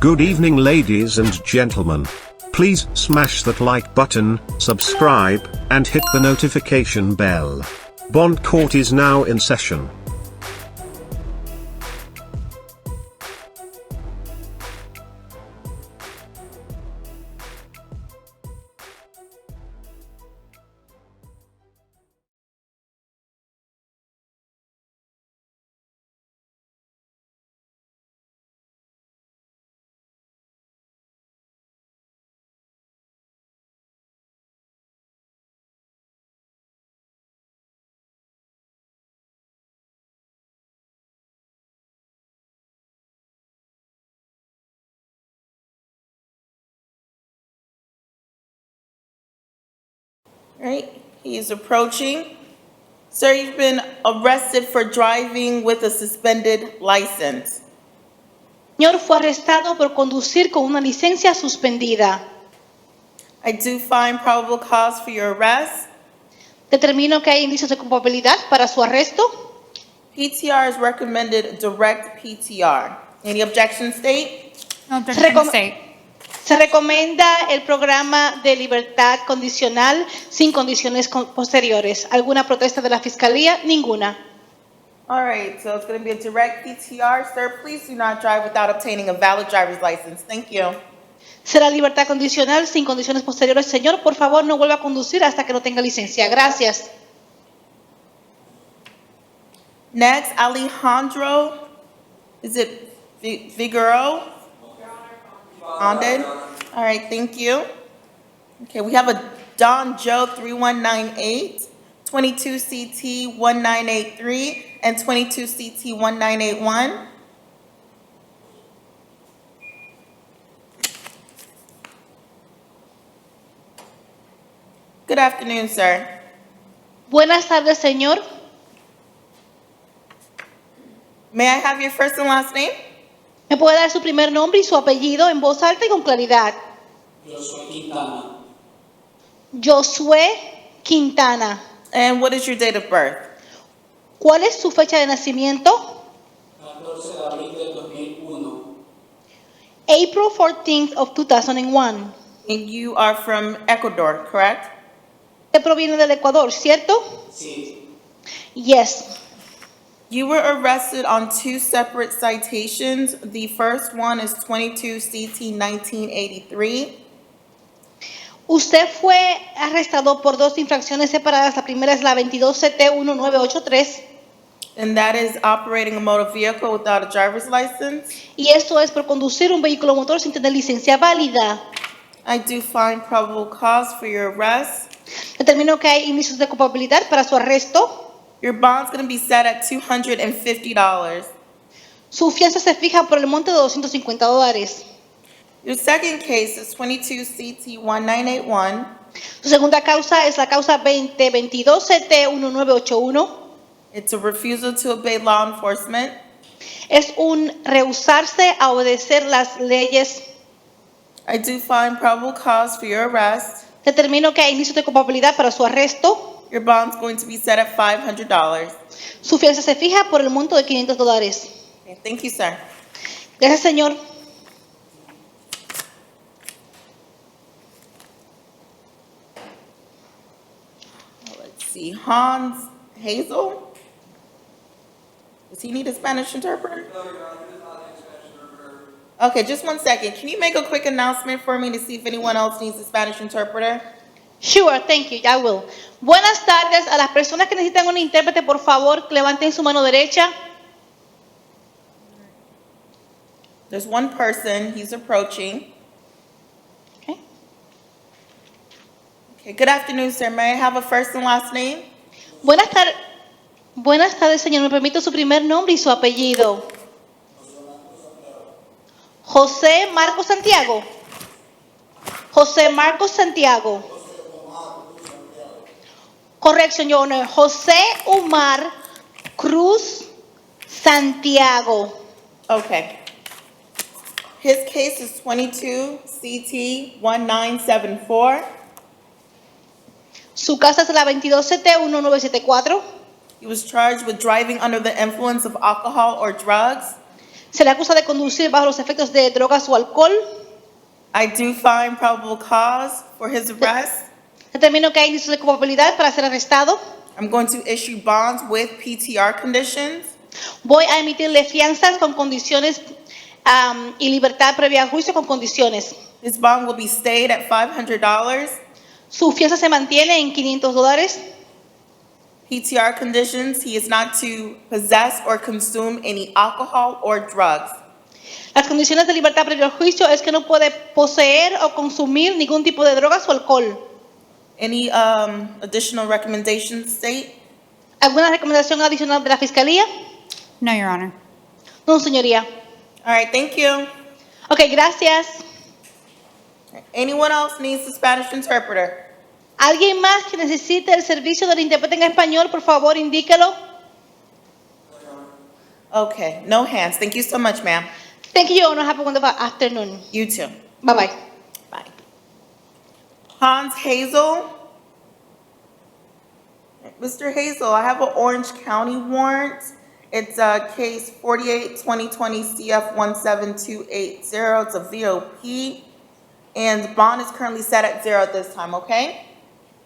Good evening, ladies and gentlemen. Please smash that like button, subscribe, and hit the notification bell. Bond Court is now in session. Right, he is approaching. Sir, you've been arrested for driving with a suspended license. Señor fue arrestado por conducir con una licencia suspendida. I do find probable cause for your arrest. Determino que hay indicios de culpabilidad para su arresto. PTR is recommended direct PTR. Any objection, State? No objection, State. Se recomienda el programa de libertad condicional sin condiciones posteriores. ¿Alguna protesta de la Fiscalía? Ninguna. All right, so it's going to be a direct PTR. Sir, please do not drive without obtaining a valid driver's license. Thank you. Será libertad condicional sin condiciones posteriores. Señor, por favor, no vuelva a conducir hasta que no tenga licencia. Gracias. Next, Alejandro, is it Figueroa? Bonded? All right, thank you. Okay, we have a Don Joe 3198, 22 CT 1983, and 22 CT 1981. Good afternoon, sir. Buenas tardes, señor. May I have your first and last name? ¿Me puede dar su primer nombre y su apellido en voz alta y con claridad? Josué Quintana. Josué Quintana. And what is your date of birth? ¿Cuál es su fecha de nacimiento? 14 de abril del 2001. April 14th of 2001. And you are from Ecuador, correct? Usted proviene del Ecuador, ¿cierto? Sí. Yes. You were arrested on two separate citations. The first one is 22 CT 1983. Usted fue arrestado por dos infracciones separadas. La primera es la 22 CT 1983 And that is operating a motor vehicle without a driver's license. y esto es por conducir un vehículo motor sin tener licencia válida. I do find probable cause for your arrest. Determino que hay indicios de culpabilidad para su arresto. Your bond's going to be set at $250. Su fianza se fija por el monte de $250. Your second case is 22 CT 1981. Su segunda causa es la causa 2022 CT 1981. It's a refusal to obey law enforcement. Es un rehusarse a obedecer las leyes. I do find probable cause for your arrest. Determino que hay indicios de culpabilidad para su arresto. Your bond's going to be set at $500. Su fianza se fija por el monto de $500. Okay, thank you, sir. Gracias, señor. Let's see, Hans Hazel? Does he need a Spanish interpreter? Okay, just one second. Can you make a quick announcement for me to see if anyone else needs a Spanish interpreter? Sure, thank you, I will. Buenas tardes a las personas que necesitan un intérprete, por favor, levanten su mano derecha. There's one person, he's approaching. Okay. Okay, good afternoon, sir. May I have a first and last name? Buenas tardes, señor. Me permito su primer nombre y su apellido. José Marcos Santiago. José Marcos Santiago. Correction, Your Honor. José Omar Cruz Santiago. Okay. His case is 22 CT 1974. Su casa es la 22 CT 1974. He was charged with driving under the influence of alcohol or drugs. Se le acusa de conducir bajo los efectos de drogas o alcohol. I do find probable cause for his arrest. Determino que hay indicios de culpabilidad para ser arrestado. I'm going to issue bonds with PTR conditions. Voy a emitirle fianzas con condiciones y libertad previa a juicio con condiciones. His bond will be stayed at $500. Su fianza se mantiene en $500. PTR conditions, he is not to possess or consume any alcohol or drugs. Las condiciones de libertad previa al juicio es que no puede poseer o consumir ningún tipo de drogas o alcohol. Any additional recommendations, State? ¿Alguna recomendación adicional de la Fiscalía? No, Your Honor. No, señoría. All right, thank you. Ok, gracias. Anyone else needs a Spanish interpreter? ¿Alguien más que necesite el servicio del intérprete en español? Por favor, indíquelo. Okay, no hands. Thank you so much, ma'am. Thank you, Your Honor. Have a wonderful afternoon. You too. Bye-bye. Bye. Hans Hazel. Mr. Hazel, I have an Orange County warrant. It's case 48-2020 CF17280. It's a VOP. And the bond is currently set at 0 at this time, okay?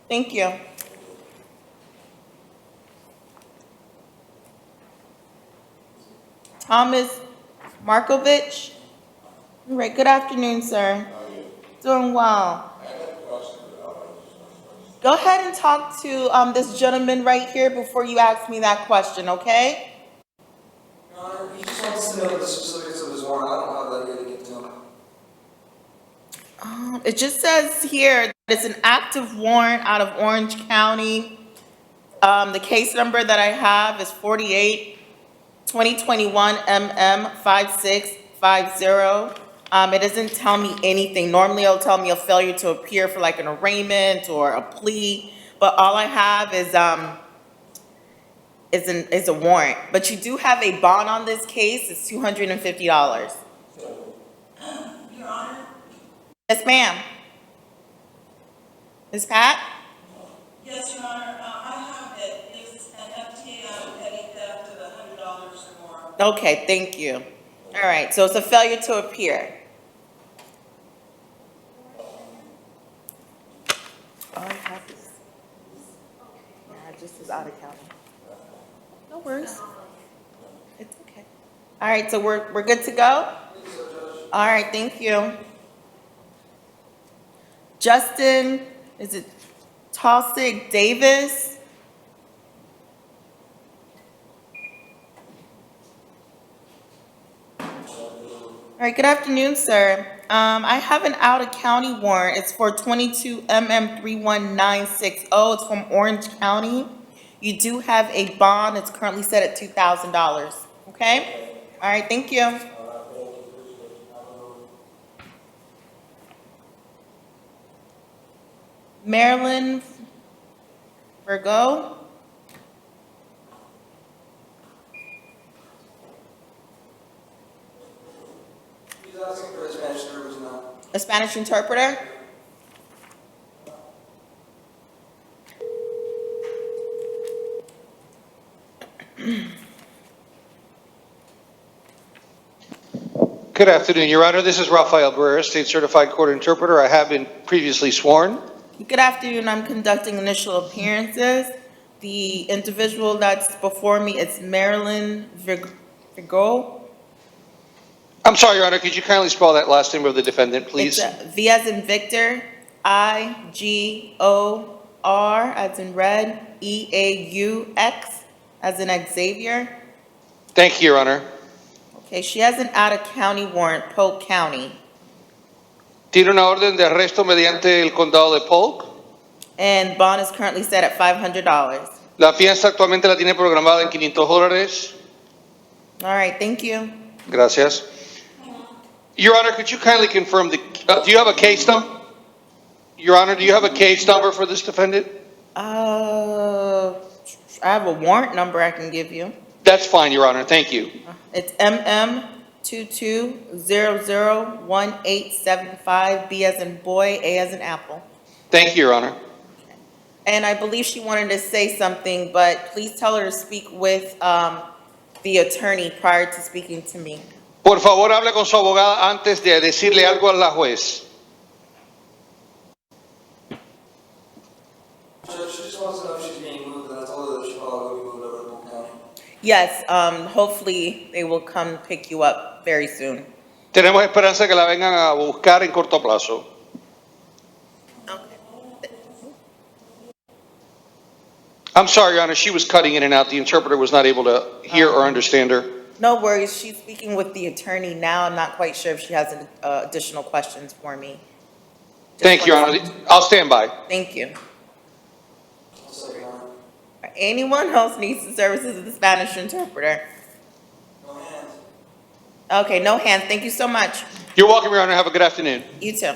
Thank you. Thomas Markovich. All right, good afternoon, sir. Doing well. Go ahead and talk to this gentleman right here before you ask me that question, okay? Your Honor, he just wants to know the specifics of his warrant. I don't have that yet to get to him. It just says here that it's an active warrant out of Orange County. The case number that I have is 48-2021 MM5650. It doesn't tell me anything. Normally it'll tell me a failure to appear for like an arraignment or a plea, but all I have is a warrant. But you do have a bond on this case. It's $250. Your Honor? Yes, ma'am. Ms. Pat? Yes, Your Honor. I have it. It's an FTA on petty theft of $100 or more. Okay, thank you. All right, so it's a failure to appear. All I have is, nah, it just is out of county. No worries. It's okay. All right, so we're good to go? All right, thank you. Justin, is it Taussig Davis? All right, good afternoon, sir. I have an out-of-county warrant. It's for 22 MM31960. It's from Orange County. You do have a bond. It's currently set at $2,000. Okay? All right, thank you. Marilyn Virgo. He's asking for a Spanish service now. A Spanish interpreter? Good afternoon, Your Honor. This is Rafael Barrera, State Certified Court Interpreter. I have been previously sworn. Good afternoon. I'm conducting initial appearances. The individual that's before me is Marilyn Virgo. I'm sorry, Your Honor. Could you kindly spell that last name of the defendant, please? It's V as in Victor, I-G-O-R as in red, E-A-U-X as in Xavier. Thank you, Your Honor. Okay, she has an out-of-county warrant, Polk County. Tiene una orden de arresto mediante el condado de Polk. And bond is currently set at $500. La fianza actualmente la tiene programada en $500. All right, thank you. Gracias. Your Honor, could you kindly confirm do you have a case number? Your Honor, do you have a case number for this defendant? I have a warrant number I can give you. That's fine, Your Honor. Thank you. It's MM22001875, B as in boy, A as in apple. Thank you, Your Honor. And I believe she wanted to say something, but please tell her to speak with the attorney prior to speaking to me. Por favor, hable con su abogada antes de decirle algo a la juez. Judge, she just wants to know if she's being moved, and I told her that she probably will be moved over to Polk County. Yes, hopefully they will come pick you up very soon. Tenemos esperanza que la vengan a buscar en corto plazo. I'm sorry, Your Honor, she was cutting in and out. The interpreter was not able to hear or understand her. No worries, she's speaking with the attorney now. I'm not quite sure if she has additional questions for me. Just Thank you, Your wanted- Honor. I'll stand by. Thank you. I'll say, Your Honor. Anyone else needs the services of the Spanish interpreter? No hands. Okay, no hands. Thank you so much. You're welcome, Your Honor. Have a good afternoon. You too.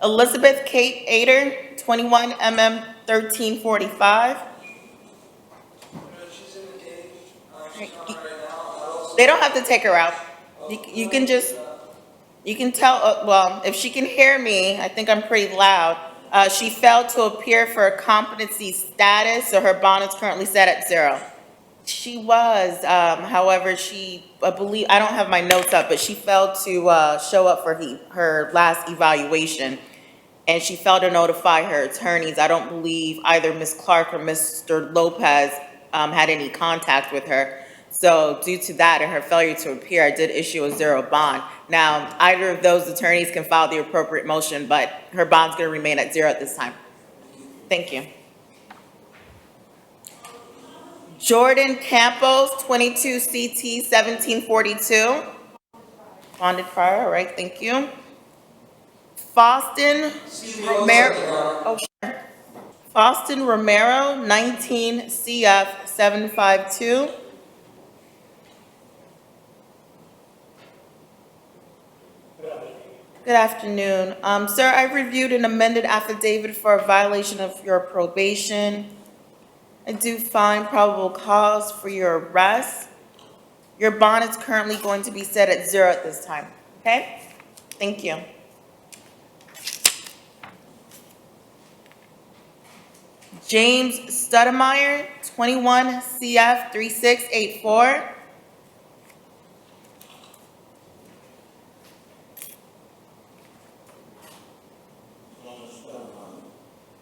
Elizabeth Kate Ader, 21 1345. She's in the cage. She's not right now. They don't have to take her out. You can just, you can tell, well, if she can hear me, I think I'm pretty loud. She failed to appear for a competency status, so her bond is currently set at 0. She was, however, I believe, I don't have my notes up, but she failed to show up for her last evaluation. And she failed to notify her attorneys. I don't believe either Ms. Clark or Mr. Lopez had any contact with her. So due to that and her failure to appear, I did issue a 0 bond. Now, either of those attorneys can file the appropriate motion, but her bond's going to remain at 0 at this time. Thank you. Jordan Campos, 22 CT 1742. Bonded prior, all right, thank you. Faustin Romero, oh, sure. Faustin Romero, 19 CF 752. Good afternoon. Sir, I reviewed an amended affidavit for a violation of your probation. I do find probable cause for your arrest. Your bond is currently going to be set at 0 at this time, okay? Thank you. James Stoudemire, 21 CF 3684.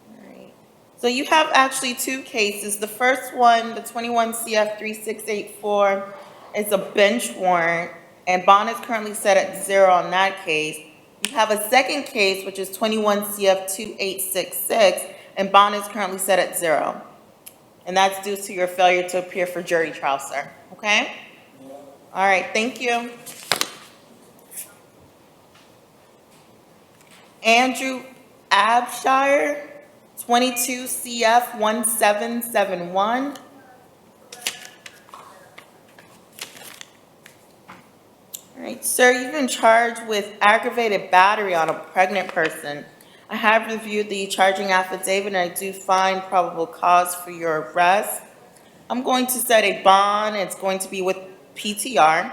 Alright. So you have actually 2 cases. The first one, the 21 CF 3684, is a bench warrant, and bond is currently set at 0 on that case. You have a second case, which is 21 CF 2866, and bond is currently set at 0. And that's due to your failure to appear for jury trial, sir. Okay? All right, thank you. Andrew Abshire, 22 CF 1771. All right, sir, you've been charged with aggravated battery on a pregnant person. I have reviewed the charging affidavit, and I do find probable cause for your arrest. I'm going to set a bond. It's going to be with PTR.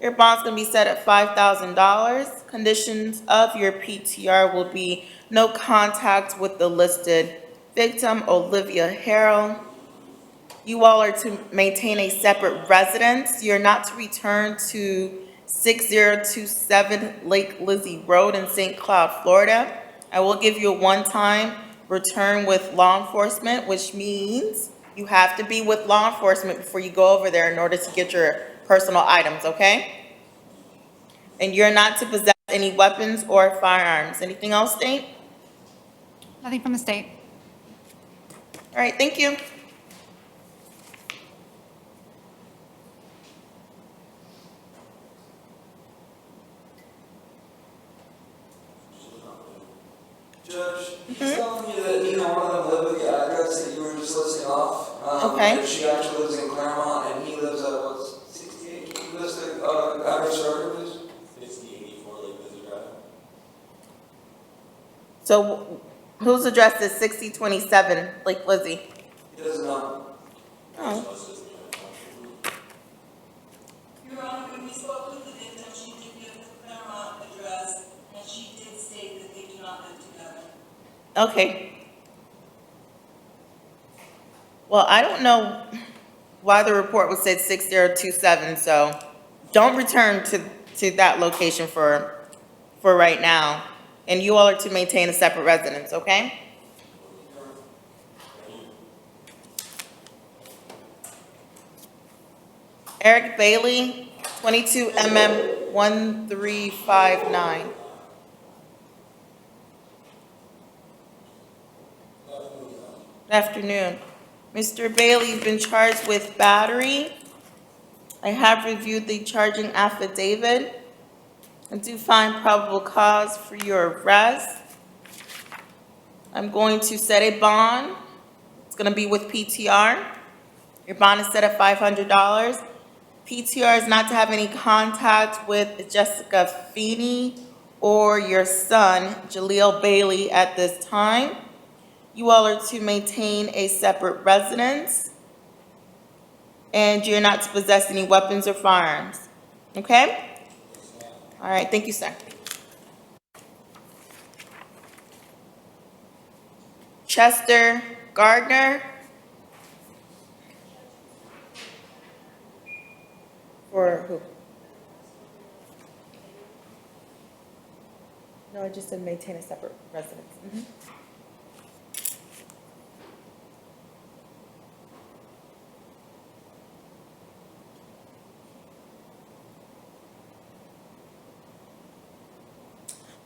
Your bond's going to be set at $5,000. Conditions of your PTR will be no contact with the listed victim, Olivia Harrell. You all are to maintain a separate residence. You're not to return to 6027 Lake Lizzie Road in St. Cloud, Florida. I will give you a one-time return with law enforcement, which means you have to be with law enforcement before you go over there in order to get your personal items, okay? And you're not to possess any weapons or firearms. Anything else, State? Nothing from the state. All right, thank you. Judge, she's telling me that neither one of them live at the address that you were just listing off. Okay. That she actually lives in Claremont, and he lives at, what's, 68? Can you list the address for her, please? 6084 Lake Lizzie Drive. So whose address is 6027 Lake Lizzie? He doesn't know. Oh, Your Honor, when we spoke with the victim, she did give the Claremont address, and she did state that they do not live together. okay. Well, I don't know why the report was said 6027, so don't return to that location for right now. And you all are to maintain a separate residence, okay? Eric Bailey, 22 MM 1359. Good afternoon. Mr. Bailey, you've been charged with battery. I have reviewed the charging affidavit. I do find probable cause for your arrest. I'm going to set a bond. It's going to be with PTR. Your bond is set at $500. PTR is not to have any contact with Jessica Feeney or your son, Jaleel Bailey, at this time. You all are to maintain a separate residence, and you're not to possess any weapons or firearms. Okay? All right, thank you, sir. Chester Gardner. For who? No, I just said maintain a separate residence.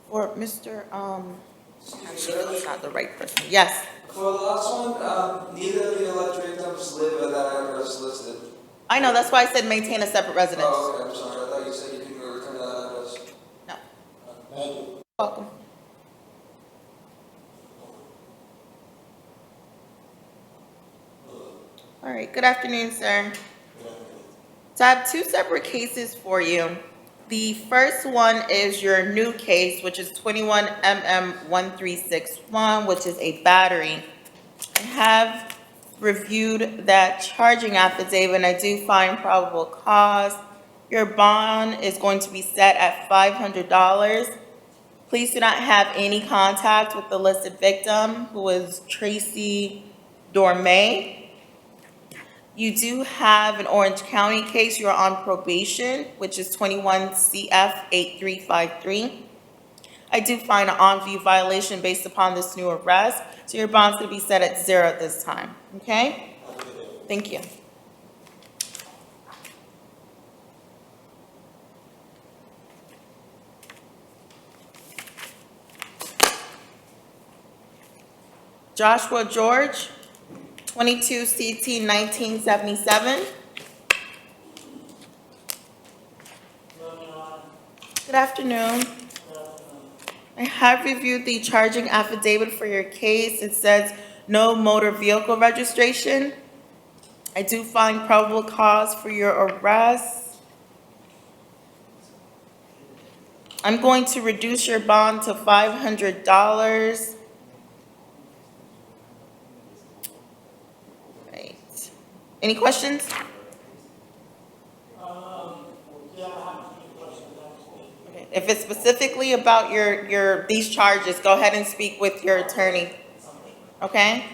For Mr. Actually, that's not the right person. Yes. For the last one, neither of the alleged victims live at that address listed. I know, that's why I said maintain a separate residence. Oh, okay, I'm sorry, I thought you said you can go return to that address. No. Thank you. Welcome. All right, good afternoon, sir. So I have two separate cases for you. The first one is your new case, which is 21 MM 1361, which is a battery. I have reviewed that charging affidavit, and I do find probable cause. Your bond is going to be set at $500. Please do not have any contact with the listed victim, who is Tracy Dorme. You do have an Orange County case. You're on probation, which is 21 CF 8353. I do find an on-view violation based upon this new arrest, so your bond's going to be set at 0 at this time, okay? Thank you. Joshua George, 22 CT 1977. Good afternoon. I have reviewed the charging affidavit for your case. It says no motor vehicle registration. I do find probable cause for your arrest. I'm going to reduce your bond to $500. Right. Any questions? Okay. If it's specifically about these charges, go ahead and speak with your attorney. Okay?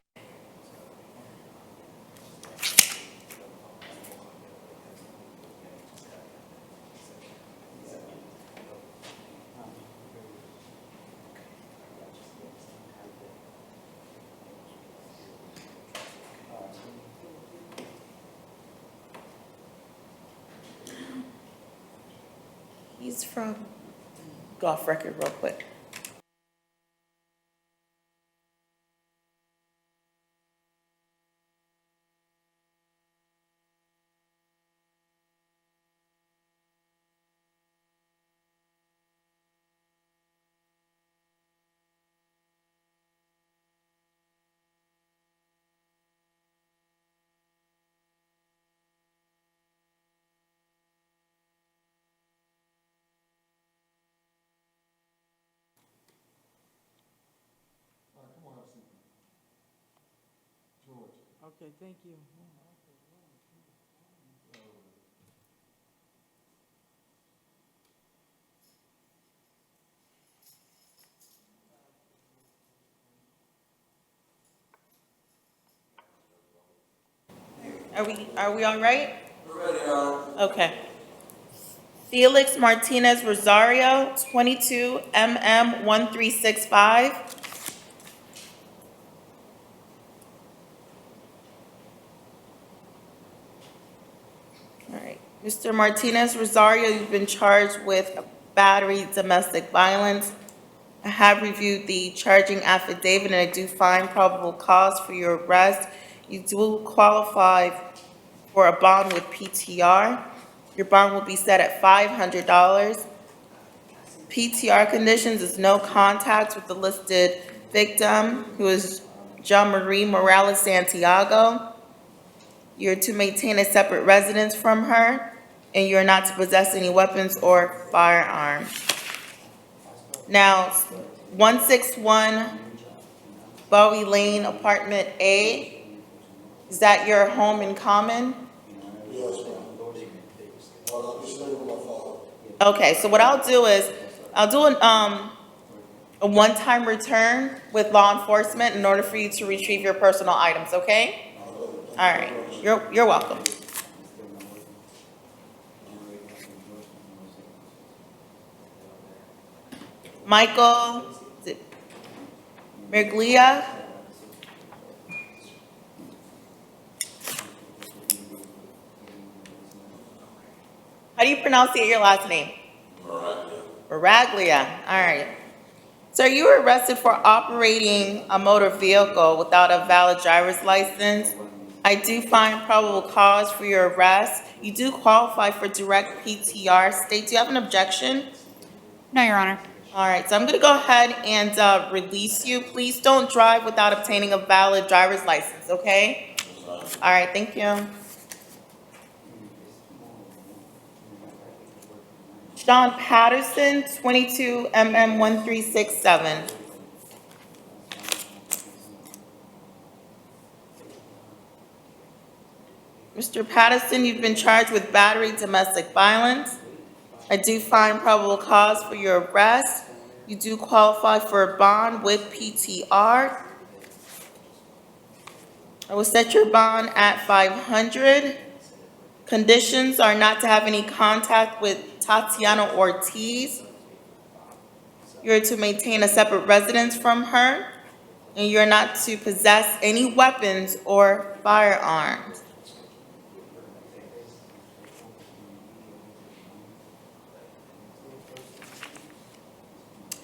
He's from, go off record real quick. Okay, thank you. Are we all right? We're ready, Your Honor. Okay. Felix Martinez Rosario, 22 1365. All right, Mr. Martinez Rosario, you've been charged with battery domestic violence. I have reviewed the charging affidavit, and I do find probable cause for your arrest. You do qualify for a bond with PTR. Your bond will be set at $500. PTR conditions is no contact with the listed victim, who is John Marie Morales Santiago. You're to maintain a separate residence from her, and you're not to possess any weapons or firearms. Now, 161 Bowie Lane, Apartment A, is that your home in common? Okay, so what I'll do is, I'll do a one-time return with law enforcement in order for you to retrieve your personal items, okay? All right, you're welcome. Michael Merglia. How do you pronunciate your last name? Baraglia. All right. Sir, you were arrested for operating a motor vehicle without a valid driver's license. I do find probable cause for your arrest. You do qualify for direct PTR state. Do you have an objection? No, Your Honor. All right, so I'm going to go ahead and release you. Please don't drive without obtaining a valid driver's license, okay? All right, thank you. Sean Patterson, 22 MM1367. Mr. Patterson, you've been charged with battery domestic violence. I do find probable cause for your arrest. You do qualify for a bond with PTR. I will set your bond at $500. Conditions are not to have any contact with Tatiana Ortiz. You're to maintain a separate residence from her, and you're not to possess any weapons or firearms.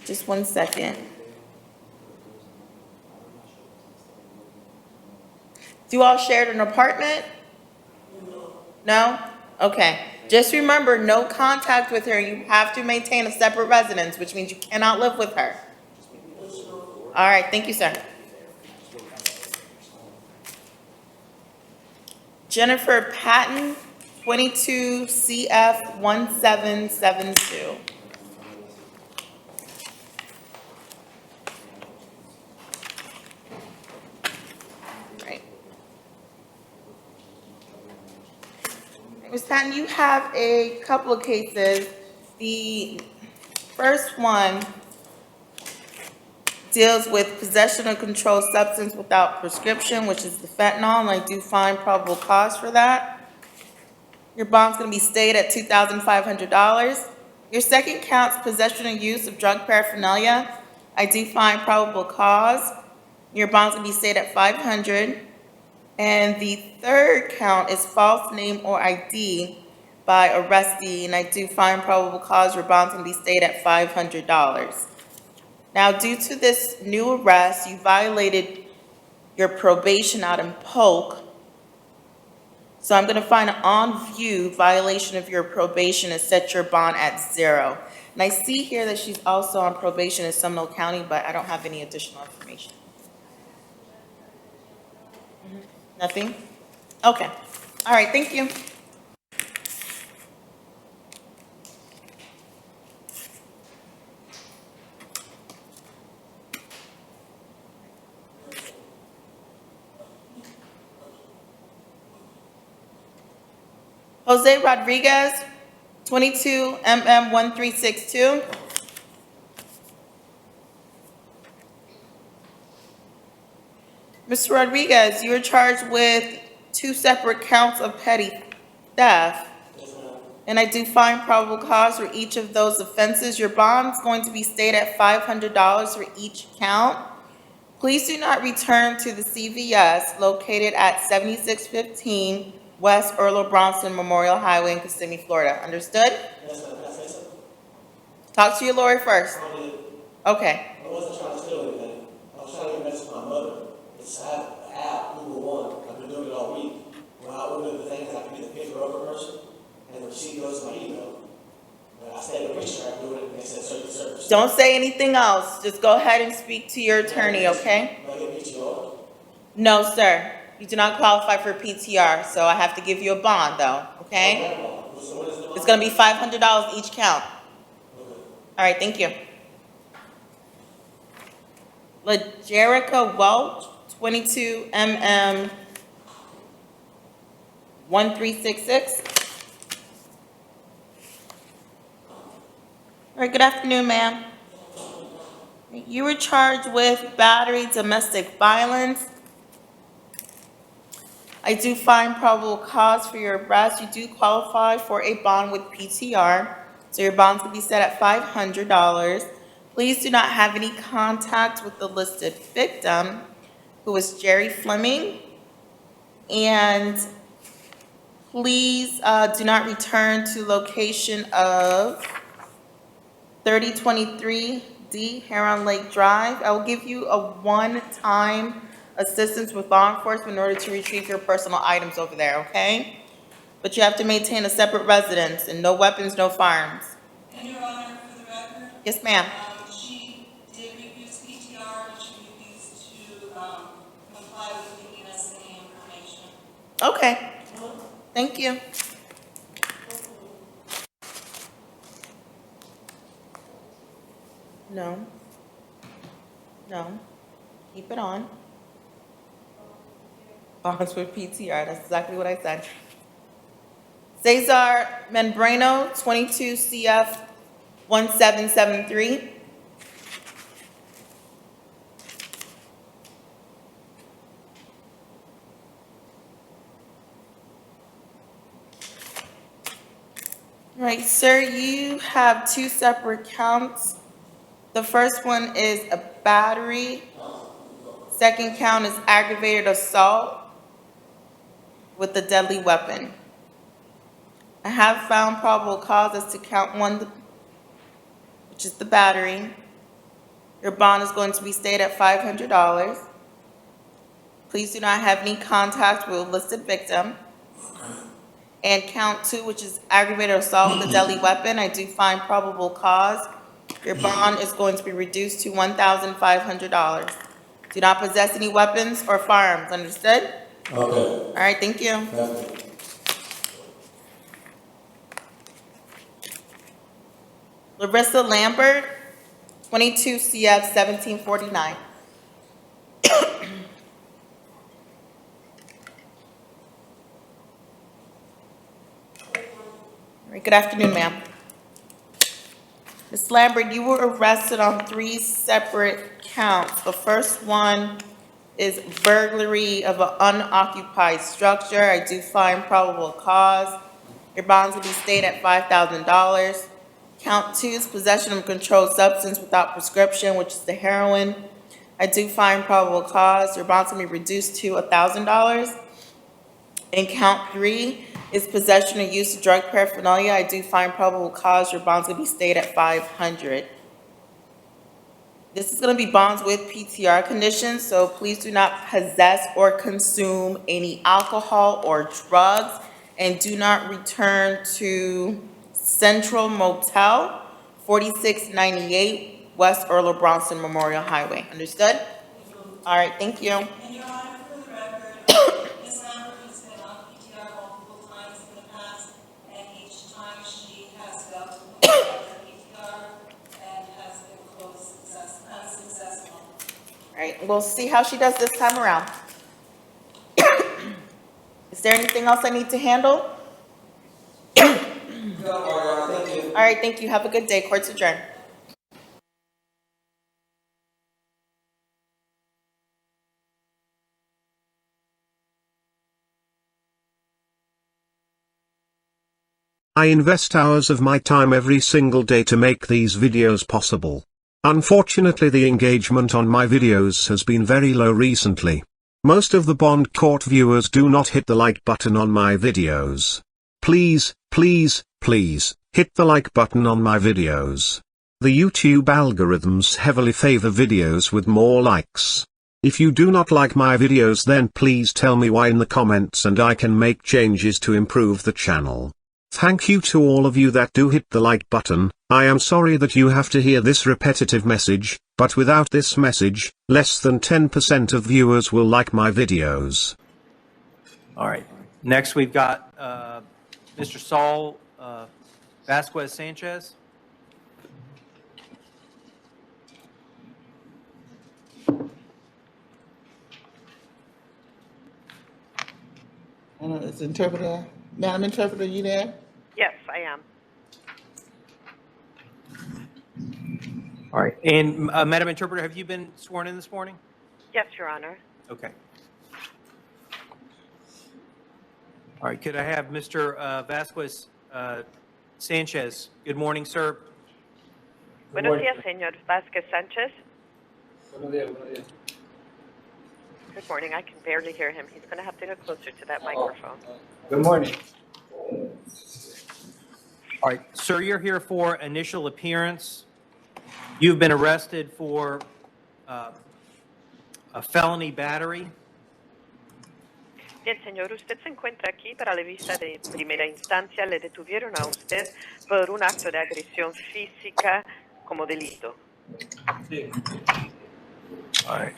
Just 1 second. Do you all share an apartment? No? Okay. Just remember, no contact with her. You have to maintain a separate residence, which means you cannot live with her. All right. Thank you, sir. Jennifer Patton, 22 CF 1772. Ms. Patton, you have a couple of cases. The first one deals with possession of controlled substance without prescription, which is the fentanyl, and I do find probable cause for that. Your bond's going to be stayed at $2,500. Your second counts possession and use of drug paraphernalia. I do find probable cause. Your bond's going to be stayed at $500. And the third count is false name or ID by arrestee, and I do find probable cause. Your bond's going to be stayed at $500. Now, due to this new arrest, you violated your probation out in Polk. So I'm going to find an on-view violation of your probation and set your bond at $0. And I see here that she's also on probation in Seminole County, but I don't have any additional information. Nothing? Okay. All right, thank you. Jose Rodriguez, 22 MM1362. Mr. Rodriguez, you were charged with 2 separate counts of petty theft. And I do find probable cause for each of those offenses. Your bond's going to be stayed at $500 for each count. Please do not return to the CVS located at 7615 West Earl Bronson Memorial Highway in Kissimmee, Florida. Understood? Yes, ma'am. Can I say something? Talk to your lawyer first. I did. Okay. I wasn't trying to steal anything. I was trying to get a message to my mother. It's I have an app, Google One. I've been doing it all week. When I order the things, I can be the picture of a person, and the receipt goes to my email. But I stayed a picture, I'm doing it, and they said certain service. Don't say anything else. Just go ahead and speak to your attorney, okay? Do I get a PTO? No, sir. You do not qualify for PTR, so I have to give you a bond, though, okay? So what is the It's gonna be $500 each count. Okay. All right, thank you. LaJerica Welch, 22 MM 1366. All right, good afternoon, ma'am. You were charged with battery, domestic violence. I do find probable cause for your arrest. You do qualify for a bond with PTR, so your bond's gonna be set at $500. Please do not have any contact with the listed victim, who is Jerry Fleming. And please do not return to location of 3023D Heron Lake Drive. I will give you a one-time assistance with law enforcement in order to retrieve your personal items over there, okay? But you have to maintain a separate residence and no weapons, no firearms. And Your Honor, for the record, Yes, ma'am. she did refuse PTR, and she refused to comply with giving us any information. Okay. Thank you. No. No. Keep it on. Bonds with PTR, that's exactly what I said. Cesar Membrano, 22 CF 1773. All right, sir, you have two separate counts. The first one is a battery. Second count is aggravated assault with a deadly weapon. I have found probable cause as to count one, which is the battery. Your bond is going to be stayed at $500. Please do not have any contact with a listed victim. And count two, which is aggravated assault with a deadly weapon, I do find probable cause. Your bond is going to be reduced to $1,500. Do not possess any weapons or firearms, understood? Okay. All right, thank you. Definitely. Larissa Lambert, 22 CF 1749. All right, good afternoon, ma'am. Ms. Lambert, you were arrested on three separate counts. The first one is burglary of an unoccupied structure. I do find probable cause. Your bonds will be stayed at $5,000. Count two is possession of a controlled substance without prescription, which is the heroin. I do find probable cause. Your bonds will be reduced to $1,000. And count three is possession or use of drug paraphernalia. I do find probable cause. Your bonds will be stayed at $500. This is going to be bonds with PTR conditions, so please do not possess or consume any alcohol or drugs, and do not return to Central Motel, 4698 West Earl Bronson Memorial Highway. Understood? All right, thank you. And Your Honor, for the record, Ms. Lambert has been on PTR multiple times in the past, and each time she has failed to comply with PTR and has been unsuccessful. All right, we'll see how she does this time around. Is there anything else I need to handle? No, Your Honor, thank you. All right, thank you. Have a good day. Court's adjourned. I invest hours of my time every single day to make these videos possible. Unfortunately, the engagement on my videos has been very low recently. Most of the Bond Court viewers do not hit the like button on my videos. Please, please, please, hit the like button on my videos. The YouTube algorithms heavily favor videos with more likes. If you do not like my videos, then please tell me why in the comments and I can make changes to improve the channel. Thank you to all of you that do hit the like button. I am sorry that you have to hear this repetitive message, but without this message, less than 10% of viewers will like my videos. All right. Next, we've got Mr. Saul Vasquez Sanchez. It's interpreter. Madam Interpreter, you there? Yes, I am. All right. And Madam Interpreter, have you been sworn in this morning? Yes, Your Honor. Okay. All right. Could I have Mr. Vasquez Sanchez? Good morning, sir. Buenos días, señor Vázquez Sánchez. Buenos días, buenos días. Good morning. I can barely hear him. He's going to have to get closer to that microphone. Good morning. All right. Sir, you're here for initial appearance. You've been arrested for a felony battery. Bien, señor, usted se encuentra aquí para la vista de primera instancia. Le detuvieron a usted por un acto de agresión física como delito. Sí. All right.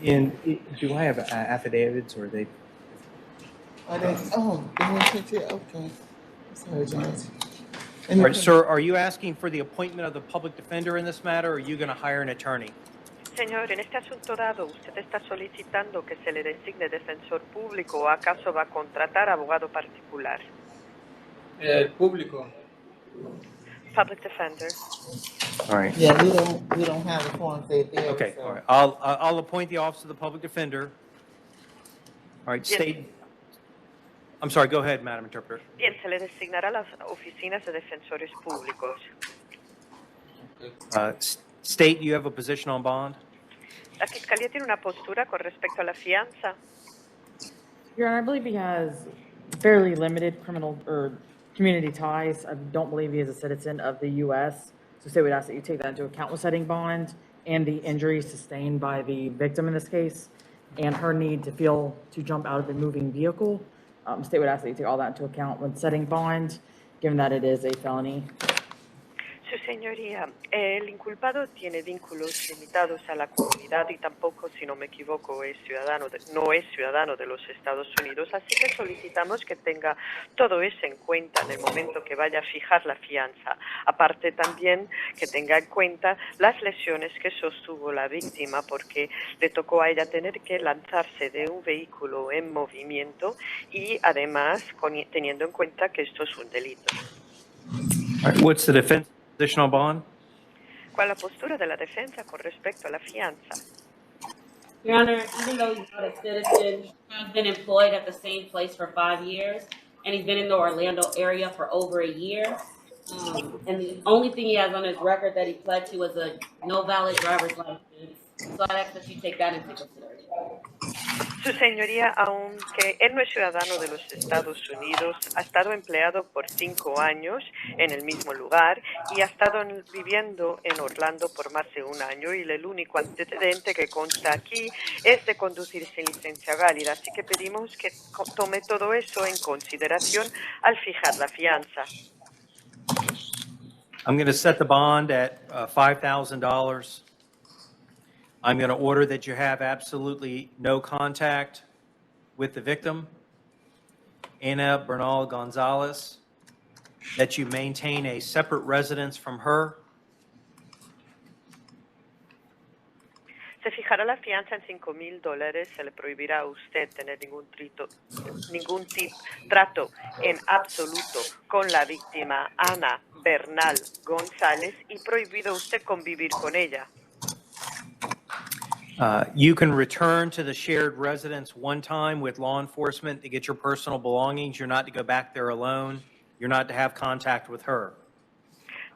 And do I have affidavits or they? They won't take it? Okay. Sorry, Jones. All right, sir, are you asking for the appointment of the public defender in this matter, or are you going to hire an attorney? Señor, en este asunto dado, ¿usted está solicitando que se le designe defensor público o acaso va a contratar abogado particular? El público. Public defender. All right. Yeah, we don't have the forms there. Okay, so. all right. I'll appoint the office of the public defender. All right, Yes. state. I'm sorry, go ahead, Madam Interpreter. Bien, se le designará las oficinas de defensores públicos. State, you have a position on bond? La Fiscalía tiene una postura con respecto a la fianza. Your Honor, I believe he has fairly limited criminal or community ties. I don't believe he is a citizen of the U.S. So state would ask that you take that into account with setting bond and the injuries sustained by the victim in this case and her need to jump out of the moving vehicle. State would ask that you take all that into account when setting bond, given that it is a felony. Su señoría, el inculpado tiene vínculos limitados a la comunidad y tampoco, si no me equivoco, no es ciudadano de los Estados Unidos, así que solicitamos que tenga todo eso en cuenta en el momento que vaya a fijar la fianza. Aparte también que tenga en cuenta las lesiones que sostuvo la víctima porque le tocó a ella tener que lanzarse de un vehículo en movimiento y además teniendo en cuenta que esto es un delito. All right, what's the defense position on bond? ¿Cuál es la postura de la defensa con respecto a la fianza? Your Honor, even though he's not a citizen, he's been employed at the same place for 5 years, and he's been in the Orlando area for over a year. And the only thing he has on his record that he pled to was a no valid driver's license. So I'd ask that you take that into consideration. Su señoría, aunque él no es ciudadano de los Estados Unidos, ha estado empleado por 5 años en el mismo lugar y ha estado viviendo en Orlando por más de 1 año y el único antecedente que consta aquí es de conducir sin licencia válida. Así que pedimos que tome todo eso en consideración al fijar la fianza. I'm going to set the bond at $5,000. I'm going to order that you have absolutely no contact with the victim, Ana Bernal Gonzalez, that you maintain a separate residence from her. Se fijará la fianza en $5,000. Se le prohibirá a usted tener ningún trato en absoluto con la víctima Ana Bernal González y prohibido usted convivir con ella. You can return to the shared residence one time with law enforcement to get your personal belongings. You're not to go back there alone. You're not to have contact with her.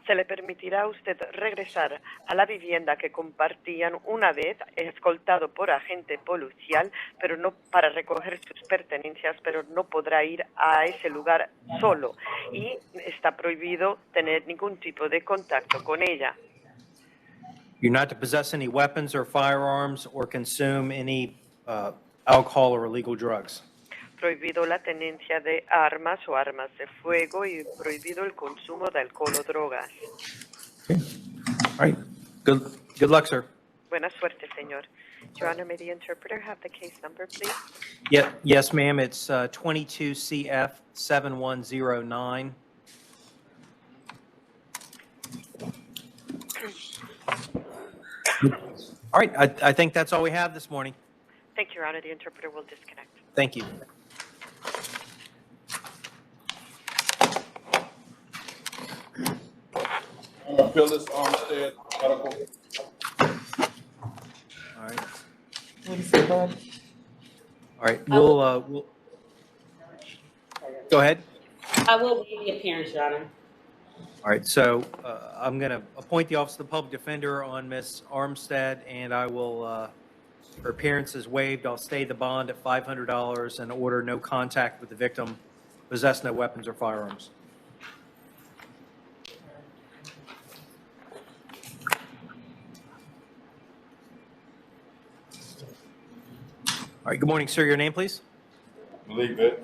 Se le permitirá a usted regresar a la vivienda que compartían una vez, escoltado por agente policial, pero no para recoger sus pertenencias, pero no podrá ir a ese lugar solo y está prohibido tener ningún tipo de contacto con ella. You're not to possess any weapons or firearms or consume any alcohol or illegal drugs. Prohibido la tenencia de armas o armas de fuego y prohibido el consumo de alcohol o drogas. All right. Good luck, sir. Buena suerte, señor. Your Honor, may the interpreter have the case number, please? Yes, ma'am. It's 22 CF 7109. All right. I think that's all we have this morning. Thank you, Your Honor. The interpreter will disconnect. Thank you. Phyllis Armstead, medical. All right. What is it, bud? All right. We'll go ahead. I will waive the appearance, Your Honor. All right. So I'm going to appoint the Office of the Public Defender on Ms. Armstead, and I will, her appearance is waived. I'll stay the bond at $500 and order no contact with the victim, possess no weapons or firearms. All right, good morning, sir. Your name, please? Malik Betts.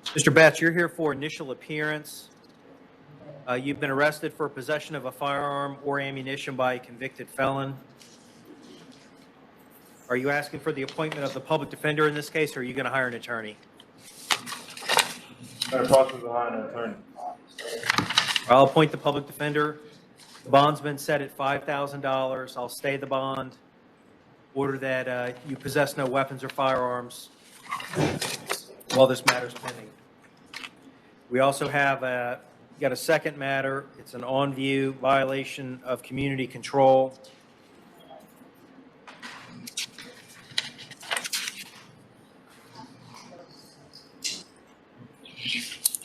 Mr. Betts, you're here for initial appearance. You've been arrested for possession of a firearm or ammunition by a convicted felon. Are you asking for the appointment of the public defender in this case, or are you going to hire an attorney? In the process of hiring an attorney. I'll appoint the public defender. The bond's been set at $5,000. I'll stay the bond. Order that you possess no weapons or firearms while this matter is pending. We also have got a second matter. It's an on-view violation of community control.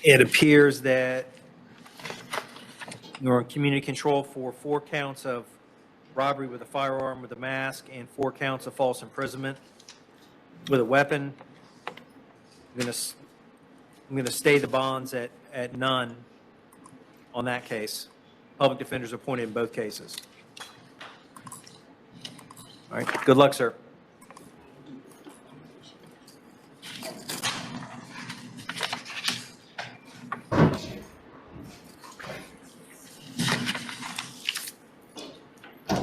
It appears that you're on community control for 4 counts of robbery with a firearm with a mask and 4 counts of false imprisonment with a weapon. I'm going to stay the bonds at none on that case. Public defenders appointed in both cases. All right. Good luck, sir.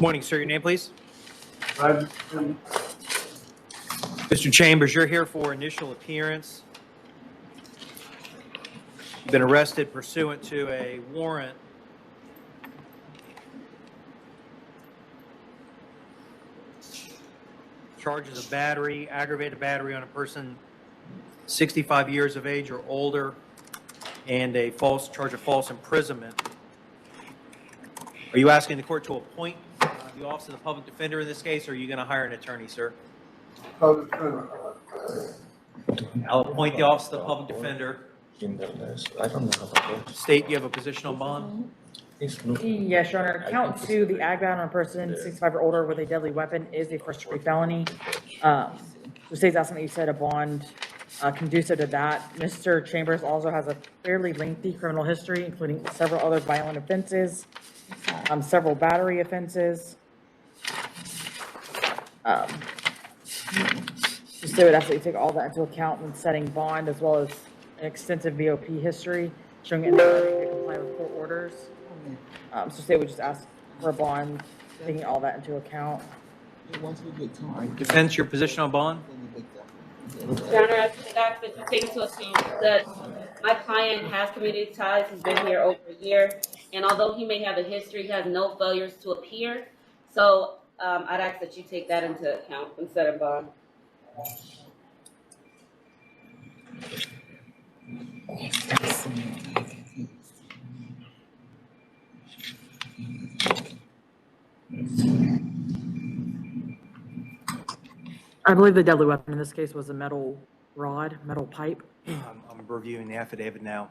Morning, sir. Your name, please? Mr. Chambers, you're here for initial appearance. You've been arrested pursuant to a warrant charges of battery, aggravated battery on a person 65 years of age or older, and a charge of false imprisonment. Are you asking the court to appoint the Office of the Public Defender in this case, or are you going to hire an attorney, sir? Public defender. I'll appoint the Office of the Public Defender. I don't know how to State you have a position on bond? Yes, Your Honor. Count 2, the ag ban on a person 65 or older with a deadly weapon is a first-degree felony. The state's asking that you set a bond conducive to that. Mr. Chambers also has a fairly lengthy criminal history, including several other violent offenses, several battery offenses. The state would absolutely take all that into account when setting bond, as well as an extensive BOP history showing inability to comply with court orders. So state would just ask for a bond, taking all that into account. Once we get time. Defense, your position on bond? Your Honor, I think that to take into account that my client has community ties, he's been here over a year, and although he may have a history, he has no failures to appear. So I'd ask that you take that into account instead of bond. I believe the deadly weapon in this case was a metal rod, metal pipe. I'm reviewing the affidavit now.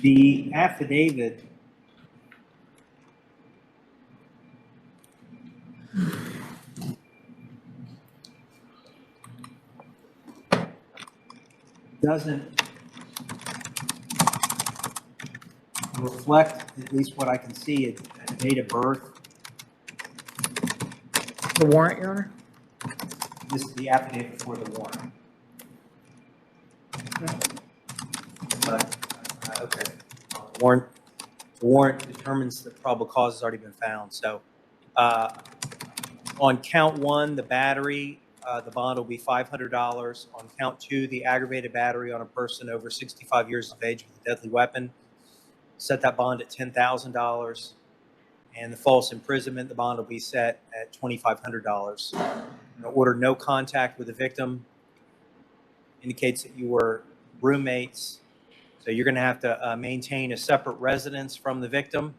The affidavit doesn't reflect, at least what I can see, a date of birth. The warrant, Your Honor? This is the affidavit for the warrant. But, okay. The warrant determines that probable cause has already been found. So on count 1, the battery, the bond will be $500. On count 2, the aggravated battery on a person over 65 years of age with a deadly weapon, set that bond at $10,000. And the false imprisonment, the bond will be set at $2,500. In order, no contact with the victim indicates that you were roommates. So you're going to have to maintain a separate residence from the victim.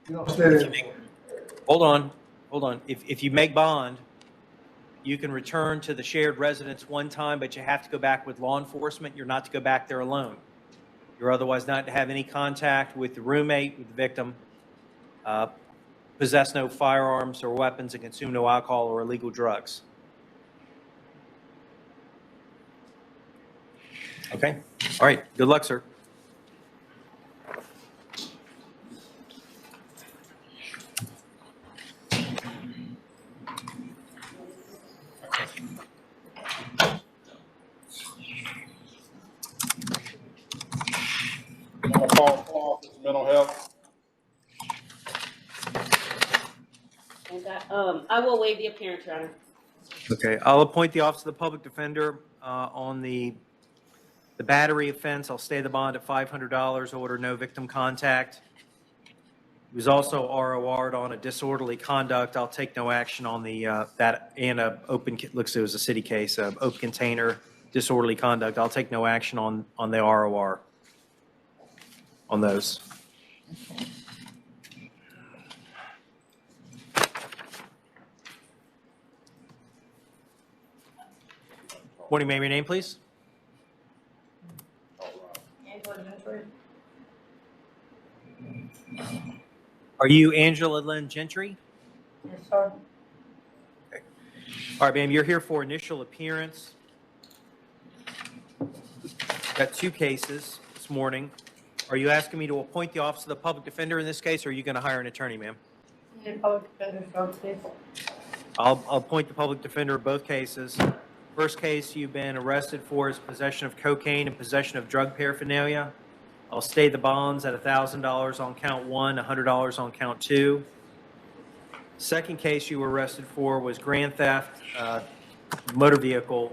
Hold on. If you make bond, you can return to the shared residence one time, but you have to go back with law enforcement. You're not to go back there alone. You're otherwise not to have any contact with the roommate, with the victim, possess no firearms or weapons, and consume no alcohol or illegal drugs. Okay? All right. Good luck, sir. I'm gonna call for officer mental health. And I will waive the appearance, Your Honor. Okay. I'll appoint the Office of the Public Defender on the battery offense. I'll stay the bond at $500, order no victim contact. He was also ROR'd on a disorderly conduct. I'll take no action on the that and a open, looks like it was a city case, open container, disorderly conduct. I'll take no action on the ROR on those. Morning, ma'am. Your name, please? Are you Angela Lynn Gentry? Yes, sir. Okay. All right, ma'am, you're here for initial appearance. Got 2 cases this morning. Are you asking me to appoint the Office of the Public Defender in this case, or are you going to hire an attorney, ma'am? I'll appoint the public defender in both cases. First case you've been arrested for is possession of cocaine and possession of drug paraphernalia. I'll stay the bonds at $1,000 on count 1, $100 on count 2. Second case you were arrested for was grand theft, motor vehicle.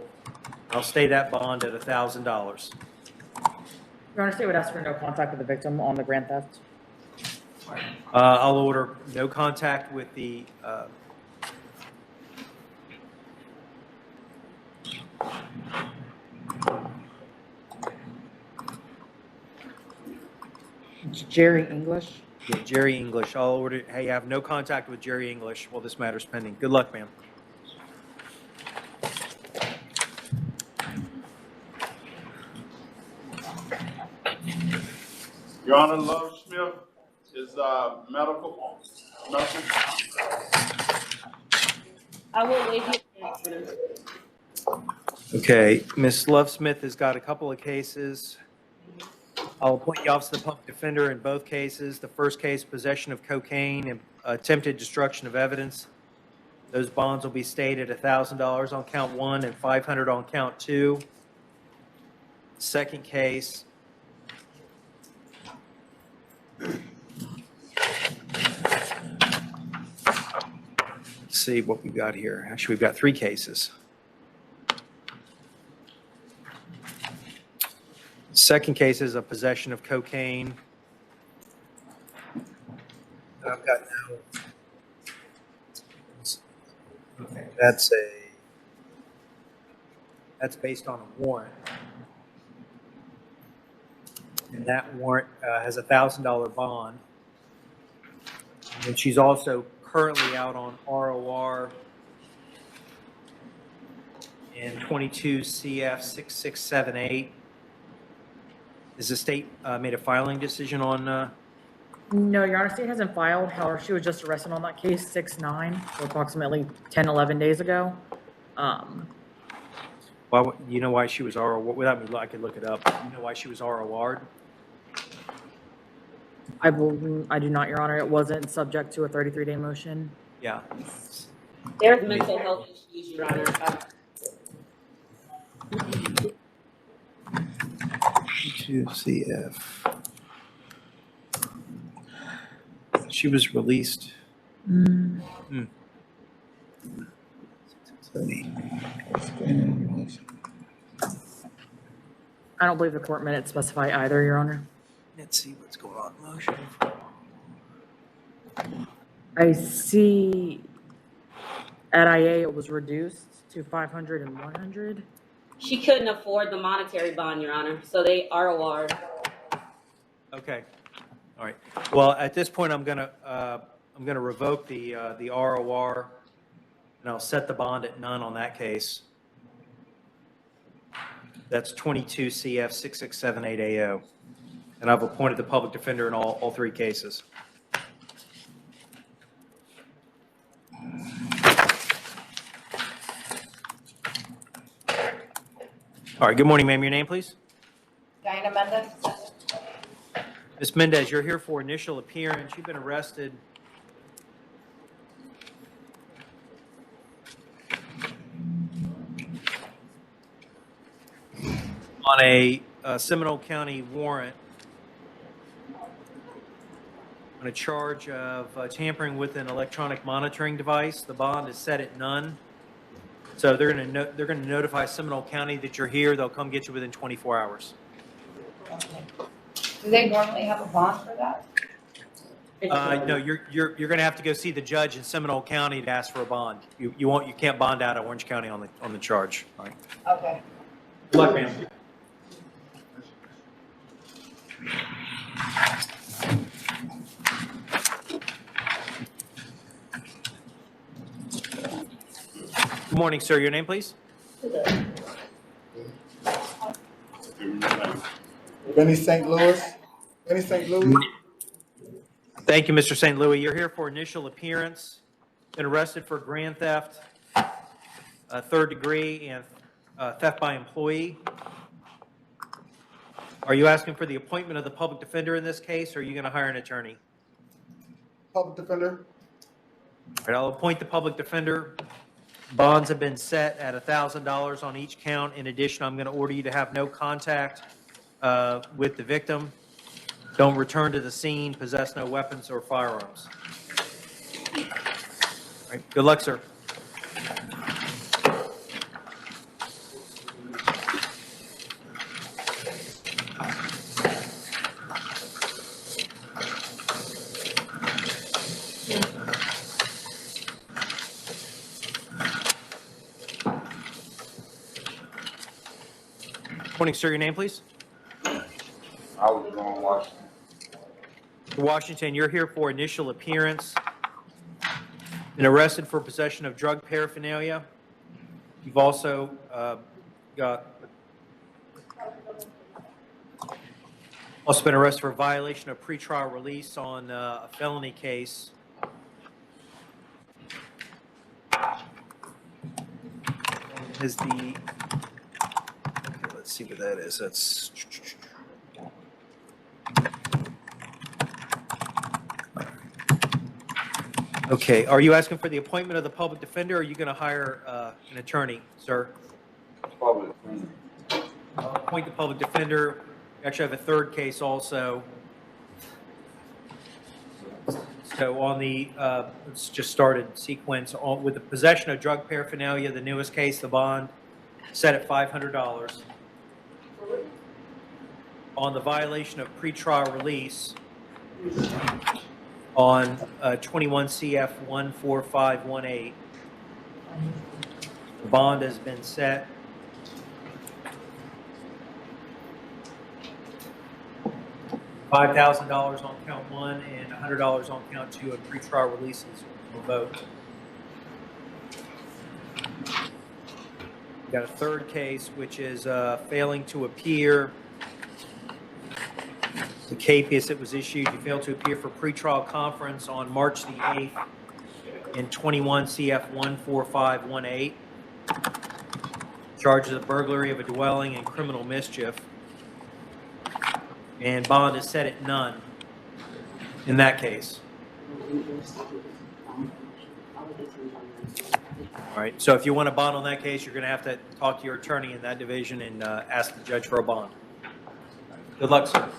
I'll stay that bond at $1,000. Your Honor, state would ask for no contact with the victim on the grand theft. I'll order no contact with the Jerry English. yeah, Jerry English. I'll order, hey, have no contact with Jerry English while this matter's pending. Good luck, ma'am. Your Honor, Love Smith is medical. I will waive the appearance, Your Honor. Okay, Ms. Love Smith has got a couple of cases. I'll appoint the Office of the Public Defender in both cases. The first case, possession of cocaine and attempted destruction of evidence. Those bonds will be stayed at $1,000 on count 1 and $500 on count 2. Second case, Let's see what we've got here. Actually, we've got 3 cases. Second case is a possession of cocaine. I've got no. Okay, that's based on a warrant. And that warrant has a $1,000 bond. And she's also currently out on ROR in 22 CF 6678. Is the state made a filing decision on? No, Your Honor, state hasn't filed. However, she was just arrested on that case 6/9, so approximately 10, 11 days ago. Why, you know why she was ROR? Without me, I could look it up. You know why she was ROR'd? I do not, Your Honor. It wasn't subject to a 33-day motion. Yeah. There's mental health issues, Your Honor. 2 CF. She was released. I don't believe the court minutes specify either, Your Honor. Let's see what's going on. Motion. I see at IA it was reduced to 500 and 100. She couldn't afford the monetary bond, Your Honor, so they ROR. Okay. All right. Well, at this point, I'm gonna revoke the ROR, and I'll set the bond at none on that case. That's 22 CF 6678 AO, and I've appointed the public defender in all 3 cases. All right. Good morning, ma'am. Your name, please. Diana Mendez. Ms. Mendez, you're here for initial appearance. You've been arrested on a Seminole County warrant on a charge of tampering with an electronic monitoring device. The bond is set at none. So they're going to notify Seminole County that you're here. They'll come get you within 24 hours. Do they normally have a bond for that? No, you're going to have to go see the judge in Seminole County to ask for a bond. You can't bond out of Orange County on the charge. All right. Okay. Good luck, ma'am. Good morning, sir. Your name, please? Benny St. Louis. Benny St. Louis. Thank you, Mr. St. Louis. You're here for initial appearance. Been arrested for grand theft, 3rd degree, and theft by employee. Are you asking for the appointment of the public defender in this case, or are you going to hire an attorney? Public defender. All right, I'll appoint the public defender. Bonds have been set at $1,000 on each count. In addition, I'm going to order you to have no contact with the victim. Don't return to the scene, possess no weapons or firearms. All right, good luck, sir. Morning, sir. Your name, please? I was going to Washington. Washington, you're here for initial appearance. Been arrested for possession of drug paraphernalia. You've also been arrested for violation of pretrial release on a felony case. Is the okay, let's see what that is. That's okay. Are you asking for the appointment of the public defender, or are you going to hire an attorney, sir? Public defender. I'll appoint the public defender. You actually have a 3rd case also. So on the, let's just start in sequence. With the possession of drug paraphernalia, the newest case, the bond set at $500. On the violation of pretrial release, on 21 CF 14518, the bond has been set $5,000 on count 1 and $100 on count 2 of pretrial releases revoked. We've got a third case, which is failing to appear. The capias that was issued, you failed to appear for pretrial conference on March the 8th in 21 CF 14518. Charges of burglary of a dwelling and criminal mischief. And bond is set at none in that case. All right, so if you want a bond on that case, you're going to have to talk to your attorney in that division and ask the judge for a bond. Good luck, sir.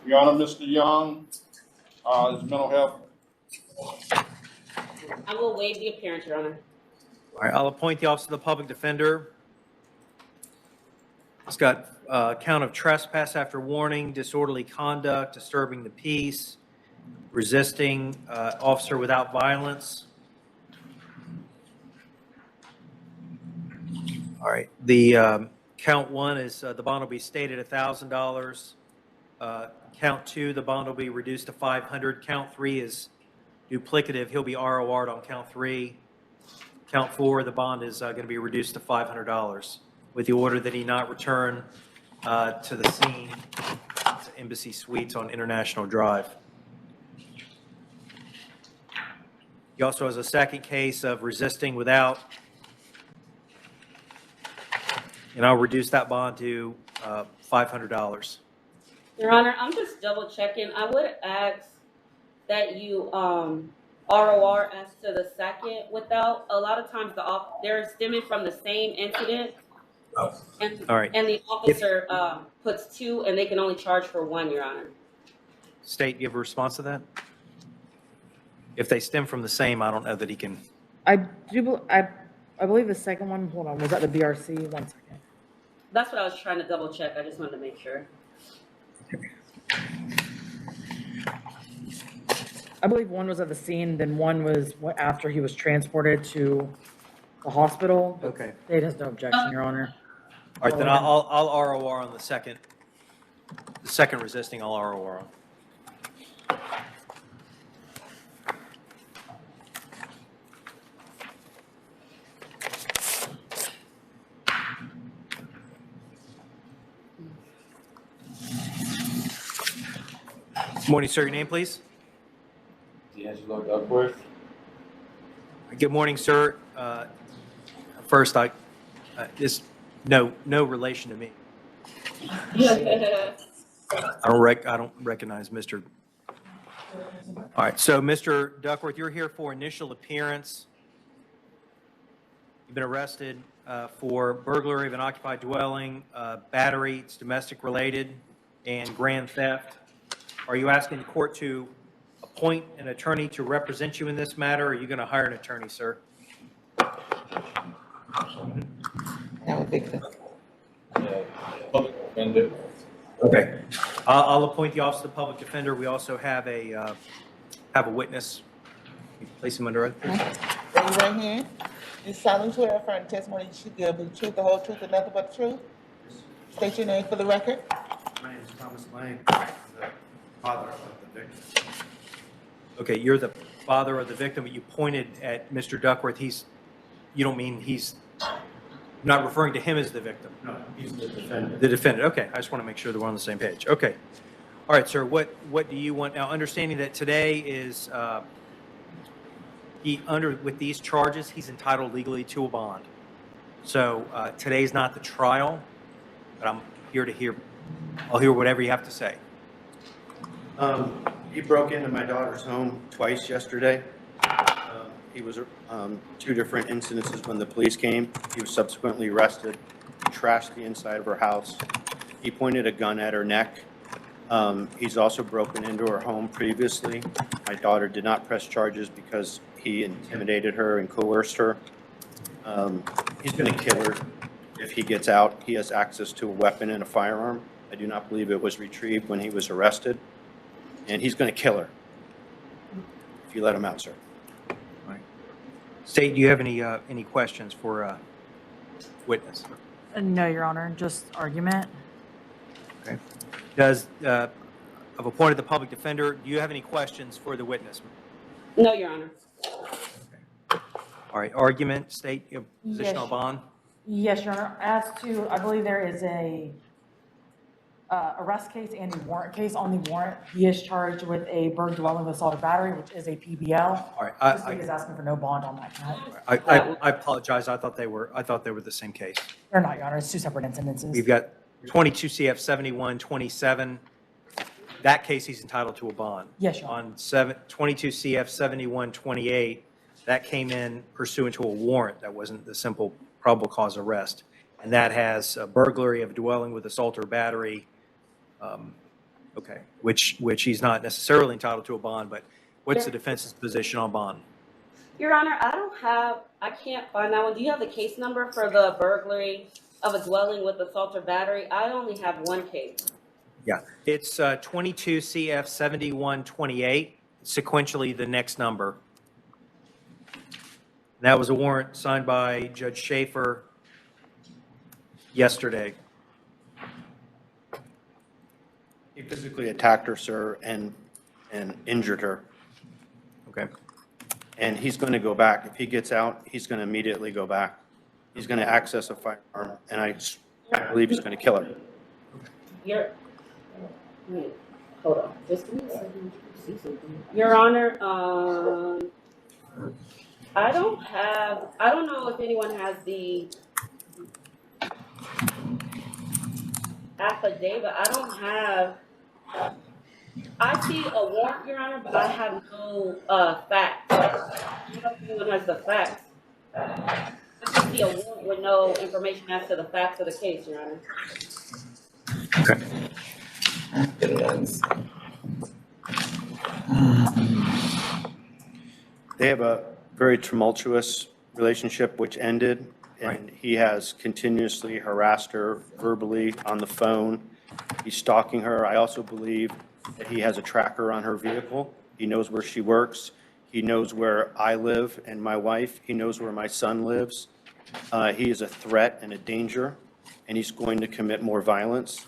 Your Honor, Mr. Young, is mental health. I will waive the appearance, Your Honor. All right, I'll appoint the Office of the Public Defender. It's got count of trespass after warning, disorderly conduct, disturbing the peace, resisting officer without violence. All right, the count 1 is the bond will be stated at $1,000. Count 2, the bond will be reduced to $500. Count 3 is duplicative. He'll be ROR'd on count 3. Count 4, the bond is going to be reduced to $500 with the order that he not return to the scene, to Embassy Suites on International Drive. He also has a second case of resisting without, and I'll reduce that bond to $500. Your Honor, I'm just double checking. I would ask that you ROR as to the second without, a lot of times they're stemming from the same incident. And, All right. and the officer puts 2 and they can only charge for 1, Your Honor. State, you have a response to that? If they stem from the same, I don't know that he can. I believe the second one, hold on, was that the BRC? 1 second. That's what I was trying to double check. I just wanted to make sure. I believe one was at the scene, then one was after he was transported to the hospital. Okay. State has no objection, Your Honor. All right, then I'll ROR on the second resisting, I'll ROR on. Morning, sir. Your name, please? D'Angelo Duckworth. Good morning, sir. First, this no relation to me. I don't recognize Mr. All right, so Mr. Duckworth, you're here for initial appearance. You've been arrested for burglary of an occupied dwelling, battery, it's domestic related, and grand theft. Are you asking the court to appoint an attorney to represent you in this matter, or are you going to hire an attorney, sir? Yeah, public defender. Okay. I'll appoint the Office of the Public Defender. We also have a witness. You place him under oath, please. Raise your right hand. You solemnly swear affirm the testimony you should give the truth, the whole truth, and nothing but the truth. State your name for the record. My name is Thomas Lang, I'm the father of the victim. Okay, you're the father of the victim, but you pointed at Mr. Duckworth. You don't mean he's not referring to him as the victim? No, he's the defendant. The defendant, okay. I just want to make sure that we're on the same page. Okay. All right, sir, what do you want? Now, understanding that today is, with these charges, he's entitled legally to a bond. So today's not the trial, but I'm here to hear, I'll hear whatever you have to say. He broke into my daughter's home twice yesterday. He was, two different incidences when the police came. He was subsequently arrested, trashed the inside of her house. He pointed a gun at her neck. He's also broken into her home previously. My daughter did not press charges because he intimidated her and coerced her. He's going to kill her if he gets out. He has access to a weapon and a firearm. I do not believe it was retrieved when he was arrested. And he's going to kill her if you let him out, sir. State, do you have any questions for witness? No, Your Honor, just argument. Okay. Does, I've appointed the public defender. Do you have any questions for the witness? No, Your Honor. All right, argument, state your position Yes. on bond. Yes, Your Honor. As to, I believe there is a arrest case and a warrant case. On the warrant, he is charged with a burglary dwelling with assault or battery, which is a PBL. All right, This league is asking for no bond on that count. I apologize. I thought they were the same case. They're not, Your Honor. It's two separate incidences. We've got 22 CF 7127. That case, he's entitled to a bond. Yes, Your Honor. On 22 CF 7128, that came in pursuant to a warrant. That wasn't the simple probable cause arrest. And that has a burglary of a dwelling with assault or battery, okay, which he's not necessarily entitled to a bond, but what's the defense's position on bond? Your Honor, I can't find that one. Do you have the case number for the burglary of a dwelling with assault or battery? I only have one case. Yeah, it's 22 CF 7128, sequentially the next number. That was a warrant signed by Judge Schaefer yesterday. He physically attacked her, sir, and injured her. Okay. And he's going to go back. If he gets out, he's going to immediately go back. He's going to access a firearm, and I believe he's going to kill her. Wait, hold on. Just give me a second. See something. Your Honor, I don't know if anyone has the affidavit. I see a warrant, Your Honor, but I have no facts. I don't know if anyone has the facts. I just see a warrant with no information as to the facts of the case, Your Honor. Okay. They have a very tumultuous relationship which ended, and he has continuously harassed her verbally on the phone. He's stalking her. I also believe that he has a tracker on her vehicle. He knows where she works. He knows where I live and my wife. He knows where my son lives. He is a threat and a danger, and he's going to commit more violence,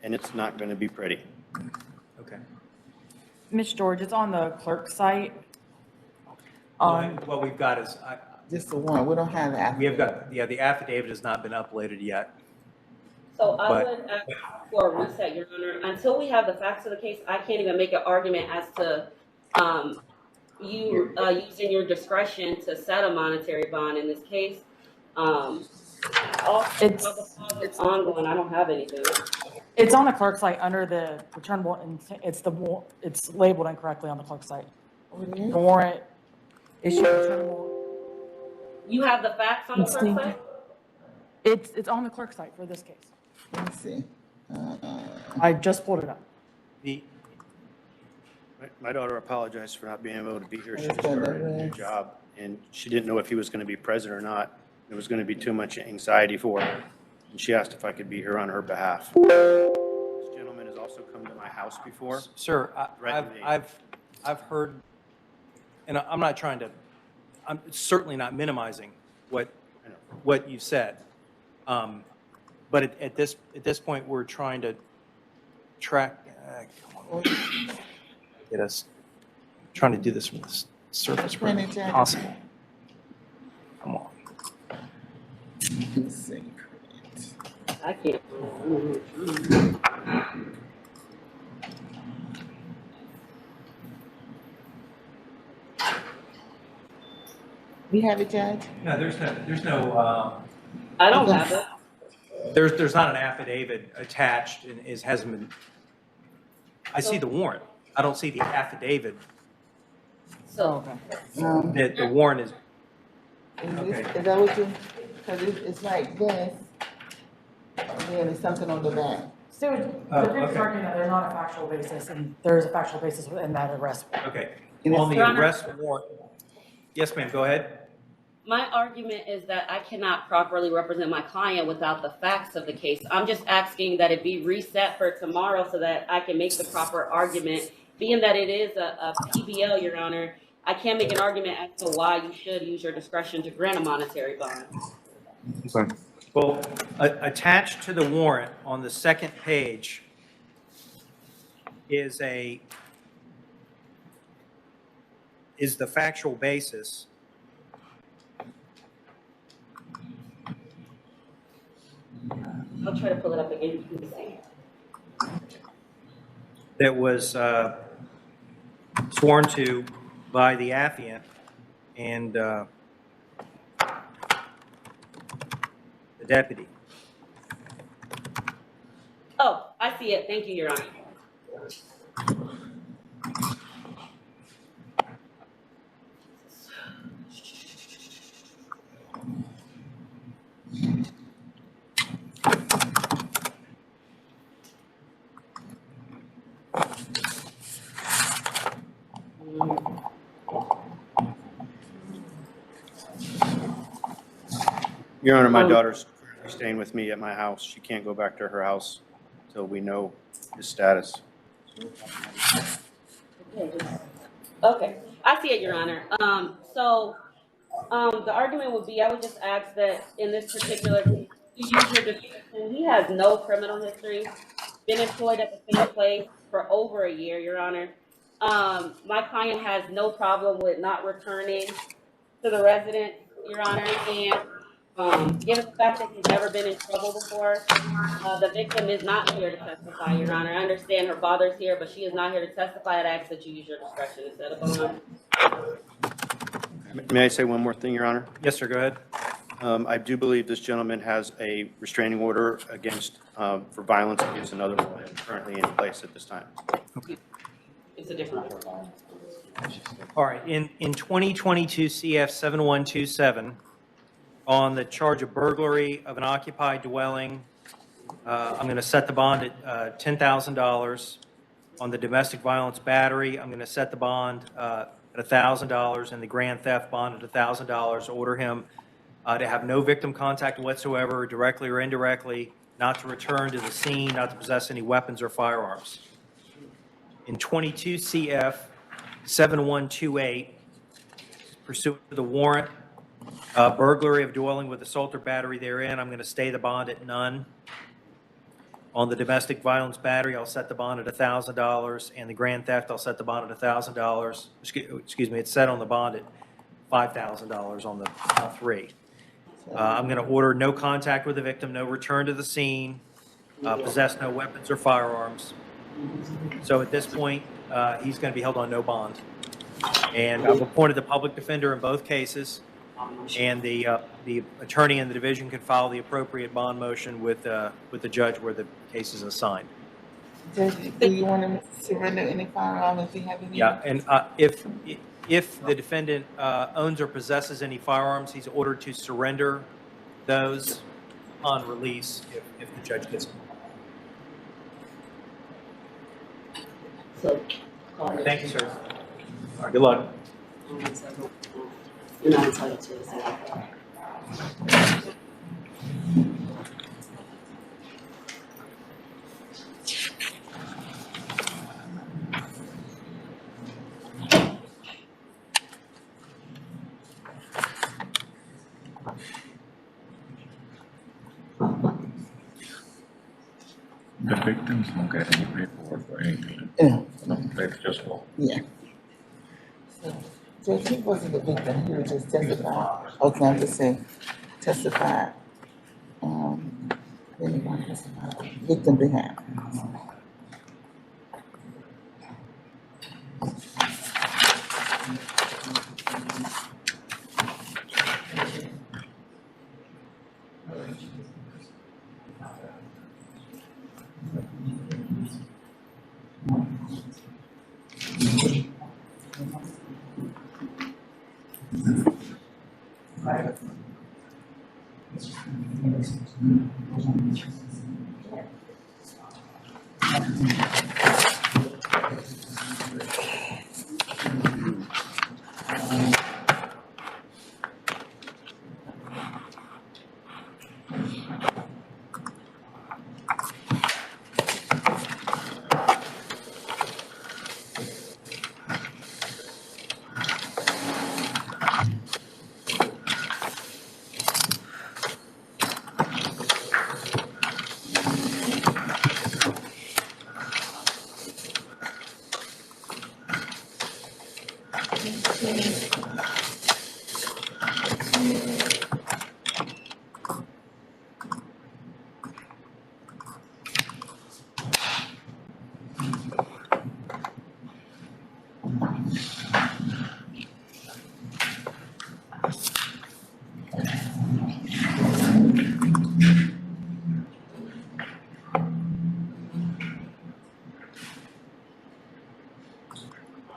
and it's not going to be pretty. Okay. Ms. George, it's on the clerk's site. What we've got is, Just the one, we don't have the we have affidavit. got, the affidavit has not been uploaded yet. So I But- would ask for a reset, Your Honor. Until we have the facts of the case, I can't even make an argument as to you using your discretion to set a monetary bond in this case. Also, it's ongoing. I don't have anything. It's on the clerk's site under the returnable, it's labeled incorrectly on the clerk's site. The warrant issued returnable. You have the facts on the clerk's site? It's on the clerk's site for this case. Let me see. I just pulled it up. My daughter apologized for not being able to be here. She just started a new job, and she didn't know if he was going to be present or not. It was going to be too much anxiety for her, and she asked if I could be here on her behalf. This gentleman has also come to my house before. Sir, threatened me. I've heard, and I'm certainly not minimizing what you said. But at this point, we're trying to track, get us, trying to do this with the surface where possible. Come on. I can't. We have it, Judge? No, there's no, I don't have it. there's not an affidavit attached and hasn't been, I see the warrant. I don't see the affidavit So, The warrant is, Is okay. is that what you, cause it's like this, and then it's something on the back. So Oh, the okay. arguing that there's not a factual basis, and there's a factual basis within that arrest. Okay. And On the Your Honor- arrest warrant, yes, ma'am, go ahead. my argument is that I cannot properly represent my client without the facts of the case. I'm just asking that it be reset for tomorrow so that I can make the proper argument. Being that it is a PBL, Your Honor, I can't make an argument as to why you should use your discretion to grant a monetary bond. Well, attached to the warrant on the second page is the factual basis. I'll try to pull it up again. Let me see. That was sworn to by the affiant and the deputy. Oh, I see it. Thank you, Your Honor. Your Honor, my daughter's currently staying with me at my house. She can't go back to her house until we know his status. Okay, I see it, Your Honor. The argument would be, I would just ask that in this particular, you use your description. He has no criminal history, been employed at the same place for over a year, Your Honor. My client has no problem with not returning to the residence, Your Honor, and given the fact that he's never been in trouble before, the victim is not here to testify, Your Honor. I understand her father's here, but she is not here to testify. I'd ask that you use your discretion instead of bond. May I say one more thing, Your Honor? Yes, sir, go ahead. I do believe this gentleman has a restraining order against, for violence against another woman currently in place at this time. It's a different one. All right, in 2022 CF 7127, on the charge of burglary of an occupied dwelling, I'm going to set the bond at $10,000. On the domestic violence battery, I'm going to set the bond at $1,000, and the grand theft bond at $1,000. Order him to have no victim contact whatsoever, directly or indirectly, not to return to the scene, not to possess any weapons or firearms. In 22 CF 7128, pursuant to the warrant, burglary of dwelling with assault or battery therein, I'm going to stay the bond at none. On the domestic violence battery, I'll set the bond at $1,000, and the grand theft, I'll set the bond at $1,000. Excuse me, it's set on the bond at $5,000 on the count three. I'm going to order no contact with the victim, no return to the scene, possess no weapons or firearms. So at this point, he's going to be held on no bond. And I've appointed the public defender in both cases, and the attorney in the division can file the appropriate bond motion with the judge where the case is assigned. Judge, do you want him to surrender any firearm if he have any? Yeah, and if the defendant owns or possesses any firearms, he's ordered to surrender those on release if the judge gets them. Thank you, sir. All right, good luck. You're not entitled to it. The victims don't get any paperwork or anything. Yeah. They just go. Yeah. So, Judge, he wasn't the victim, he was just testifying. Okay, I'm just saying, testified, then he want to testify, victim behalf.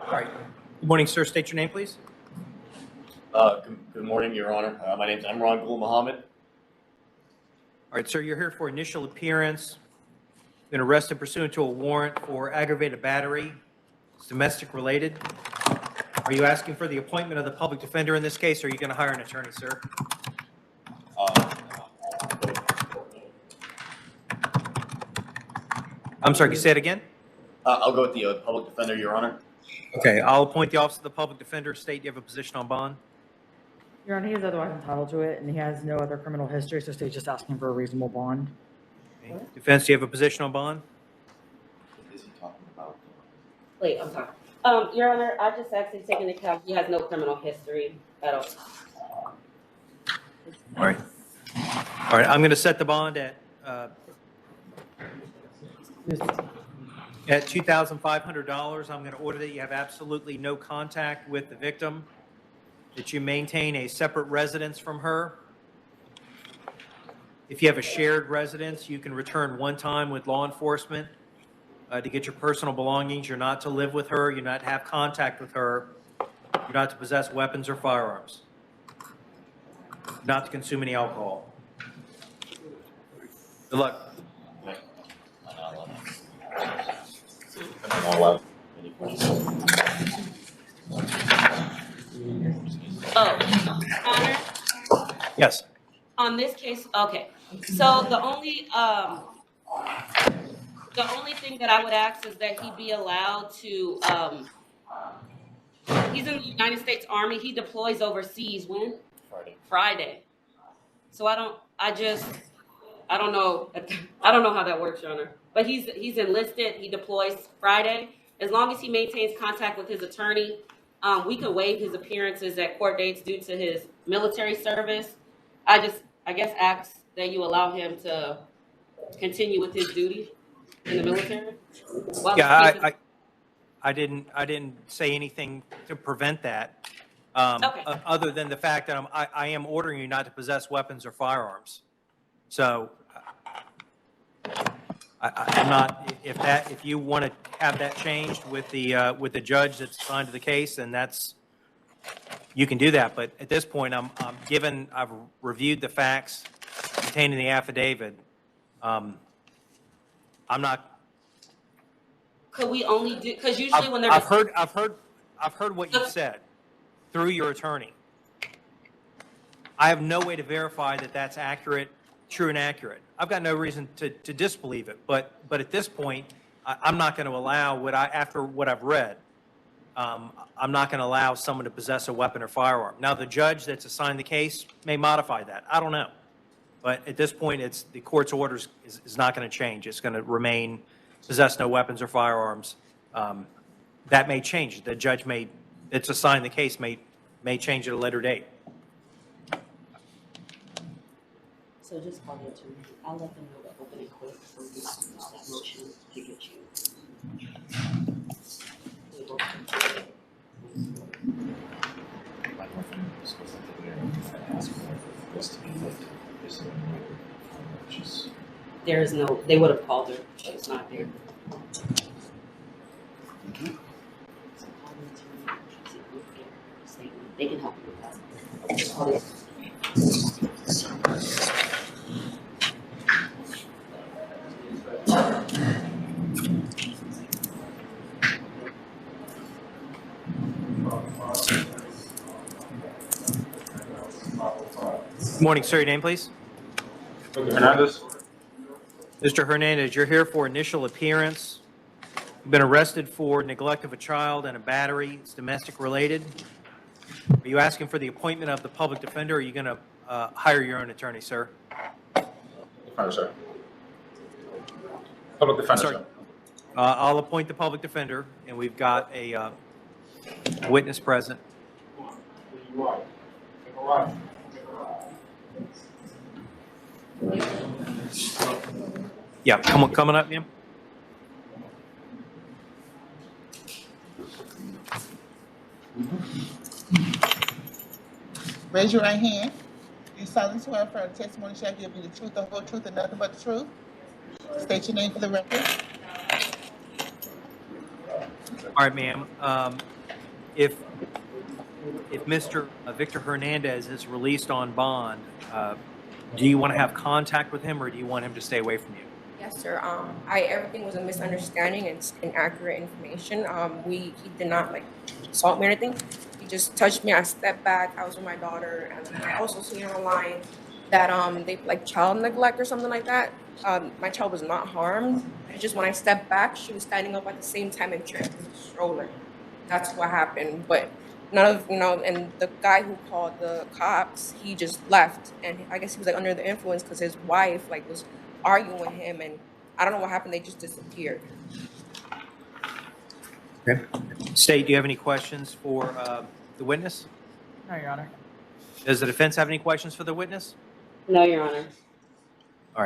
All right. Good morning, sir. State your name, please. Good morning, Your Honor. My name is Imran Gul Muhammad. All right, sir, you're here for initial appearance. Been arrested pursuant to a warrant for aggravated battery. It's domestic related. Are you asking for the appointment of the public defender in this case, or are you going to hire an attorney, sir? I'm sorry, can you say it again? I'll go with the public defender, Your Honor. Okay, I'll appoint the office of the public defender. State you have a position on bond. Your Honor, he is otherwise entitled to it, and he has no other criminal history, so state's just asking for a reasonable bond. Okay. Defense, do you have a position on bond? Is he talking about? Wait, I'm sorry. Your Honor, I just actually taken into account he has no criminal history at all. All right. All right, I'm going to set the bond at $2,500. I'm going to order that you have absolutely no contact with the victim, that you maintain a separate residence from her. If you have a shared residence, you can return one time with law enforcement to get your personal belongings. You're not to live with her. You're not to have contact with her. You're not to possess weapons or firearms. Not to consume any alcohol. Good luck. Honor, Yes. on this case, okay. So the only thing that I would ask is that he be allowed to, he's in the United States Army. He deploys overseas when? Friday. So I don't know how that works, Your Honor. But he's enlisted. He deploys Friday. As long as he maintains contact with his attorney, we could waive his appearances at court dates due to his military service. I guess ask that you allow him to continue with his duty in the military. Yeah, I didn't say anything to prevent that. Okay. Other than the fact that I am ordering you not to possess weapons or firearms. So I'm not, if you want to have that changed with the judge that's assigned to the case, then you can do that. But at this point, I've reviewed the facts contained in the affidavit. I'm not. Could we only do, because usually when there's. I've heard what you've said through your attorney. I have no way to verify that that's accurate, true and accurate. I've got no reason to disbelieve it, but at this point, I'm not going to allow after what I've read, I'm not going to allow someone to possess a weapon or firearm. Now, the judge that's assigned the case may modify that. I don't know. But at this point, the court's orders is not going to change. It's going to remain possess no weapons or firearms. That may change. The judge that's assigned the case may change at a later date. So just call the attorney. I'll let them know that open it quick so we can use that motion to get you. There is no, they would have called her, but it's not there. So call the attorney, see if we can get a statement. They can help you with that. Just call the attorney. Morning, sir. Your name, please? Hernandez. Mr. Hernandez, you're here for initial appearance. You've been arrested for neglect of a child and a battery. It's domestic related. Are you asking for the appointment of the public defender, or are you going to hire your own attorney, sir? Defender, sir. Public defender, Sorry. sir. I'll appoint the public defender, and we've got a witness present. Yeah, coming up, ma'am. Raise your right hand. You solemnly swear affirm the testimony shall give you the truth, the whole truth, and nothing but the truth. State your name for the record. All right, ma'am. If Mr. Victor Hernandez is released on bond, do you want to have contact with him, or do you want him to stay away from you? Yes, sir. Everything was a misunderstanding and inaccurate information. He did not like assault me or anything. He just touched me. I stepped back. I was with my daughter, and I also seen online that they like child neglect or something like that. My child was not harmed. It's just when I stepped back, she was standing up at the same time and tripped with a stroller. That's what happened. But none of and the guy who called the cops, he just left, and I guess he was like under the influence because his wife like was arguing with him, and I don't know what happened. They just disappeared. Okay. State, do you have any questions for the witness? No, Your Honor. Does the defense have any questions for the witness? No, Your Honor. All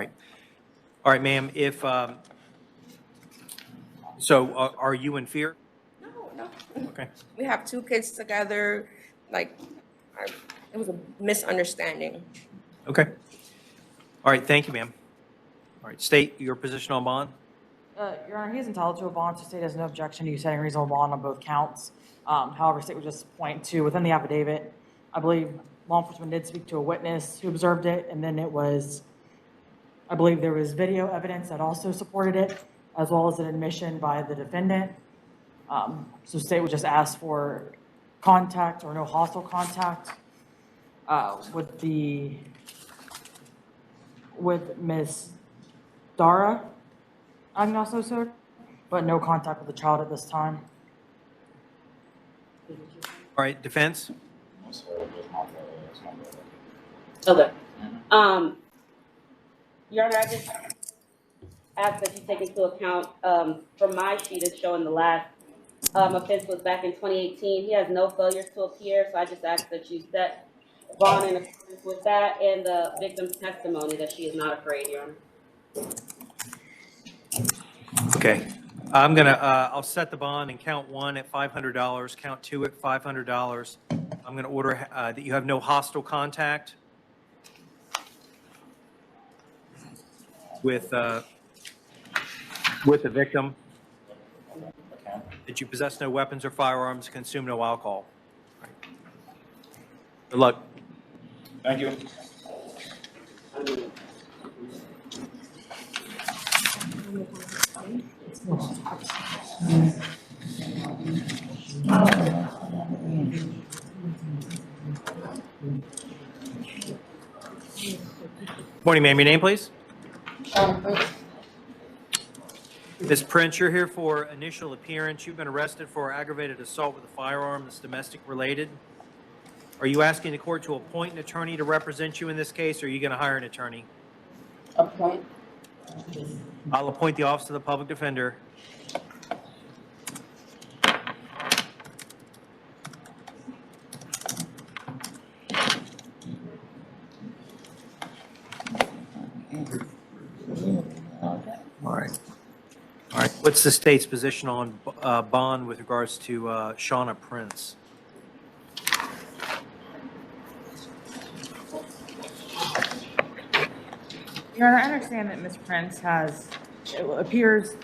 right, ma'am. If so, are you in fear? No. Okay. We have 2 kids together. Like, it was a misunderstanding. Okay. All right. Thank you, ma'am. All right. State your position on bond. Your Honor, he is entitled to a bond, so state has no objection to you setting reasonable bond on both counts. However, state would just point to, within the affidavit, I believe law enforcement did speak to a witness who observed it, and then it was, I believe there was video evidence that also supported it, as well as an admission by the defendant. So state would just ask for contact or no hostile contact with Ms. Dara Agnososor, but no contact with the child at this time. All right. Defense. Okay. Your Honor, I just ask that you take into account, from my sheet, it's showing the last offense was back in 2018. He has no failures to appear, so I just ask that you set bond in accordance with that and the victim's testimony that she is not afraid, Your Honor. Okay. I'll set the bond and count 1 at $500, count 2 at $500. I'm going to order that you have no hostile contact with the victim, that you possess no weapons or firearms, consume no alcohol. Good luck. Thank you. Morning, ma'am. Your name, please? Ms. Prince, you're here for initial appearance. You've been arrested for aggravated assault with a firearm that's domestic related. Are you asking the court to appoint an attorney to represent you in this case, or are you going to hire an attorney? Appoint. I'll appoint the Office of the Public Defender. All right. What's the state's position on bond with regards to Shauna Prince? Your Honor, I understand that Ms. Prince has, it appears,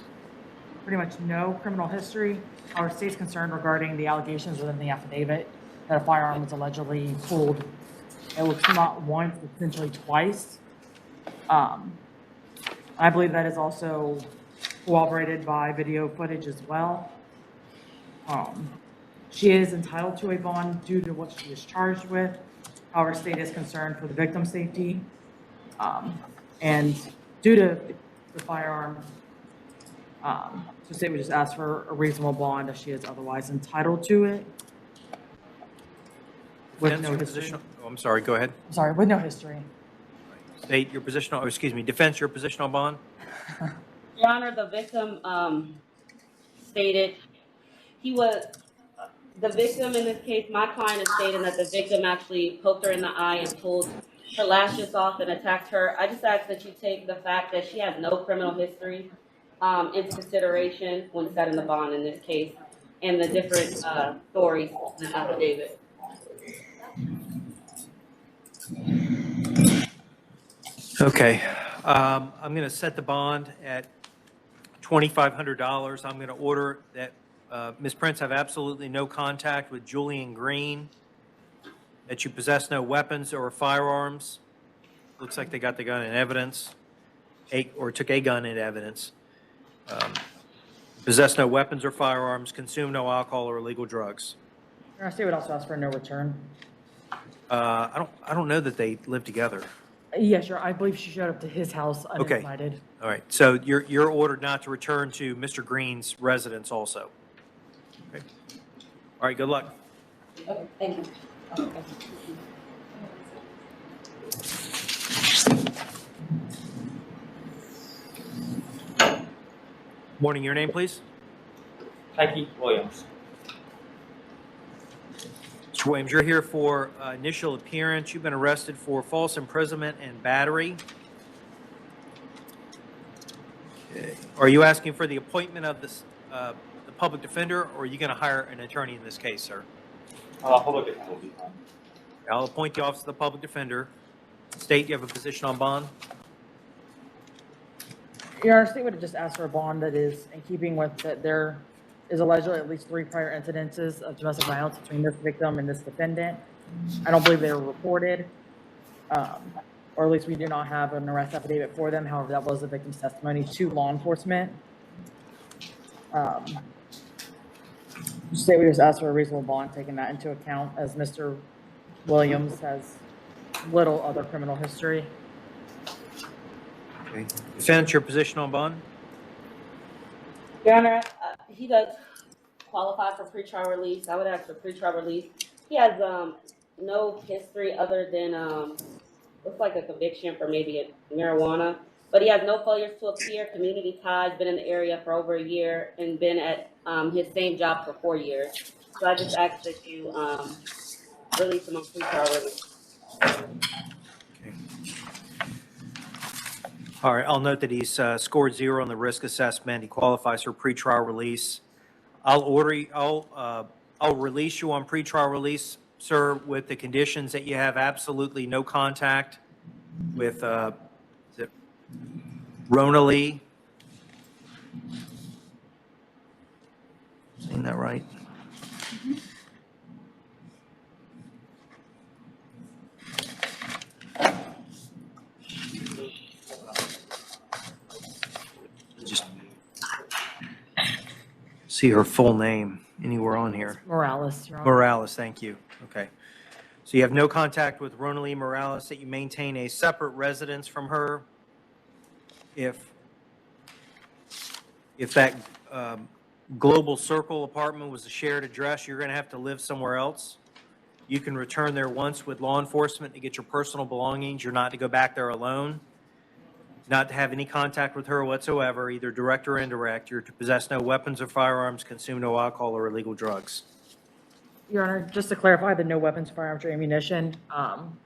pretty much no criminal history. Our state's concerned regarding the allegations within the affidavit that a firearm was allegedly pulled. It looks not once, but potentially twice. I believe that is also corroborated by video footage as well. She is entitled to a bond due to what she was charged with. However, state is concerned for the victim's safety. And due to the firearm, so state would just ask for a reasonable bond as she is otherwise entitled to it. With Defense, no your history. position, oh, I'm sorry, go ahead. Sorry, with no history. State your position, or excuse me, defense your position on bond? Your Honor, the victim stated the victim in this case, my client is stating that the victim actually poked her in the eye and pulled her lashes off and attacked her. I just ask that you take the fact that she has no criminal history into consideration when setting the bond in this case and the different stories in the affidavit. Okay, I'm going to set the bond at $2,500. I'm going to order that Ms. Prince have absolutely no contact with Julian Green, that you possess no weapons or firearms. Looks like they got the gun in evidence, or took a gun in evidence. Possess no weapons or firearms, consume no alcohol or illegal drugs. Your Honor, state would also ask for no return. I don't know that they live together. Yes, I believe she showed up to his house Okay. uninvited. All right, so you're ordered not to return to Mr. Green's residence also. Okay. All right, good luck. Okay, thank you. Okay. Morning, your name, please? Peggy Williams. Mr. Williams, you're here for initial appearance. You've been arrested for false imprisonment and battery. Okay. Are you asking for the appointment of this, the public defender, or are you going to hire an attorney in this case, sir? Public defender will be fine. I'll appoint the office of the public defender. State, you have a position on bond? Your Honor, state would have just asked for a bond that is in keeping with that there is allegedly at least 3 prior incidences of domestic violence between this victim and this defendant. I don't believe they were reported, or at least we do not have an arrest affidavit for them. However, that was the victim's testimony to law enforcement. State would just ask for a reasonable bond, taking that into account, as Mr. Williams has little other criminal history. Okay. Defense, your position on bond? Your Honor, he does qualify for pretrial release. I would ask for pretrial release. He has no history other than looks like a conviction for maybe marijuana, but he has no failures to appear, community ties, been in the area for over a year, and been at his same job for 4 years. So I just ask that you release him on pretrial release. All right, I'll note that he's scored 0 on the risk assessment. He qualifies for pretrial release. I'll release you on pretrial release, sir, with the conditions that you have absolutely no contact with is it Rona Lee. Saying that right? Just see her full name anywhere on here. Morales, Your Honor. Morales, thank you. Okay. So you have no contact with Ronalee Morales, that you maintain a separate residence from her. If that Global Circle apartment was a shared address, you're going to have to live somewhere else. You can return there once with law enforcement to get your personal belongings. You're not to go back there alone. Not to have any contact with her whatsoever, either direct or indirect. You're to possess no weapons or firearms, consume no alcohol or illegal drugs. Your Honor, just to clarify the no weapons, firearms, or ammunition,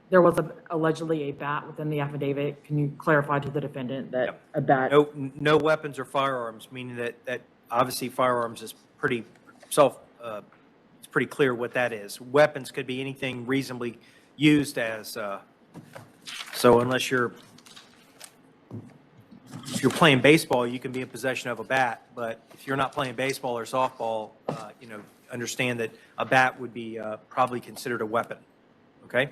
there was allegedly a bat within the affidavit. Can you clarify to the defendant that a bat? No weapons or firearms, meaning that obviously firearms is pretty it's pretty clear what that is. Weapons could be anything reasonably used as, so unless if you're playing baseball, you can be in possession of a bat, but if you're not playing baseball or softball, understand that a bat would be probably considered a weapon. Okay?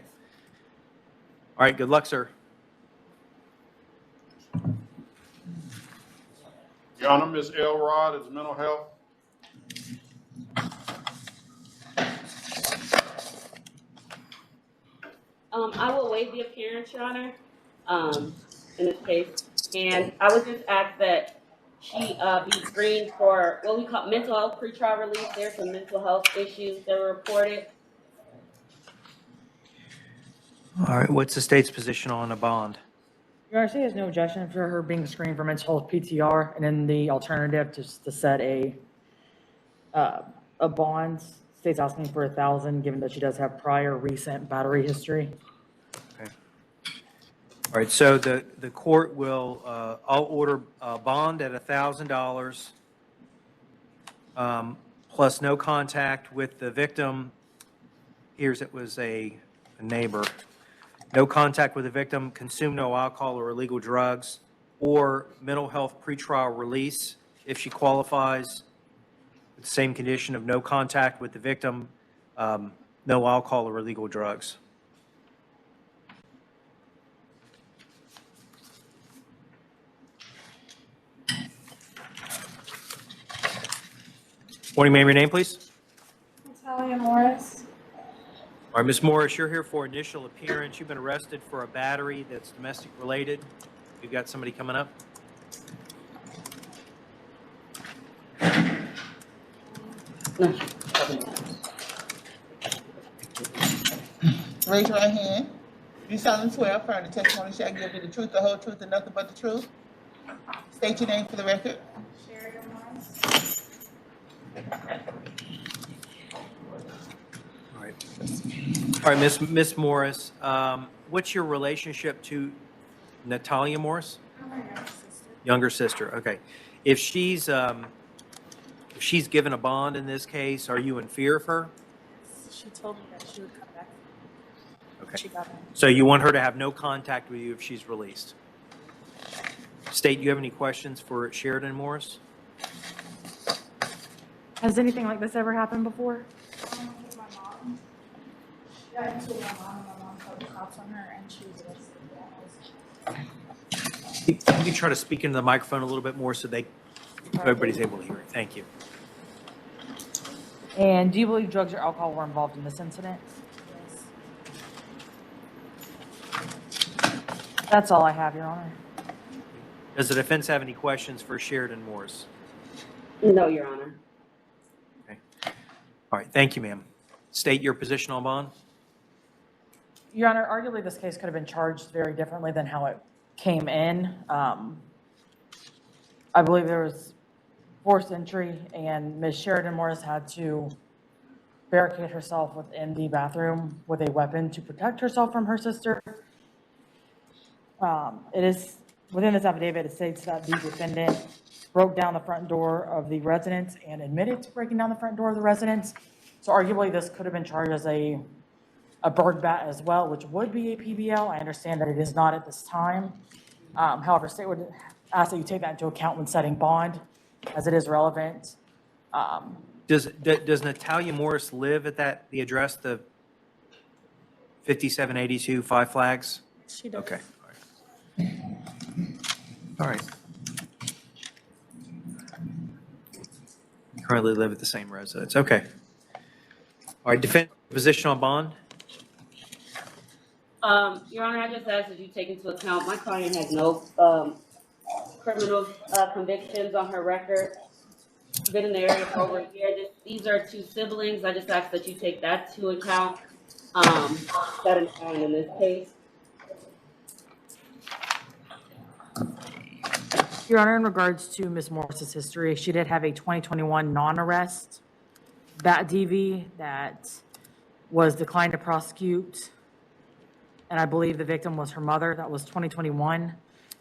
All right, good luck, sir. Your Honor, Ms. Elrod is mental health. I will waive the appearance, Your Honor, in this case. And I would just ask that she be screened for what we call mental health pretrial release. There's some mental health issues that were reported. All right, what's the state's position on a bond? Your Honor, she has no objection for her being screened for mental health PTR, and then the alternative to set a bond. State's asking for 1,000, given that she does have prior recent battery history. Okay. All right, so the court will, I'll order a bond at $1,000, plus no contact with the victim. Here's, it was a neighbor. No contact with the victim, consume no alcohol or illegal drugs, or mental health pretrial release if she qualifies. With the same condition of no contact with the victim, no alcohol or illegal drugs. Morning, ma'am, your name, please? Natalia Morris. All right, Ms. Morris, you're here for initial appearance. You've been arrested for a battery that's domestic related. You've got somebody coming up? Raise your right hand. You solemnly swear affirm the testimony shall give you the truth, the whole truth, and nothing but the truth. State your name for the record. Sheridan Morris. All right, Miss Morris, what's your relationship to Natalia Morris? I'm her younger sister. Younger sister, okay. If she's given a bond in this case, are you in fear of her? She told me that she would come back. Okay. She got in. So you want her to have no contact with you if she's released? State, do you have any questions for Sheridan Morris? Has anything like this ever happened before? With my mom. Got into it with my mom, and my mom called the cops on her, and she was arrested. Can you try to speak into the microphone a little bit more so everybody's able to hear it? Thank you. And do you believe drugs or alcohol were involved in this incident? That's all I have, Your Honor. Does the defense have any questions for Sheridan Morris? No, Your Honor. Okay. All right, thank you, ma'am. State your position on bond. Your Honor, arguably this case could have been charged very differently than how it came in. I believe there was forced entry, and Ms. Sheridan Morris had to barricade herself within the bathroom with a weapon to protect herself from her sister. It is, within this affidavit, it states that the defendant broke down the front door of the residence and admitted to breaking down the front door of the residence. So arguably this could have been charged as a bird bat as well, which would be a PBL. I understand that it is not at this time. However, state would ask that you take that into account when setting bond, as it is relevant. Does Natalia Morris live at the address, the 5782 Five Flags? She does. Okay. All right. Currently live at the same residence. Okay. All right, defense position on bond. Your Honor, I just ask that you take into account my client has no criminal convictions on her record. Been in the area for over a year. These are two siblings. I just ask that you take that to account. That in mind in this case. Your Honor, in regards to Ms. Morris's history, she did have a 2021 non-arrest BAT DV that was declined to prosecute, and I believe the victim was her mother. That was 2021.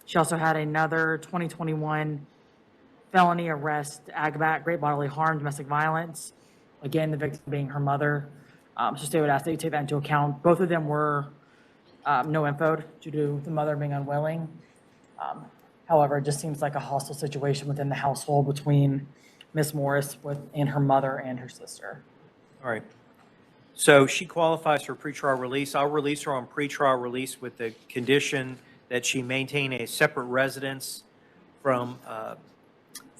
She also had another 2021 felony arrest, AGBAT, great bodily harm, domestic violence. Again, the victim being her mother. So state would ask that you take that into account. Both of them were no infoed due to the mother being unwilling. However, it just seems like a hostile situation within the household between Ms. Morris and her mother and her sister. All right. So she qualifies for pretrial release. I'll release her on pretrial release with the condition that she maintain a separate residence from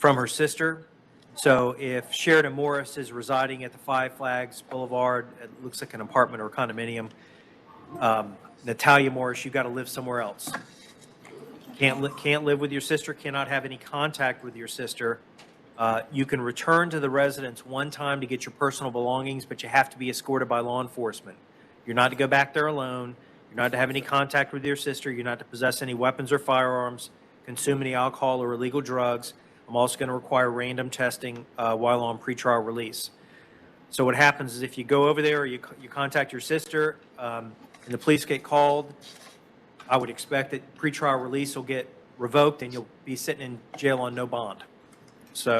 her sister. So if Sheridan Morris is residing at the Five Flags Boulevard, it looks like an apartment or condominium, Natalia Morris, you got to live somewhere else. Can't live with your sister, cannot have any contact with your sister. You can return to the residence one time to get your personal belongings, but you have to be escorted by law enforcement. You're not to go back there alone. You're not to have any contact with your sister. You're not to possess any weapons or firearms, consume any alcohol or illegal drugs. I'm also going to require random testing while on pretrial release. So what happens is if you go over there or you contact your sister and the police get called, I would expect that pretrial release will get revoked and you'll be sitting in jail on no bond. So,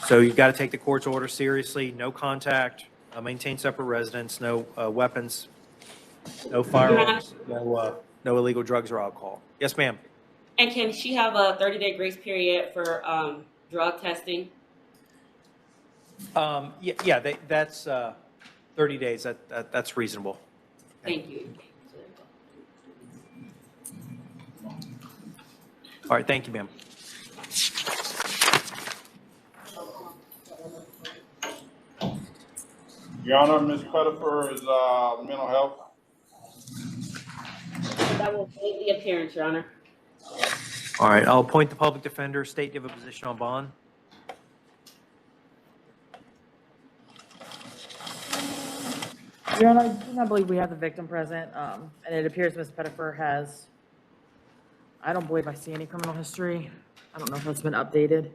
so you've got to take the court's order seriously. No contact, maintain separate residence, no weapons, no firearms, no illegal drugs or alcohol. Yes, ma'am. And can she have a 30-day grace period for drug testing? Yeah, that's 30 days. That's reasonable. Thank you. All right, thank you, ma'am. Your Honor, Ms. Pettifer is mental health. That will waive the appearance, Your Honor. All right, I'll appoint the public defender. State you have a position on bond. Your Honor, I do not believe we have the victim present, and it appears Ms. Pettifer has, I don't believe I see any criminal history. I don't know if that's been updated.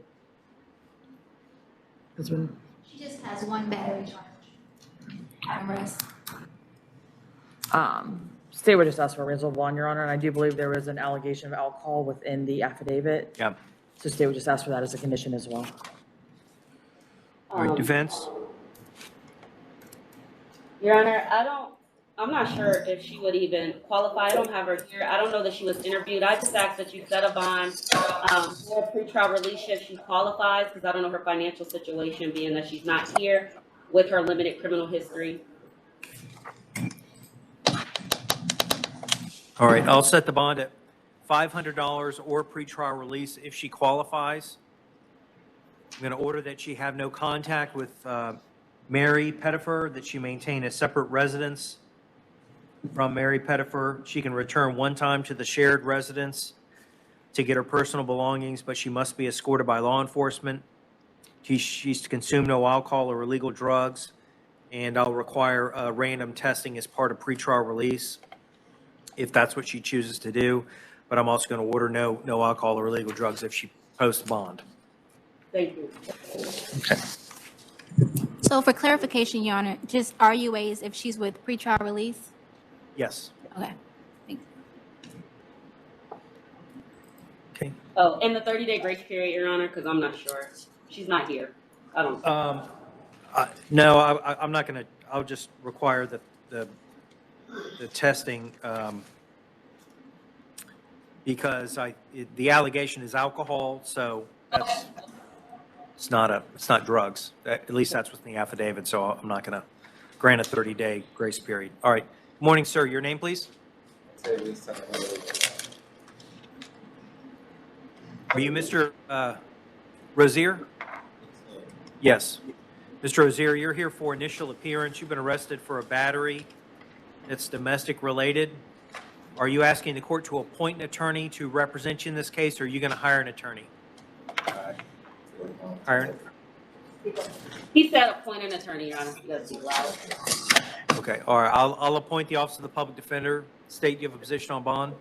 It's been, She just has one battery charge. Cameras. State would just ask for a reasonable bond, Your Honor, and I do believe there was an allegation of alcohol within the affidavit. Yeah. So state would just ask for that as a condition as well. All right, defense. Your Honor, I'm not sure if she would even qualify. I don't have her here. I don't know that she was interviewed. I just asked that you set a bond for a pretrial release if she qualifies, because I don't know her financial situation, being that she's not here with her limited criminal history. All right, I'll set the bond at $500 or pretrial release if she qualifies. I'm going to order that she have no contact with Mary Pettifer, that she maintain a separate residence from Mary Pettifer. She can return one time to the shared residence to get her personal belongings, but she must be escorted by law enforcement. She's to consume no alcohol or illegal drugs, and I'll require random testing as part of pretrial release if that's what she chooses to do. But I'm also going to order no alcohol or illegal drugs if she posts bond. Thank you. Okay. So for clarification, Your Honor, just RUAs if she's with pretrial release? Yes. Okay. Thanks. Okay. Oh, and the 30-day grace period, Your Honor, because I'm not sure. She's not here. I don't. No, I'm not going to. I'll just require the testing because the allegation is alcohol, so that's it's not drugs. At least that's what's in the affidavit. So I'm not going to grant a 30-day grace period. All right. Morning, sir. Your name, please. Are you Mr. Rozier? Yes. Mr. Rozier, you're here for initial appearance. You've been arrested for a battery that's domestic related. Are you asking the court to appoint an attorney to represent you in this case, or are you going to hire an attorney? Hire? He said appoint an attorney, Your Honor. That's loud. Okay. All right. I'll appoint the Office of the Public Defender. State you have a position on bond.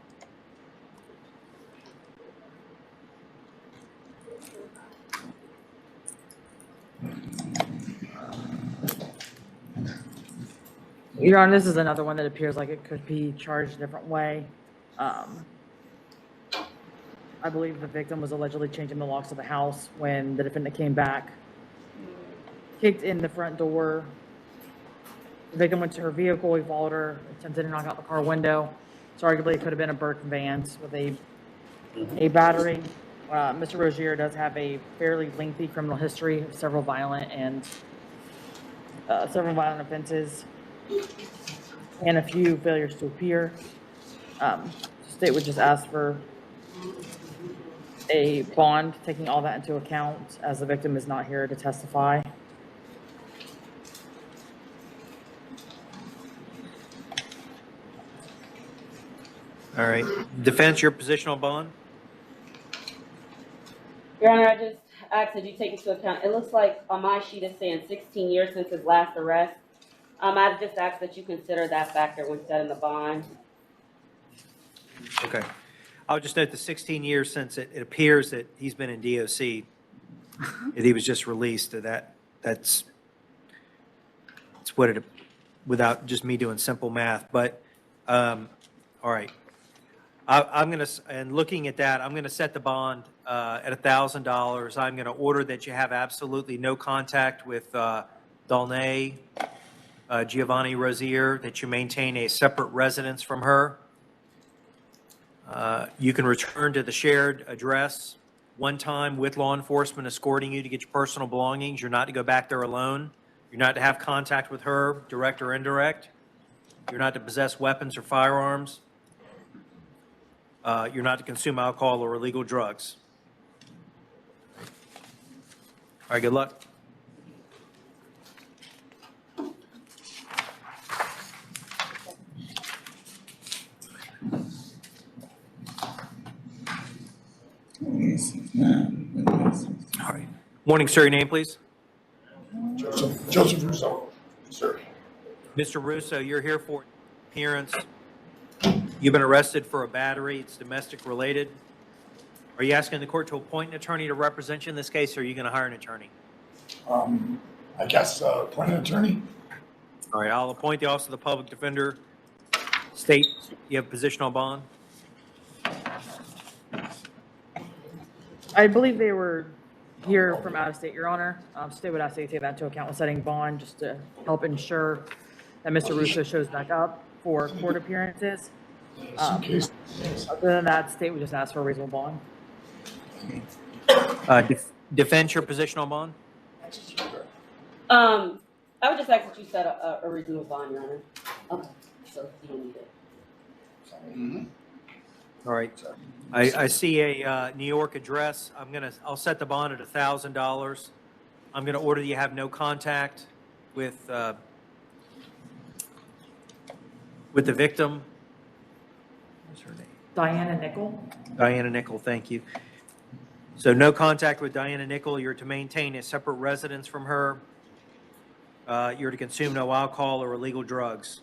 Your Honor, this is another one that appears like it could be charged a different way. I believe the victim was allegedly changing the locks of the house when the defendant came back, kicked in the front door. The victim went to her vehicle, he followed her, attempted to knock out the car window. So arguably it could have been a Burke Vance with a battery. Mr. Rozier does have a fairly lengthy criminal history of several violent offenses and a few failures to appear. State would just ask for a bond, taking all that into account, as the victim is not here to testify. All right. Defense, your position on bond? Your Honor, I just ask that you take into account, it looks like on my sheet it's saying 16 years since his last arrest. I just ask that you consider that factor when setting the bond. Okay. I'll just note the 16 years since it appears that he's been in DOC, that he was just released. That's what it, without just me doing simple math. But, all right. I'm going to, and looking at that, I'm going to set the bond at $1,000. I'm going to order that you have absolutely no contact with Dalnay Giovanni Rozier, that you maintain a separate residence from her. You can return to the shared address one time with law enforcement escorting you to get your personal belongings. You're not to go back there alone. You're not to have contact with her, direct or indirect. You're not to possess weapons or firearms. You're not to consume alcohol or illegal drugs. All right, good luck. All right. Morning, sir. Your name, please. Joseph Russo, sir. Mr. Russo, you're here for appearance. You've been arrested for a battery. It's domestic related. Are you asking the court to appoint an attorney to represent you in this case, or are you going to hire an attorney? I guess, appoint an attorney. All right, I'll appoint the Office of the Public Defender. State, you have a position on bond? I believe they were here from out of state, Your Honor. State would ask that you take that into account when setting bond, just to help ensure that Mr. Russo shows back up for court appearances. Other than that, state would just ask for a reasonable bond. Defense, your position on bond? I would just ask that you set a reasonable bond, Your Honor. Okay, so you don't need it. All right. I see a New York address. I'll set the bond at $1,000. I'm going to order that you have no contact with the victim. What's her name? Diana Nickel. Diana Nickel, thank you. So no contact with Diana Nickel. You're to maintain a separate residence from her. You're to consume no alcohol or illegal drugs.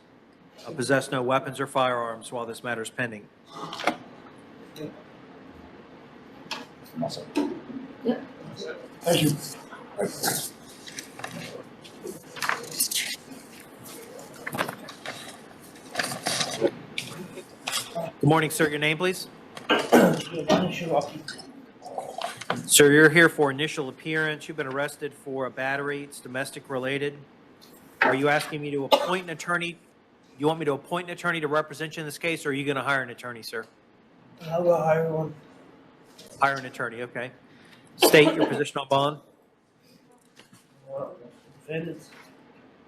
Possess no weapons or firearms while this matter is pending. Yeah. Thank you. Good morning, sir. Your name, please? Sir, you're here for initial appearance. You've been arrested for a battery. It's domestic related. Are you asking me to appoint an attorney? You want me to appoint an attorney to represent you in this case, or are you going to hire an attorney, sir? I will hire one. Hire an attorney, okay. State your position on bond.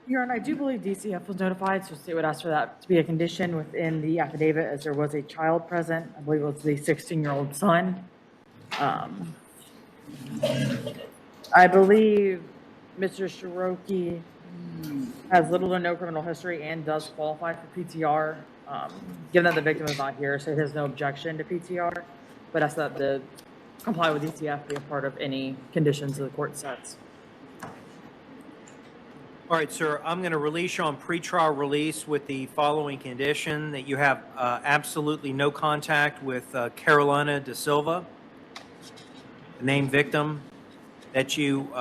Your Honor, I do believe DCF was notified, so state would ask for that to be a condition within the affidavit, as there was a child present. I believe it was the 16-year-old son. I believe Mr. Shiroki has little or no criminal history and does qualify for PTR. Given that the victim is not here, so he has no objection to PTR, but ask that the comply with DCF be a part of any conditions the court sets. All right, sir, I'm going to release you on pretrial release with the following condition: that you have absolutely no contact with Carolina Da Silva, the named victim, that you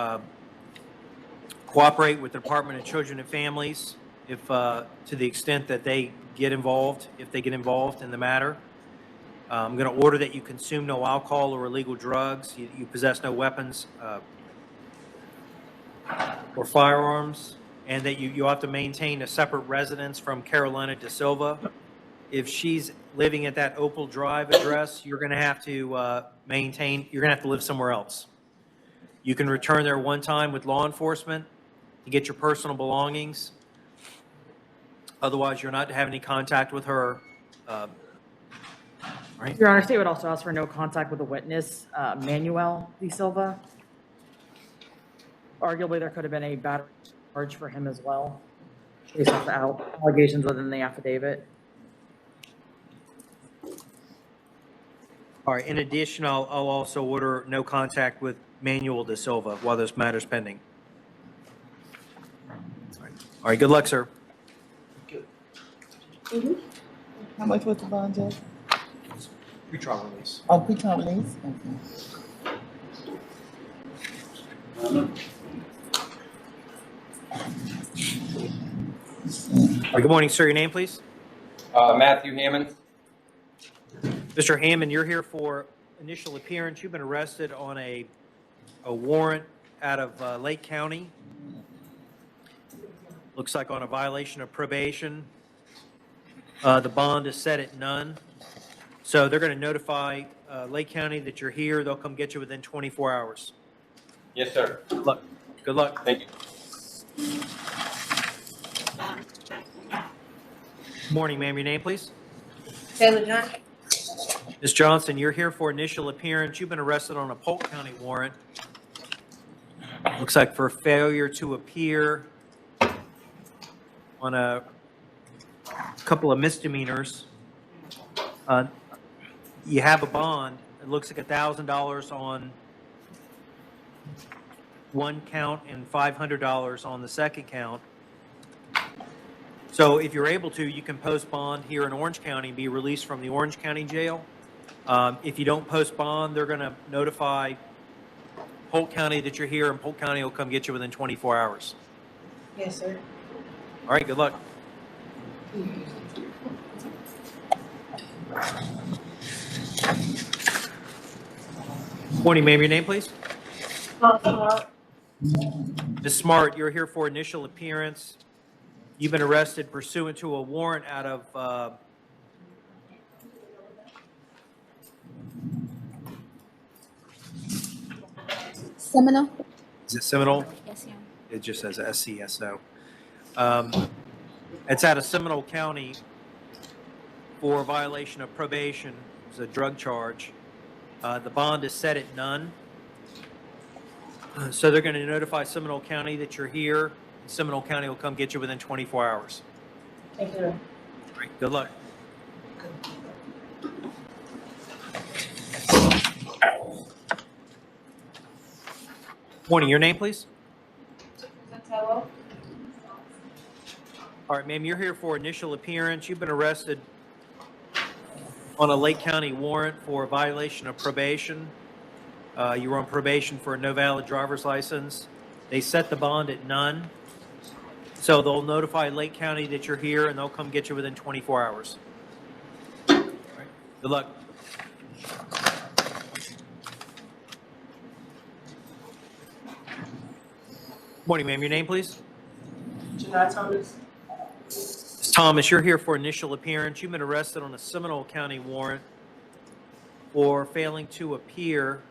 cooperate with the Department of Children and Families if, to the extent that they get involved, if they get involved in the matter. I'm going to order that you consume no alcohol or illegal drugs, you possess no weapons or firearms, and that you have to maintain a separate residence from Carolina Da Silva. If she's living at that Opal Drive address, you're going to have to you're going to have to live somewhere else. You can return there one time with law enforcement to get your personal belongings. Otherwise, you're not to have any contact with her. Right. Your Honor, state would also ask for no contact with the witness, Manuel Da Silva. Arguably, there could have been a battery charge for him as well, based off the allegations within the affidavit. All right, in addition, I'll also order no contact with Manuel De Silva while this matter's pending. All right, good luck, sir. How much was the bond, Judge? Pre-trial release. Oh, pre-trial release? Okay. All right, good morning, sir. Your name, please? Matthew Hammond. Mr. Hammond, you're here for initial appearance. You've been arrested on a warrant out of Lake County. Looks like on a violation of probation. The bond is set at none. So they're going to notify Lake County that you're here. They'll come get you within 24 hours. Yes, sir. Good luck. Good luck. Thank you. Morning, ma'am. Your name, please? Taylor Johnson. Ms. Johnson, you're here for initial appearance. You've been arrested on a Polk County warrant. Looks like for failure to appear on a couple of misdemeanors. You have a bond. It looks like $1,000 on one count and $500 on the second count. So if you're able to, you can post bond here in Orange County and be released from the Orange County jail. If you don't post bond, they're going to notify Polk County that you're here, and Polk County will come get you within 24 hours. Yes, sir. All right, good luck. Morning, ma'am. Your name, please? Ms. Smart, you're here for initial appearance. You've been arrested pursuant to a warrant out of Seminole? is it Seminole? Yes, ma'am. It just says SCSO. It's out of Seminole County for violation of probation. It's a drug charge. The bond is set at none. So they're going to notify Seminole County that you're here. Seminole County will come get you within 24 hours. Thank you. All right, good luck. Morning, your name, please? All right, ma'am, you're here for initial appearance. You've been arrested on a Lake County warrant for a violation of probation. You were on probation for a no valid driver's license. They set the bond at none. So they'll notify Lake County that you're here, and they'll come get you within 24 hours. All right, good luck. Morning, ma'am. Your name, please? Janai Thomas. Ms. Thomas, you're here for initial appearance. You've been arrested on a Seminole County warrant for failing to appear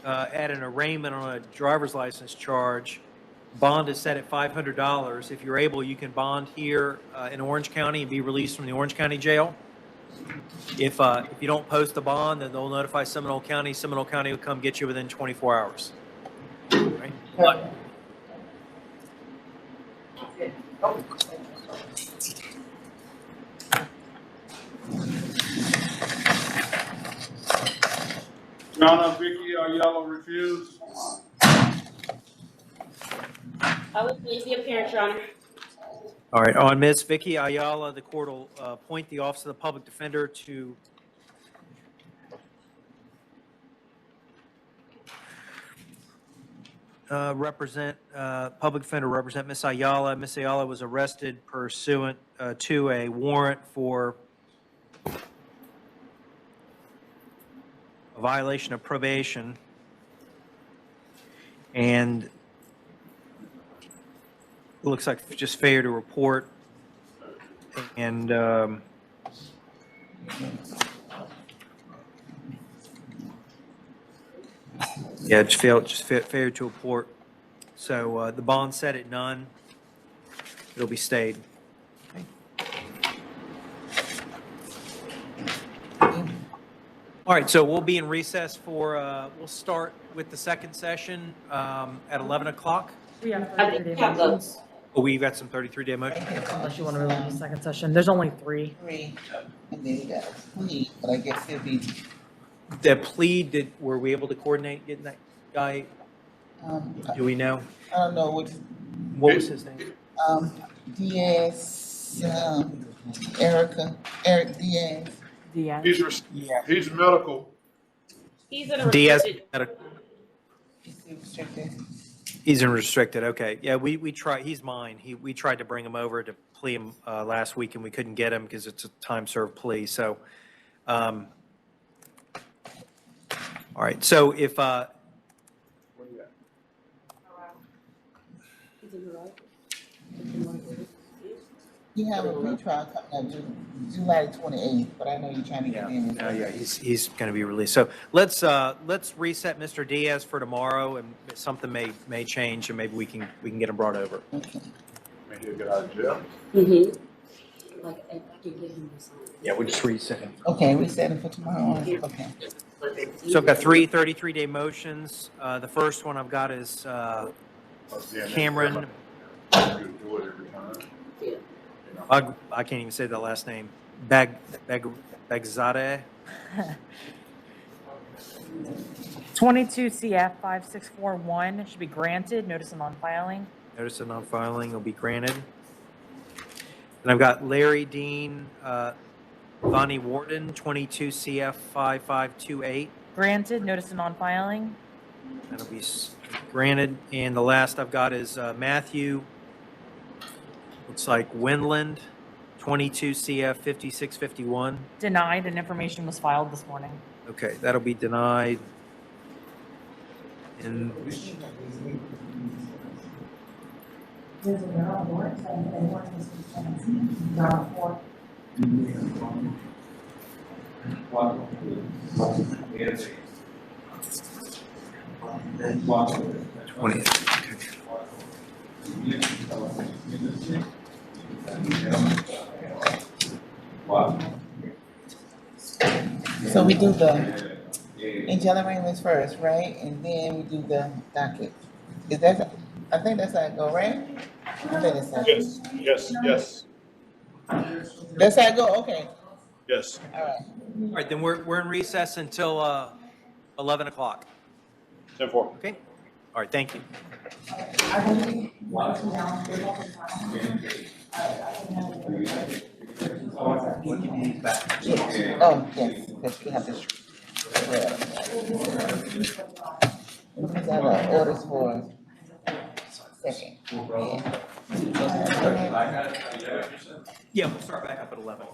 at an arraignment on a driver's license charge. Bond is set at $500. If you're able, you can bond here in Orange County and be released from the Orange County jail. If you don't post the bond, then they'll notify Seminole County. Seminole County will come get you within 24 hours. All right. Good luck. Donna Vicky Ayala refused. I would leave the appearance, Your Honor. All right, on Ms. Vicky Ayala, the court will appoint the Office of the Public Defender to represent Ms. Ayala. Ms. Ayala was arrested pursuant to a warrant for a violation of probation. And it looks like just failure to report. And yeah, just failure to report. So the bond set at none. It'll be stayed. All right, so we'll be in recess for, we'll start with the second session at 11 o'clock. We have I think we have those. Oh, we've got some 33-day motion. Unless you want to release a second session. There's only 3. Three, and then you got a plea, but I guess it'll be, The plea, were we able to coordinate getting that guy? Do we know? I don't know what, What was his name? Diaz, Eric Diaz. Diaz. He's medical. He's in a Diaz. restricted. Restricted. He's in restricted, okay. Yeah, we tried, he's mine. We tried to bring him over to plea him last week, and we couldn't get him because it's a time-served plea, so. All right, so if, You have a pretrial coming up July 28th, but I know you're trying to get in. yeah, he's going to be released. So let's reset Mr. Diaz for tomorrow, and something may change, and maybe we can get him brought over. Maybe he'll get out of jail. Mm-hmm. Like, I can give him the sign. Yeah, we'll just reset him. Okay, we set it for tomorrow. Okay. So I've got 3 33-day motions. The first one I've got is Cameron. I can't even say the last name. Bagzadeh. 22 CF 5641 should be granted. Notice of non-filing. Notice of non-filing will be granted. And I've got Larry Dean, Vonnie Warden, 22 CF 5528. Granted. Notice of non-filing. That'll be granted. And the last I've got is Matthew, looks like Wendland, 22 CF 5651. Denied, and information was filed this morning. Okay, that'll be denied. And So we do the angelic arraignments first, right? And then we do the docket. Is that, I think that's how it go, right? I think that's how it goes. Yes. That's how it go, okay. Yes. All right. all right, then we're in recess until 11 o'clock. 10-4. Okay? All right, thank you. Oh, yes, because we have this. These are the orders for second. Yeah, we'll start back up at 11.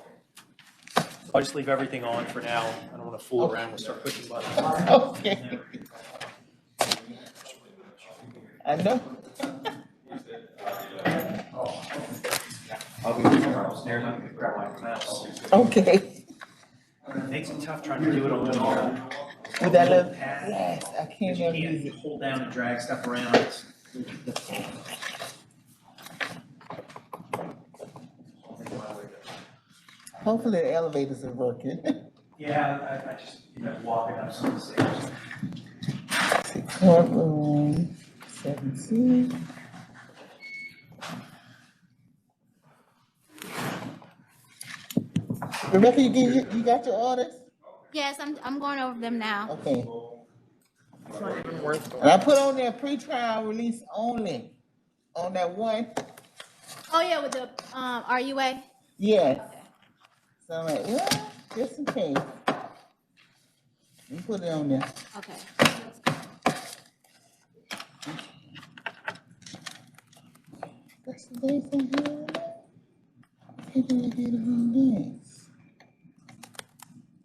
I'll just leave everything on for now. I don't want to fool around. We'll start pushing buttons. Okay. I know. I'll be upstairs. I'm going to grab my mouse. Okay. It makes it tough trying to do it on the arm. With that little, yes, I can't You remember can't music. hold down and drag stuff around. Hopefully the elevators are working. Yeah, I just walking up some stairs. Courtroom 17. Rebecca, you got your orders? Yes, I'm going over them now. Okay. And I put on there pretrial release only on that one. Oh, yeah, with the, RUA? Yes. So I'm like, well, just in case. You put it on there. Okay. That's the day from here. Maybe I did it on this.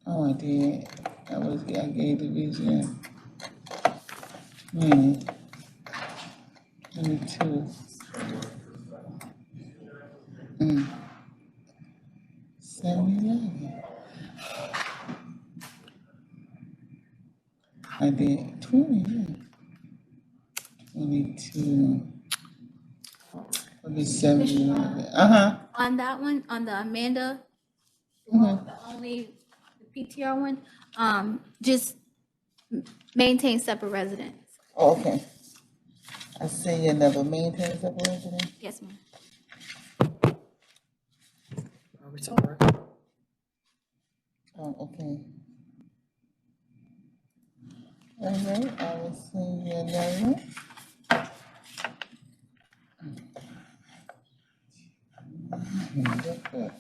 Oh, I did. I gave the vision. 22. 7-11. I did 20. 22. It'll be 7-11. On that one, on the Amanda, Mhm. the only the PTR one, just maintain separate residence. Oh, okay. I see you never maintain separation. Yes, ma'am. Are we still on record? Oh, okay. All right, I will send you another one. Good.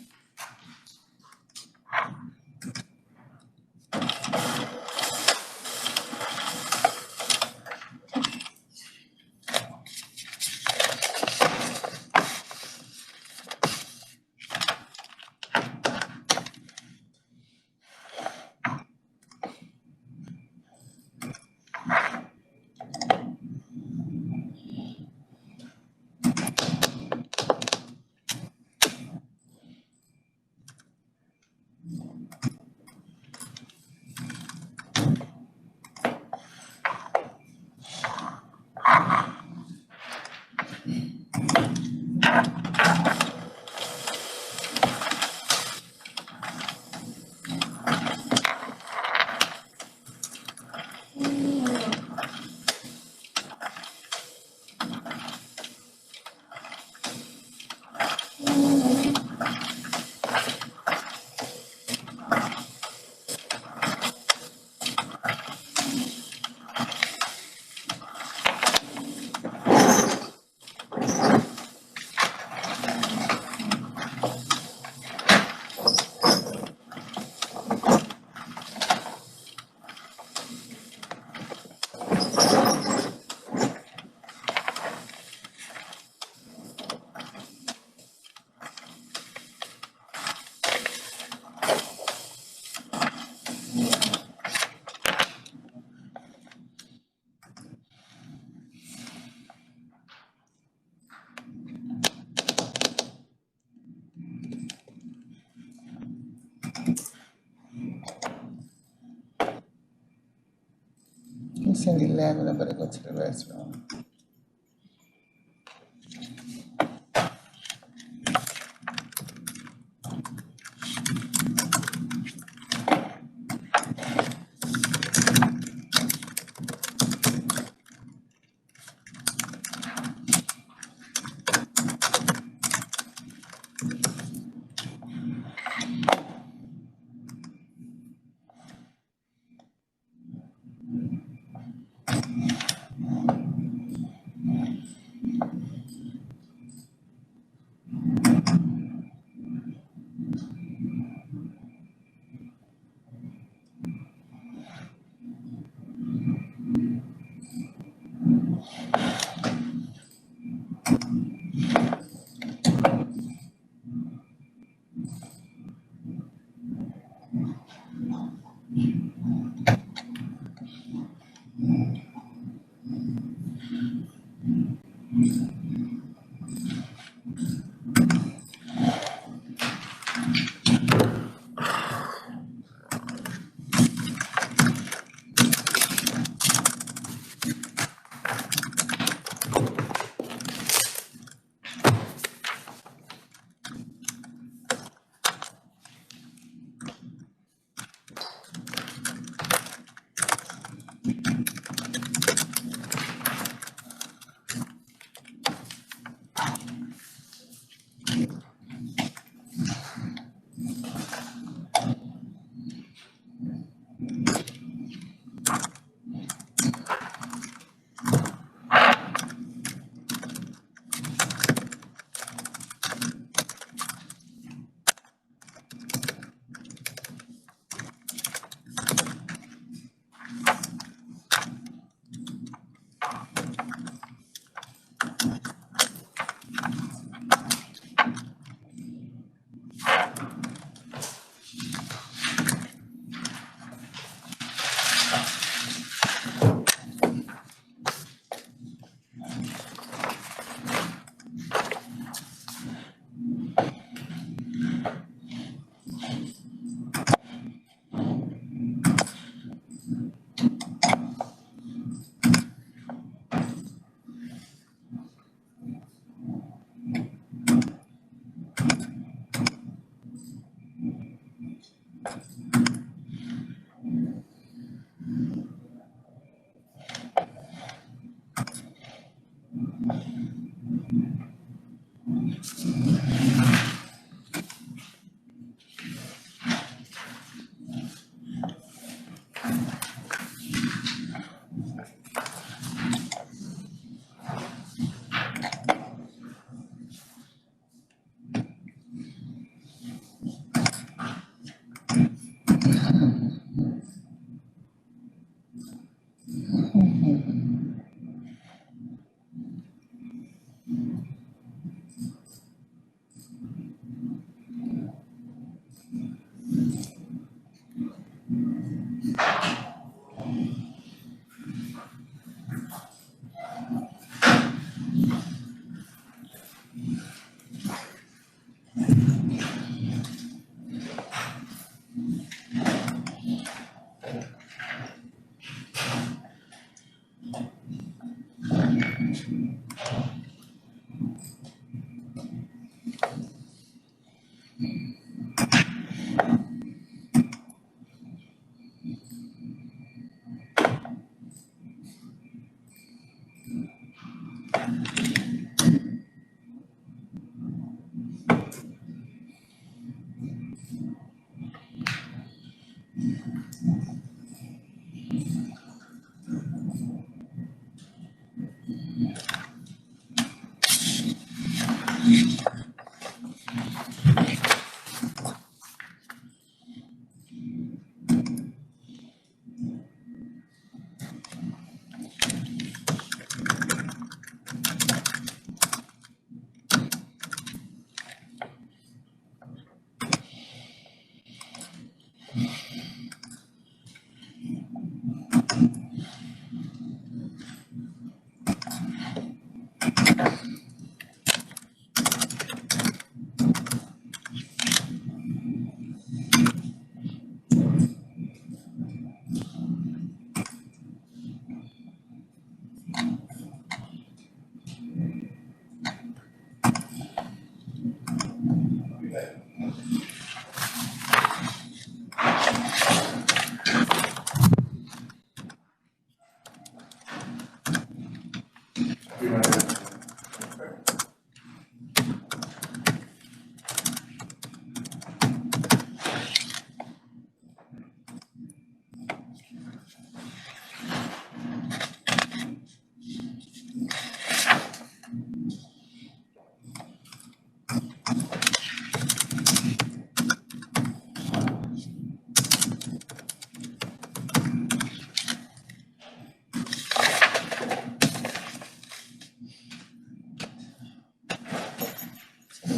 It's in 11, I better go to the restroom.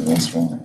What's wrong?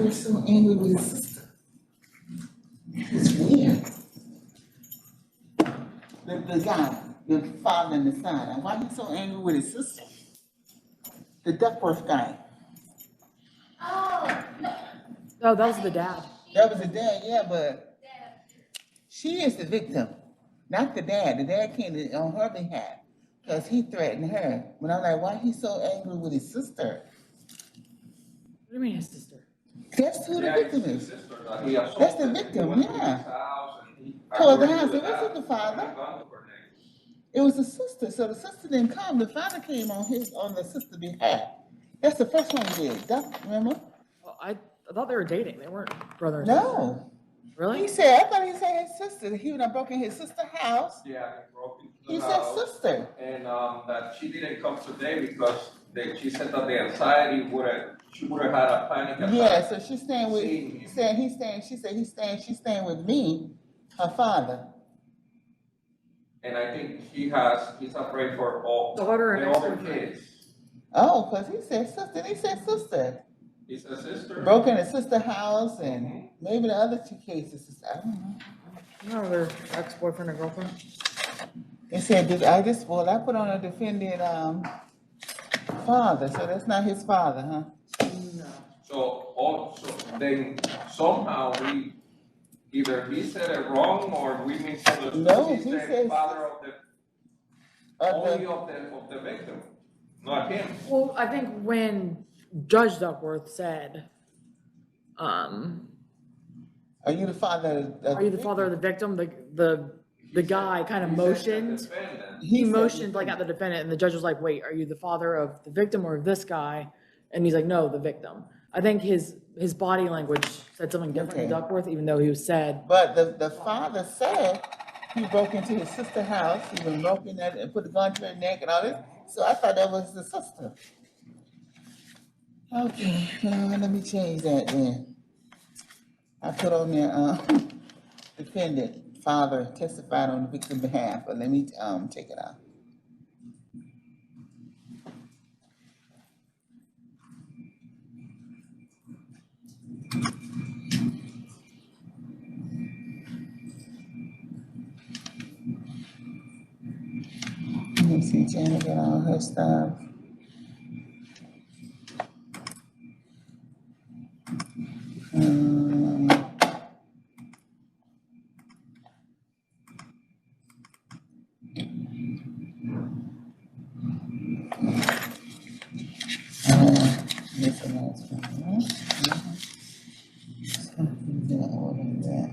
was so angry with his sister? It's weird. The guy, the father and the son, why he so angry with his sister? The Duckworth guy. Oh, that was the dad. That was the dad, yeah, but she is the victim, not the dad. The dad came on her behalf because he threatened her. But I'm like, why he so angry with his sister? What do you mean his sister? That's who the victim is. That's the victim, yeah. So the house, it wasn't the father. It was the sister. So the sister didn't come. The father came on the sister's behalf. That's the first one he did. Remember? Well, I thought they were dating. They weren't brother and No. sister. Really? I thought he said his sister. He would have broken his sister's house. Yeah, he broke into He the said house. sister. And that she didn't come today because she said that the anxiety she would have had a panic attack. Yeah, so she's staying with, she said she's staying with me, her father. And I think he's afraid for all So what are the her other next kids. Oh, because he said sister, he said sister. He said sister. Broke in his sister's house and maybe the other two cases, I don't know. No, their ex-boyfriend or girlfriend. They said, I put on a defended, father, so that's not his father, huh? So then somehow either he said it wrong or we misunderstood. No, he he said said father of the victim, not him. Well, I think when Judge Duckworth said, Are you the father of are you the father of the victim? The guy kind of motioned. He motioned like at the defendant, and the judge was like, wait, are you the father of the victim or of this guy? And he's like, no, the victim. I think his body language said something different to Duckworth, even though he said. But the father said he broke into his sister's house, he was broken in and put the gun to her neck and all this. So I thought that was the sister. Okay, let me change that then. I put on there, defendant, father testified on the victim's behalf, but let me take it out. Let me see, Janet got all her stuff. This one else, right? Something that order that.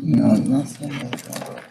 No, that's not.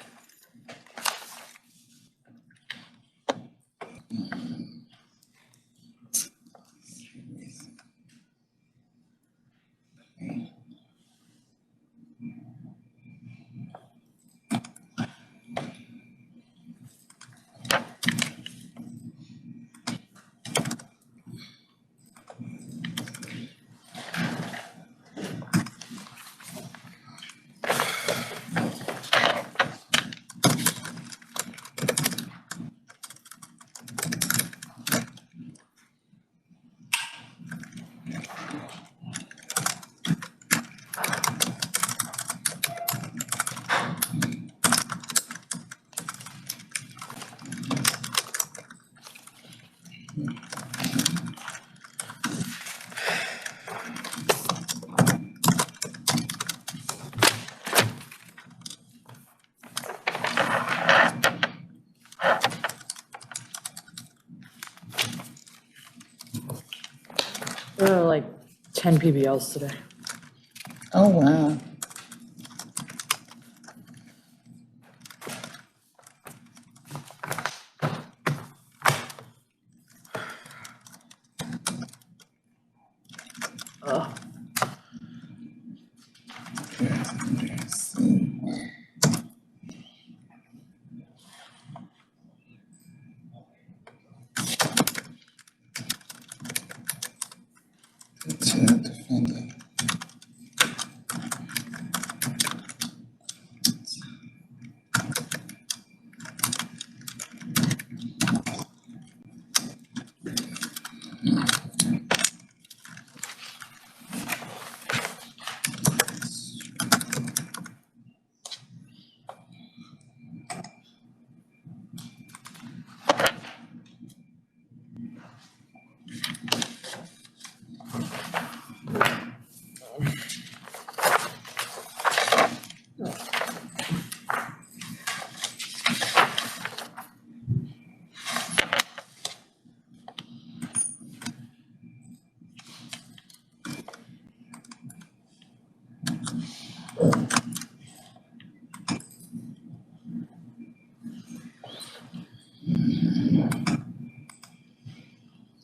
There are like 10 PBLs today. Oh, wow. Ugh.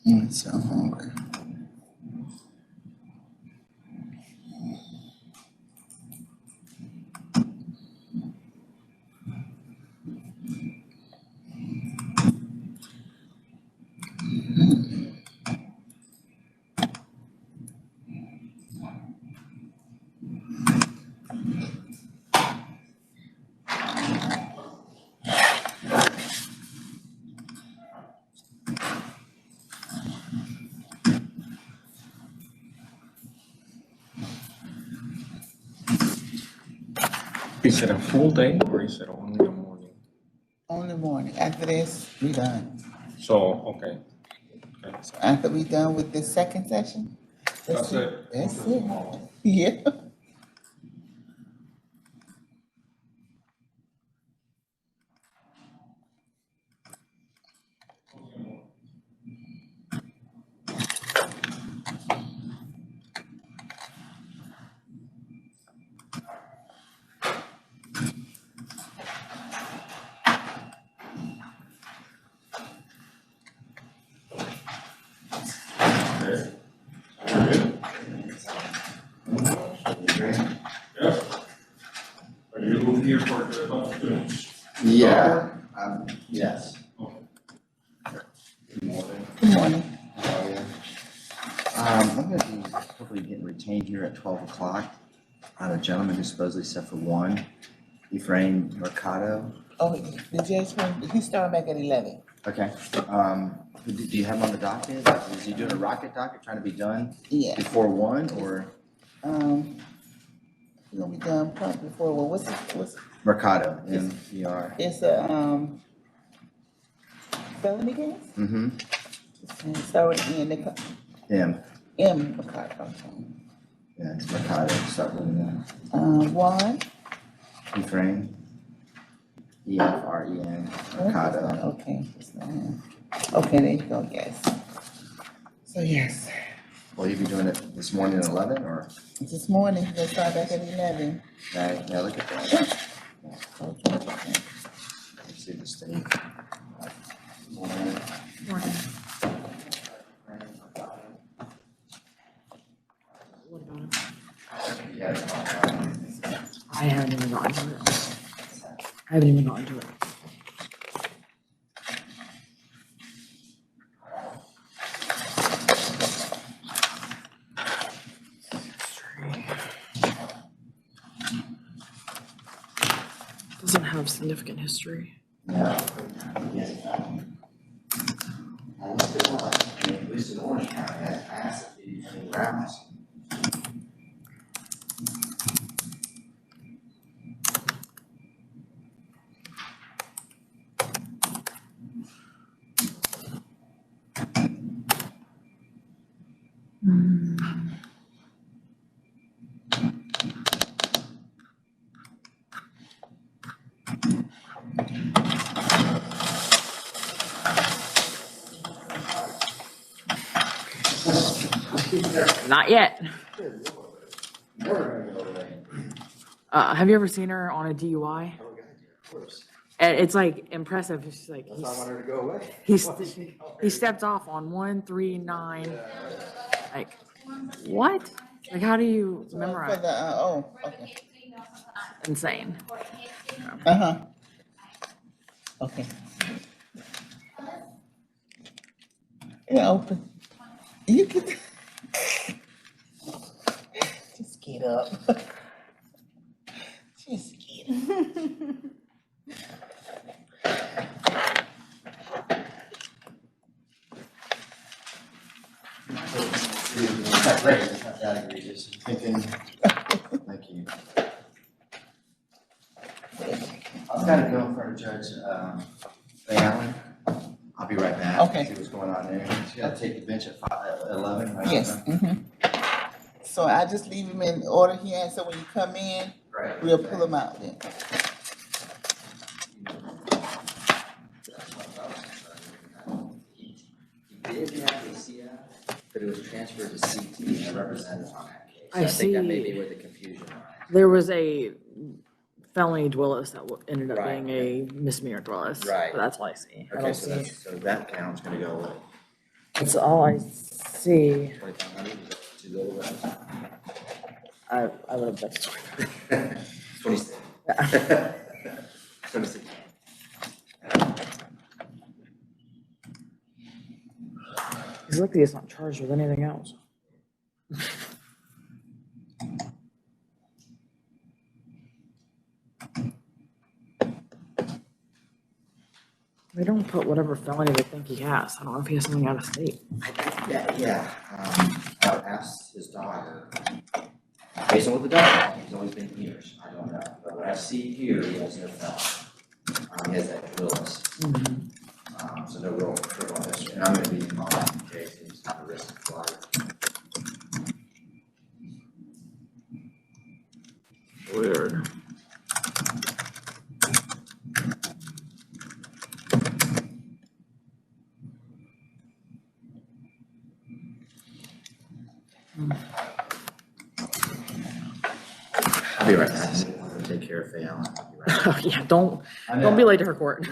I'm so hungry. Is it a full day or is it only a morning? Only morning. After this, we done. So, okay. So after we done with this second session, That's it. That's it. Yeah. you here for the documents? Yeah, yes. Good morning. How are you? I'm gonna be hopefully getting retained here at 12 o'clock on a gentleman who supposedly set for one, Efrain Mercado. Oh, the judge, he started back at 11. Okay, do you have him on the docket? Is he doing a rocket docket, trying to be done Yeah. before one, or? He's gonna be done probably before, well, what's? Mercado, M-E-R. It's a, felony case? Mm-hmm, And start with N, they call, M, M, okay. yeah, it's Mercado, start with that. Juan? Efrain, E-F-R-E-N, Mercado. Okay, it's not him. Okay, there you go, yes. So, yes, Will you be doing it this morning at 11, or? this morning, he's gonna start back at 11. Right, yeah, look at that. Let's see the state. Morning. I haven't even gotten to it. I haven't even gotten to it. Doesn't have significant history. No. Yes. At least in Orange County, that's passive, in grounds. Not yet. Have you ever seen her on a DUI? And it's like impressive. It's like That's why I want her to go away. he stepped off on 139. Like what? Like how do you memorize? For the, okay. Insane. Uh-huh. Okay. Yeah, open. You can. Just get up. Just get up. It's not great, it's not that egregious. Thinking, thank you. I've got to go in front of Judge Ray Allen. I'll be right back. Okay. See what's going on there. She's got to take the bench at 11, right? Yes. So I just leave him in order here, so when you come in, Right. we'll pull him out then. He did have ACL, but it was transferred to CT and represented on that case. I think that may see. be where the confusion lies. There was a felony dwellis that ended up Right. being a misdemeanor dwellis. Right. But that's all I see. I Okay, don't so see. that's, so that count's gonna go away. That's all I see. 2,500, is that too little? I would have bet. 26. 26. He's lucky he's not charged with anything else. They don't put whatever felony they think he has. I don't know if he has something out of state. Yeah. I asked his daughter, based on what the daughter, he's always been years, I don't know. But what I see here, he has no felony. He has that Willis. So no real criminal history. And I'm gonna be involved in the case, he's not a risk of flight. Weird. I'll be right back. I'm gonna take care of Faye Allen. I'll be right back. Yeah, don't be late to her court.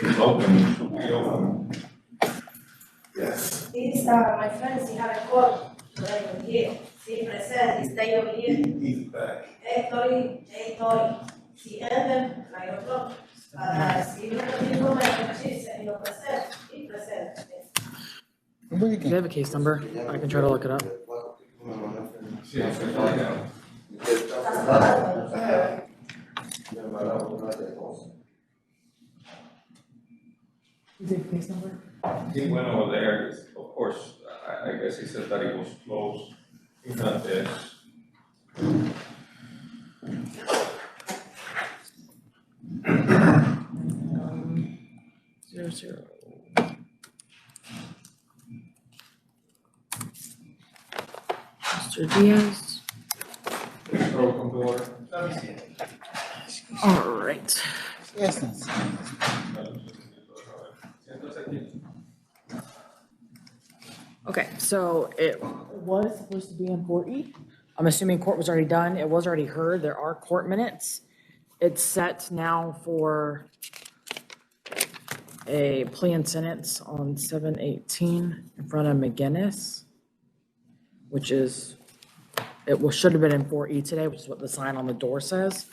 It's open, it should be open. Yes. These are my friends, he had a call right over here. See, present, he stay over here. He's back. 8:30. He ended 9 o'clock. Si no tengo más he no present, he present. Do you have a case number? I can try to look it up. You take the case number? He went over there, of course, I guess he said that it was closed, if not this. Zero, zero. Mr. Diaz. All right. Yes. Okay, so it was supposed to be in 4E. I'm assuming court was already done. It was already heard. There are court minutes. It's set now for a plea and sentence on 7/18 in front of McGinnis, which is, should have been in 4E today, which is what the sign on the door says.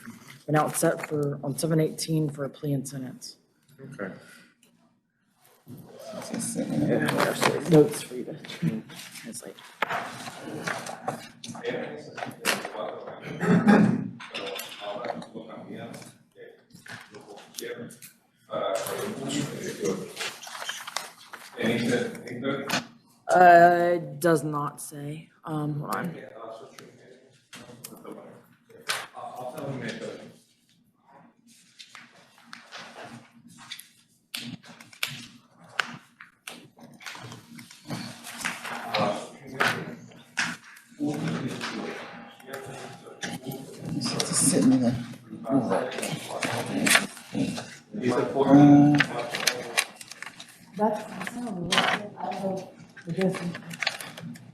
But now it's set for, on 7/18 for a plea and sentence. Okay. Notes for you to translate. Does not say. Hold on. I'll tell him later. Just sitting in there.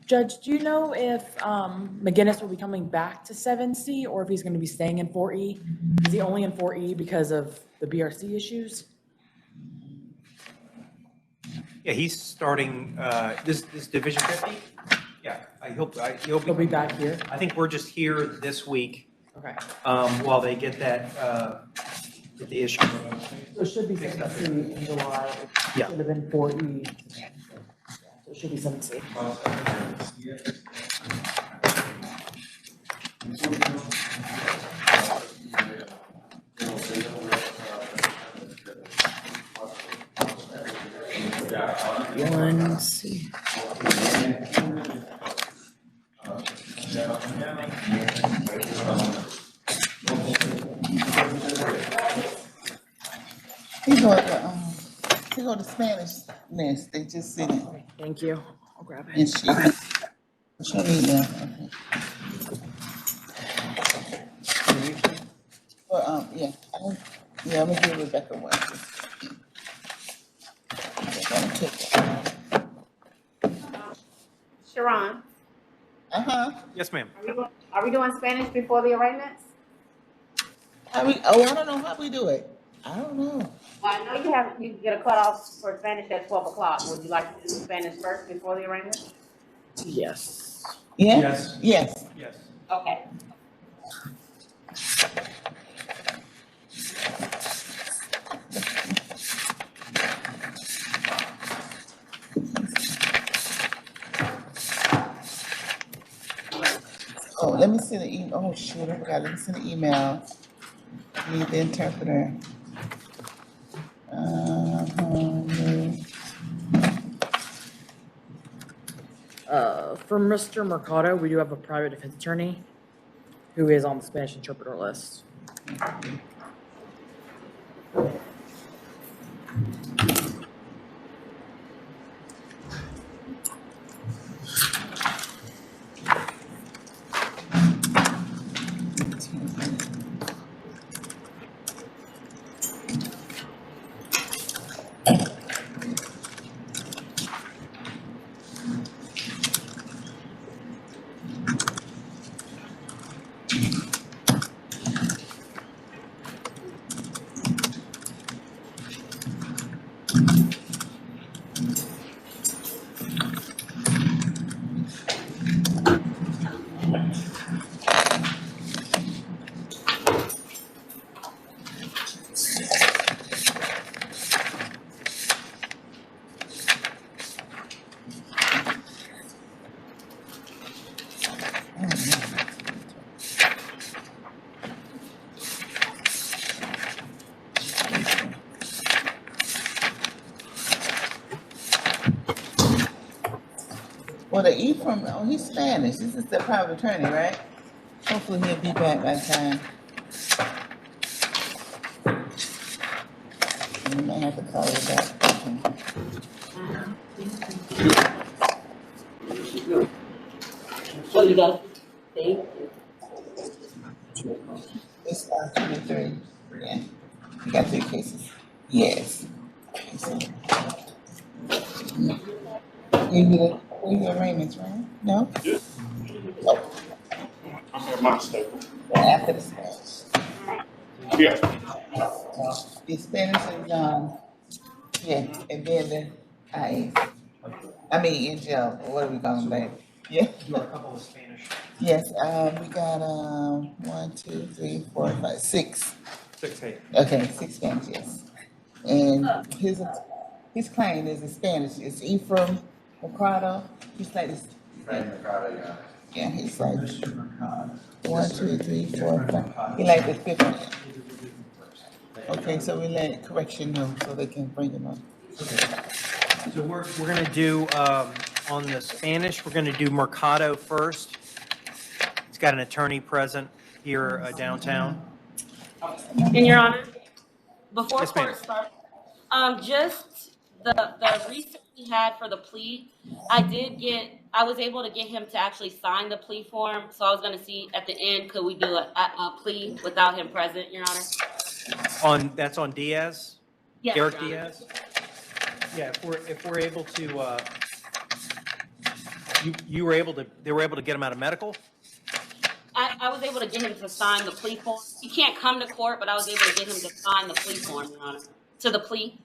Judge, do you know if McGinnis will be coming back to 7C or if he's going to be staying in 4E? Is he only in 4E because of the BRC issues? Yeah, he's starting, this Division 50? Yeah, he'll be back here. I think we're just here this week. Okay. While they get that, get the issue. So it should be 7C in July. It Yeah. should have been 4E. So it should be 7C. One C. He go to Spanish nest. They just sent it. Thank you. I'll grab it. And show me now. Well, yeah. I'm gonna give Rebecca one. Sharon, Yes, ma'am. are we doing Spanish before the arraignments? I don't know how we do it. I don't know. Well, I know you get a cutoff for Spanish at 12 o'clock. Would you like to do Spanish first before the arraignment? Yes. Yeah? Yes. Yes. Yes. Okay. Oh, let me send an email. Oh, shoot, I forgot. Let me send an email. Need the interpreter. For Mr. Mercado, we do have a private defense attorney who is on the Spanish interpreter list. Well, the Ephraim, he's Spanish. This is the private attorney, right? Hopefully he'll be back by the time. We might have to call it back. What you got? Thank you. It's 23. Yeah. You got 3 cases. Yes. You get arraignments, right? No? Oh. I have my statement. After the Spanish. Yeah. The Spanish is, yeah, and then the IAs. I mean, in jail, what are we calling them? Yeah. Do a couple of Spanish. Yes, we got, 1, 2, 3, 4, 5, 6. 6, 8. Okay, 6 Spanish, yes. And his client is in Spanish. It's Ephraim Mercado. He's like this. Frank Mercado, yeah. Yeah, he's like 1, 2, 3, 4, 5. He like the fifth one. Okay, so we let correction know so they can bring him up. So we're going to do, on the Spanish, we're going to do Mercado first. He's got an attorney present here downtown. In Your Honor, before Yes, ma'am. court starts, just the recent we had for the plea, I was able to get him to actually sign the plea form. So I was going to see at the end, could we do a plea without him present, Your Honor? That's on Diaz? Yes, Eric Your Honor. Diaz? Yeah, if we're able to, they were able to get him out of medical? I was able to get him to sign the plea form. He can't come to court, but I was able to get him to sign the plea form, Your Honor, to the plea.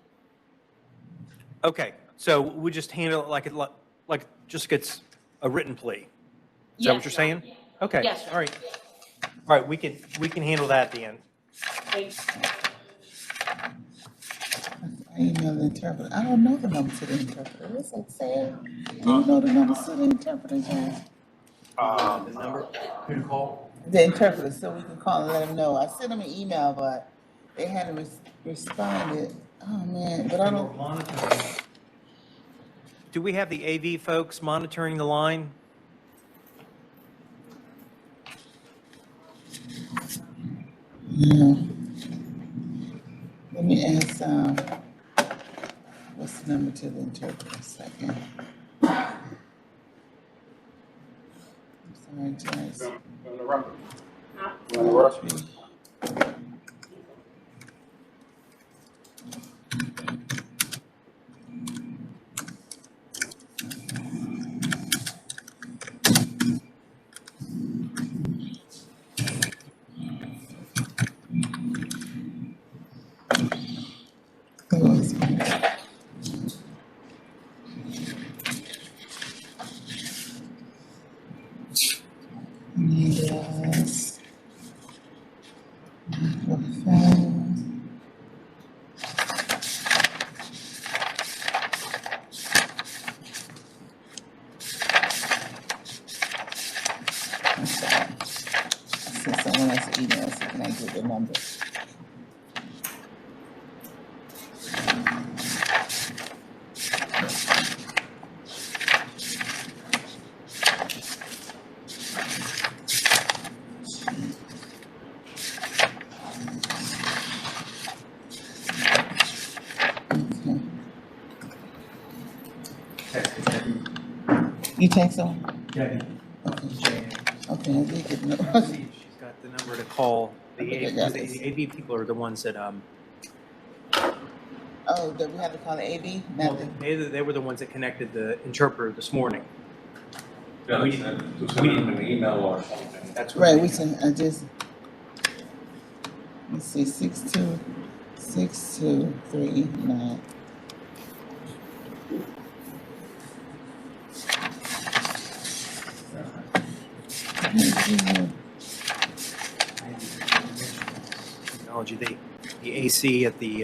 Okay, so we just handle it like just gets a written plea. Is that Yes, what you're Your saying? Honor. Okay, Yes, sir. all right. All right, we can handle that at the end. Thanks. I email the interpreter. I don't know the number to the interpreter. What's that saying? Do you know the number to the interpreter, John? The number, who to call? The interpreter, so we can call and let them know. I sent them an email, but they hadn't responded. Oh, man, but I don't. Do we have the AV folks monitoring the line? No. Let me ask, what's the number to the interpreter? Second. I'm sorry, Jess. On the record. On the record. Yes. Send someone else an email, so can I get the number? You text them? Yeah. Okay, I did get the number. She's got the number to call. The AV people are the ones that, Oh, that we have to call the AV? Not the- they were the ones that connected the interpreter this morning. Yeah, We- to send them an email or something. That's what Right, we sent, let's see, 6239. technology. The AC at the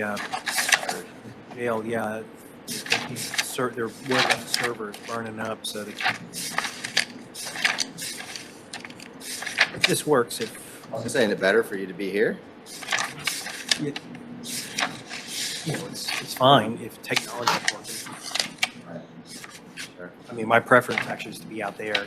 jail, yeah, they're working on the servers burning up, so if this works, if Is it better for you to be here? it's fine if technology is working. I mean, my preference actually is to be out there.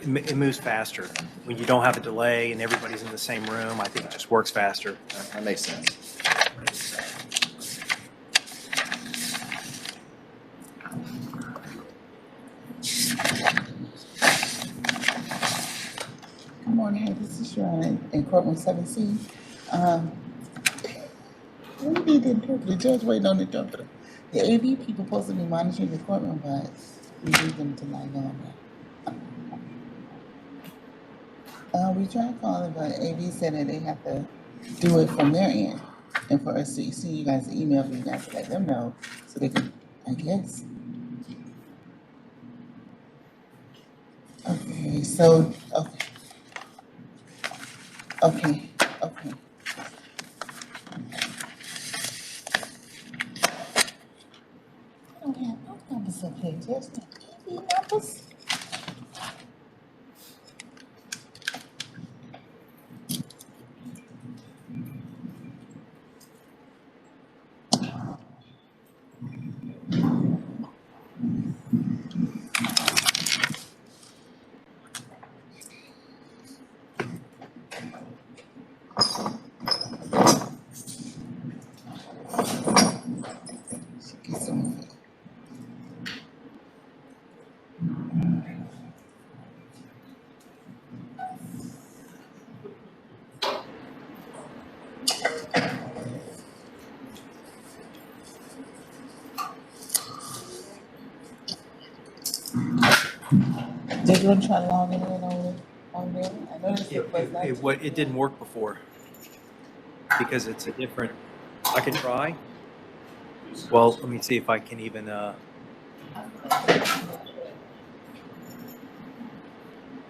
It moves faster. When you don't have a delay and everybody's in the same room, I think it just works faster. That makes sense. Good morning, this is Sharon in courtroom 7C. We need the interpreter, the judge waiting on the interpreter. The AV people supposed to be monitoring the courtroom, but we need them to log on now. we tried calling, but AB said that they have to do it from their end. And for us to see you guys email for you guys to let them know so they can, I guess. Okay, so, okay. I don't have no numbers up here, just the EB numbers. Get some of it. Did you try to log in on there? I noticed it was not. It didn't work before because it's a different, I can try. Well, let me see if I can even,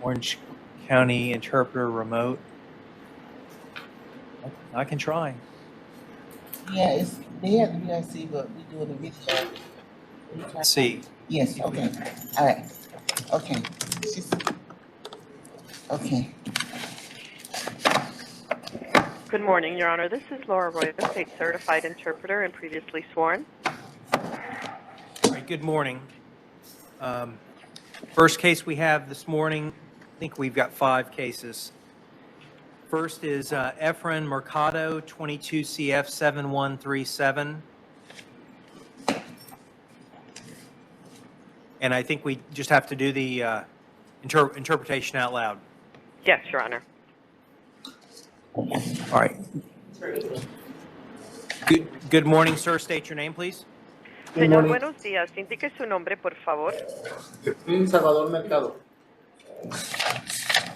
Orange County Interpreter Remote. I can try. Yeah, they have the VRC, but we do it in video. Let's see. Yes, okay, all right, okay. Okay. Good morning, Your Honor. This is Laura Roy, a state certified interpreter and previously sworn. All right, good morning. First case we have this morning, I think we've got 5 cases. First is Efren Mercado, 22 CF 7137. And I think we just have to do the interpretation out loud. Yes, Your Honor. All right. Good morning, sir. State your name, please. Señor, buenos días. Indique su nombre, por favor. Efraín Salvador Mercado.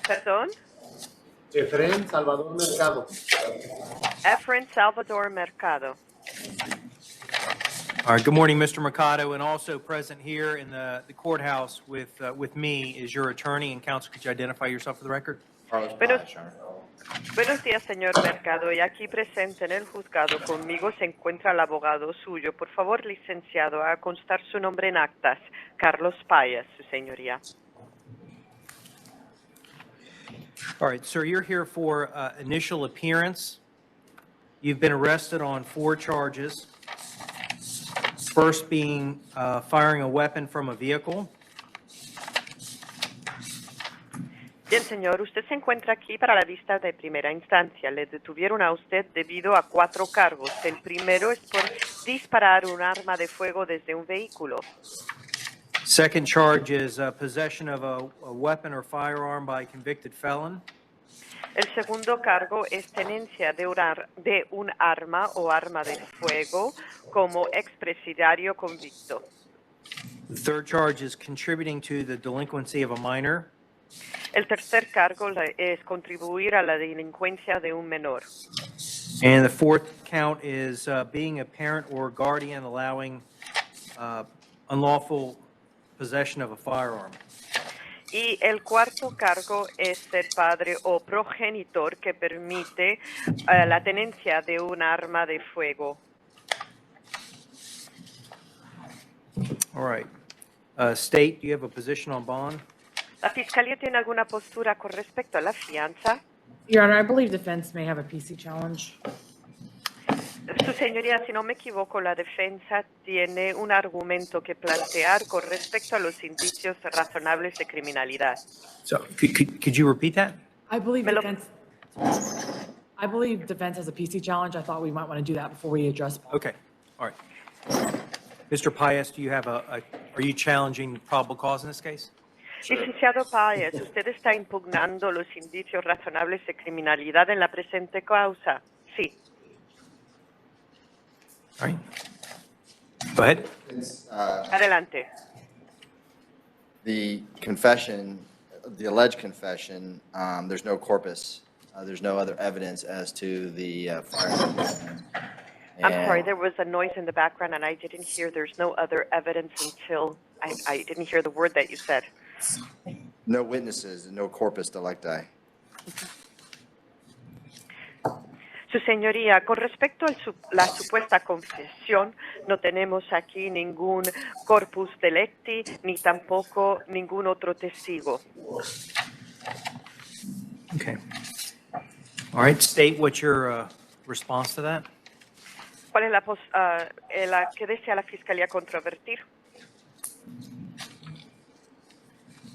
Perdón. Efraín Salvador Mercado. Efren Salvador Mercado. All right. Good morning, Mr. Mercado, and also present here in the courthouse with me is your attorney and counsel. Could you identify yourself for the record? Buenos días, señor Mercado. Y aquí presente en el juzgado conmigo se encuentra el abogado suyo. Por favor, licenciado, a constar su nombre en actas. Carlos Payas, su señoría. All right, sir, you're here for initial appearance. You've been arrested on 4 charges. First being firing a weapon from a vehicle. Bien, señor, usted se encuentra aquí para la vista de primera instancia. Le detuvieron a usted debido a 4 cargos. El primero es por disparar un arma de fuego desde un vehículo. Second charge is possession of a weapon or firearm by a convicted felon. El segundo cargo es tenencia de un arma o arma de fuego como expresidiario convicto. The third charge is contributing to the delinquency of a minor. El tercer cargo es contribuir a la delincuencia de un menor. And the fourth count is being a parent or guardian allowing unlawful possession of a firearm. Y el cuarto cargo es ser padre o progenitor que permite la tenencia de un arma de fuego. All right. State, do you have a position on bond? ¿La Fiscalía tiene alguna postura con respecto a la fianza? Your Honor, I believe defense may have a PC challenge. Su señoría, si no me equivoco, la defensa tiene un argumento que plantear con respecto a los indicios razonables de criminalidad. So, could you repeat that? I believe defense has a PC challenge. I thought we might want to do that before we address. Okay. All right. Mr. Pius, do you have are you challenging probable cause in this case? Licenciado Páez, ¿usted está impugnando los indicios razonables de criminalidad en la presente causa? Sí. All right. Go ahead. Adelante. The confession, the alleged confession, there's no corpus. There's no other evidence as to the firing. I'm sorry, And there was a noise in the background and I didn't hear, there's no other evidence until, I didn't hear the word that you said. no witnesses and no corpus delicti. Su señoría, con respecto a la supuesta confesión, no tenemos aquí ningún corpus delicti ni tampoco ningún otro testigo. Okay. All right, state what's your response to that. ¿Cuál es la que desea la Fiscalía controvertir?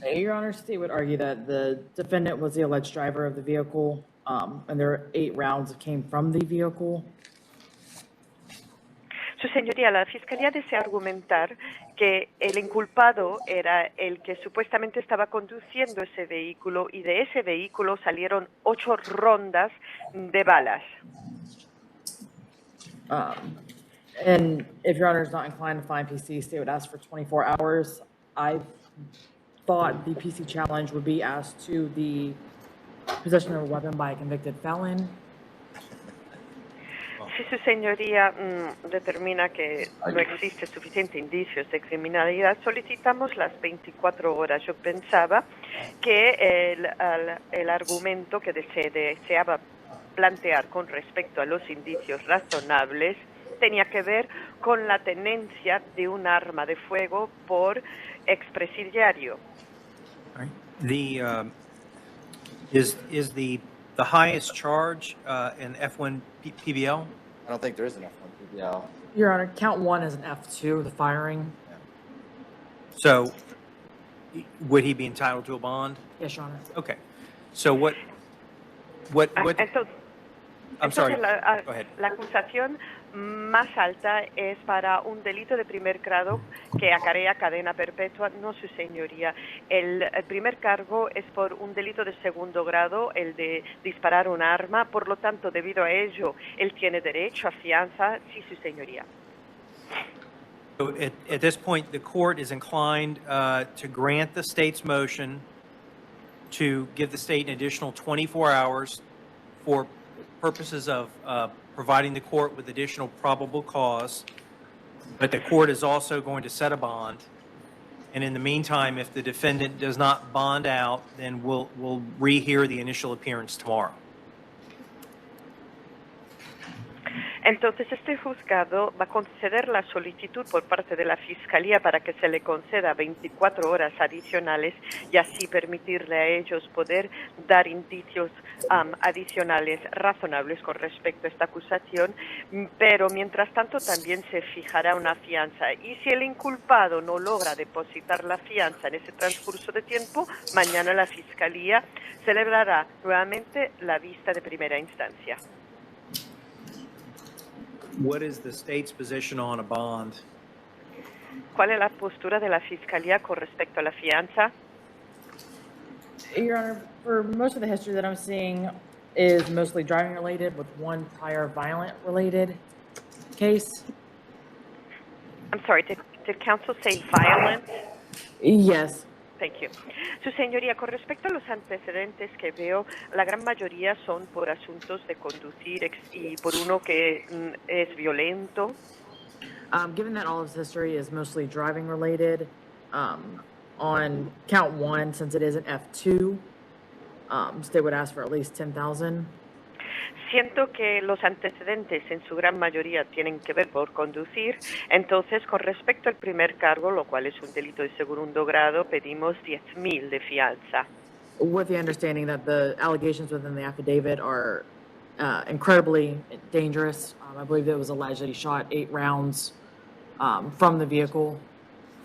Your Honor, state would argue that the defendant was the alleged driver of the vehicle, and there were 8 rounds that came from the vehicle. Su señoría, la Fiscalía desea argumentar que el inculpado era el que supuestamente estaba conduciendo ese vehículo y de ese vehículo salieron 8 rondas de balas. And if Your Honor is not inclined to find PC, state would ask for 24 hours. I thought the PC challenge would be asked to the possession of a weapon by a convicted felon. Si su señoría determina que no existe suficiente indicios de criminalidad, solicitamos las 24 horas. Yo pensaba que el argumento que deseaba plantear con respecto a los indicios razonables tenía que ver con la tenencia de un arma de fuego por expresidiario. Is the highest charge in F1 PBL? I don't think there is an F1 PBL. Your Honor, count 1 is an F2, the firing. So would he be entitled to a bond? Yes, Your Honor. Okay. So what I'm sorry. Go ahead. La acusación más alta es para un delito de primer grado que acarrea cadena perpetua, no su señoría. El primer cargo es por un delito de segundo grado, el de disparar un arma, por lo tanto, debido a ello, él tiene derecho a fianza, sí, su señoría. So at this point, the court is inclined to grant the state's motion to give the state an additional 24 hours for purposes of providing the court with additional probable cause, but the court is also going to set a bond. And in the meantime, if the defendant does not bond out, then we'll rehear the initial appearance tomorrow. Entonces, este juzgado va a conceder la solicitud por parte de la Fiscalía para que se le conceda 24 horas adicionales y así permitirle a ellos poder dar indicios adicionales razonables con respecto a esta acusación, pero mientras tanto también se fijará una fianza. Y si el inculpado no logra depositar la fianza en ese transcurso de tiempo, mañana la Fiscalía celebrará nuevamente la vista de primera instancia. What is the state's position on a bond? ¿Cuál es la postura de la Fiscalía con respecto a la fianza? Your Honor, for most of the history that I'm seeing is mostly driving related with one prior violent related case. I'm sorry, did counsel say violent? Yes. Thank you. Su señoría, con respecto a los antecedentes que veo, la gran mayoría son por asuntos de conducir y por uno que es violento. Given that all of his history is mostly driving related, on count 1, since it is an F2, state would ask for at least $10,000. Siento que los antecedentes en su gran mayoría tienen que ver por conducir, entonces con respecto al primer cargo, lo cual es un delito de segundo grado, pedimos $10,000 de fianza. With the understanding that the allegations within the affidavit are incredibly dangerous. I believe that it was alleged that he shot 8 rounds from the vehicle,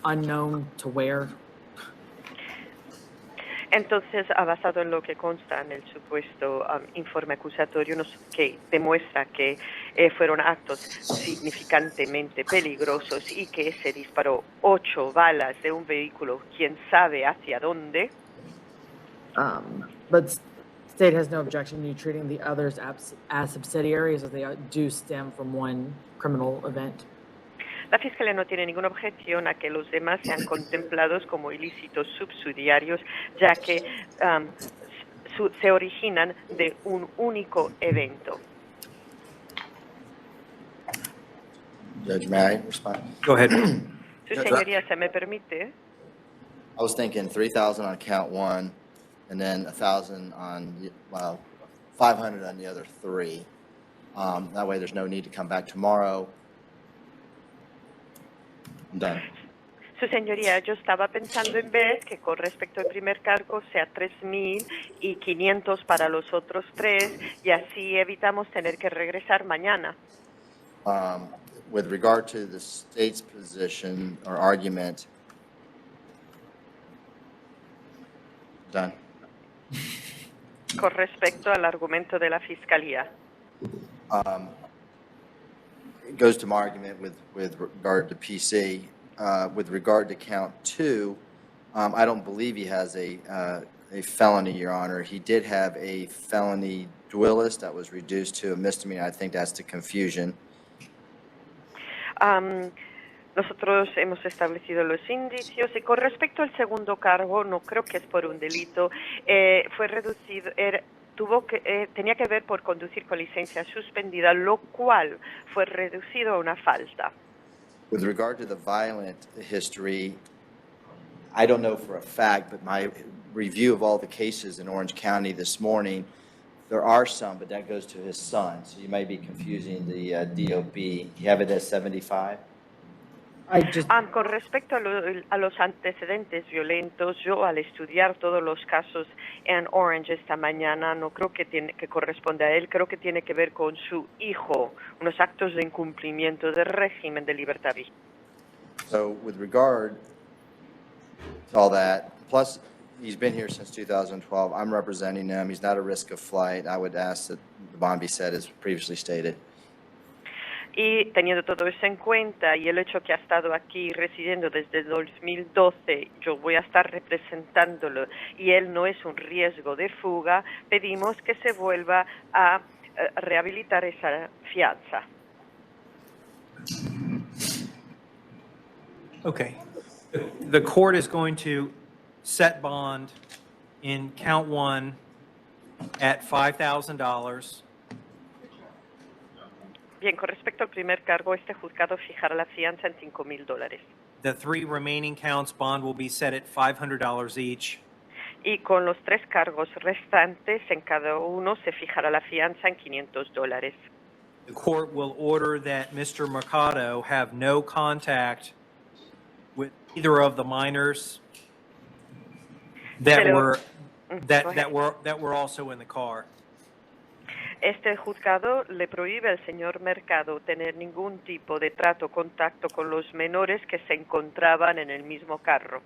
unknown to where. Entonces, basado en lo que consta en el supuesto informe acusatorio, que demuestra que fueron actos significantemente peligrosos y que se disparó 8 balas de un vehículo, quién sabe hacia dónde. But state has no objection to treating the others as subsidiaries, as they do stem from one criminal event. La Fiscalía no tiene ninguna objeción a que los demás sean contemplados como ilícitos subsidiarios, ya que se originan de un único evento. Judge, may I respond? Go ahead. Su señoría, ¿se me permite? I was thinking 3,000 on count one, and then 1,000 on, 500 on the other three. That way there's no need to come back tomorrow. I'm done. Su señoría, yo estaba pensando en vez que con respecto al primer cargo sea 3,000 y 500 para los otros 3 y así evitamos tener que regresar mañana. With regard to the state's position or argument, done. Con respecto al argumento de la Fiscalía. It goes to my argument with regard to PC. With regard to count 2, I don't believe he has a felony, Your Honor. He did have a felony duelist that was reduced to a misdemeanor. I think that's the confusion. Nosotros hemos establecido los indicios y con respecto al segundo cargo, no creo que es por un delito, fue reducido, tenía que ver por conducir con licencia suspendida, lo cual fue reducido a una falta. With regard to the violent history, I don't know for a fact, but my review of all the cases in Orange County this morning, there are some, but that goes to his son. So you may be confusing the DOB. You have it as 75? Con respecto a los antecedentes violentos, yo al estudiar todos los casos en Orange esta mañana, no creo que corresponde a él, creo que tiene que ver con su hijo, unos actos de incumplimiento del régimen de libertad vigilante. So with regard to all that, plus he's been here since 2012. I'm representing him. He's not at risk of flight. I would ask that the bond be set as previously stated. Y teniendo todo eso en cuenta y el hecho que ha estado aquí residiendo desde 2012, yo voy a estar representándolo y él no es un riesgo de fuga, pedimos que se vuelva a rehabilitar esa fianza. Okay. The court is going to set bond in count 1 at $5,000. Bien, con respecto al primer cargo, este juzgado fijará la fianza en $5,000. The 3 remaining counts bond will be set at $500 each. Y con los 3 cargos restantes, en cada uno se fijará la fianza en $500. The court will order that Mr. Mercado have no contact with either of the minors that were also in the car. Este juzgado le prohíbe al señor Mercado tener ningún tipo de trato o contacto con los menores que se encontraban en el mismo carro.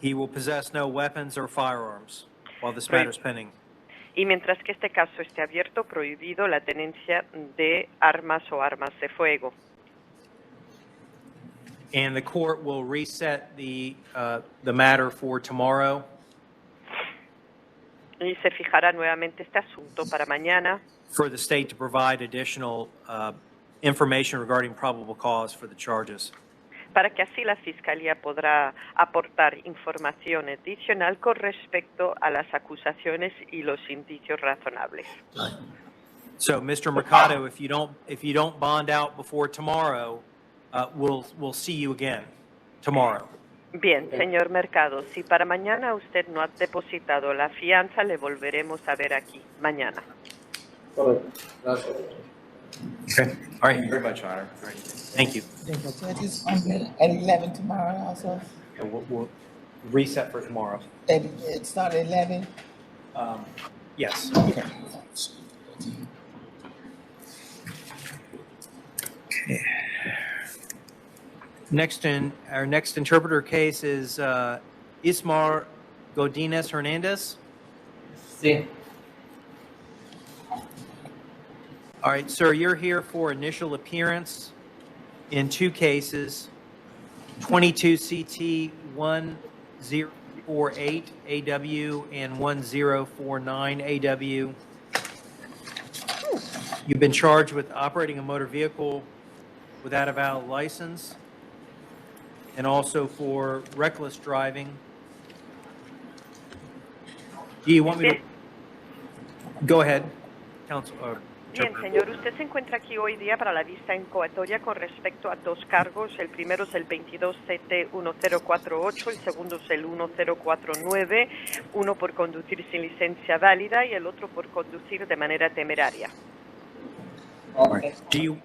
He will possess no weapons or firearms while this matter is pending. Y mientras que este caso esté abierto, prohibido la tenencia de armas o armas de fuego. And the court will reset the matter for tomorrow. Y se fijará nuevamente este asunto para mañana. For the state to provide additional information regarding probable cause for the charges. Para que así la Fiscalía podrá aportar información adicional con respecto a las acusaciones y los indicios razonables. So, Mr. Mercado, if you don't bond out before tomorrow, we'll see you again tomorrow. Bien, señor Mercado, si para mañana usted no ha depositado la fianza, le volveremos a ver aquí mañana. Okay. All right. Thank you very much, Your Honor. Thank you. Judges on at 11 tomorrow also. And we'll reset for tomorrow. It started at 11? Yes. Okay. Our next interpreter case is Ismar Godinez Hernandez. Sí. All right, sir, you're here for initial appearance in 2 cases, 22 CT 1048 AW and 1049 AW. You've been charged with operating a motor vehicle without a valid license, and also for reckless driving. Do you want me to? Go ahead, Counsel. Bien, señor, usted se encuentra aquí hoy día para la vista incoatoria con respecto a dos cargos. El primero es el 22-71048, el segundo es el 1049, uno por conducir sin licencia válida y el otro por conducir de manera temeraria. Right. Do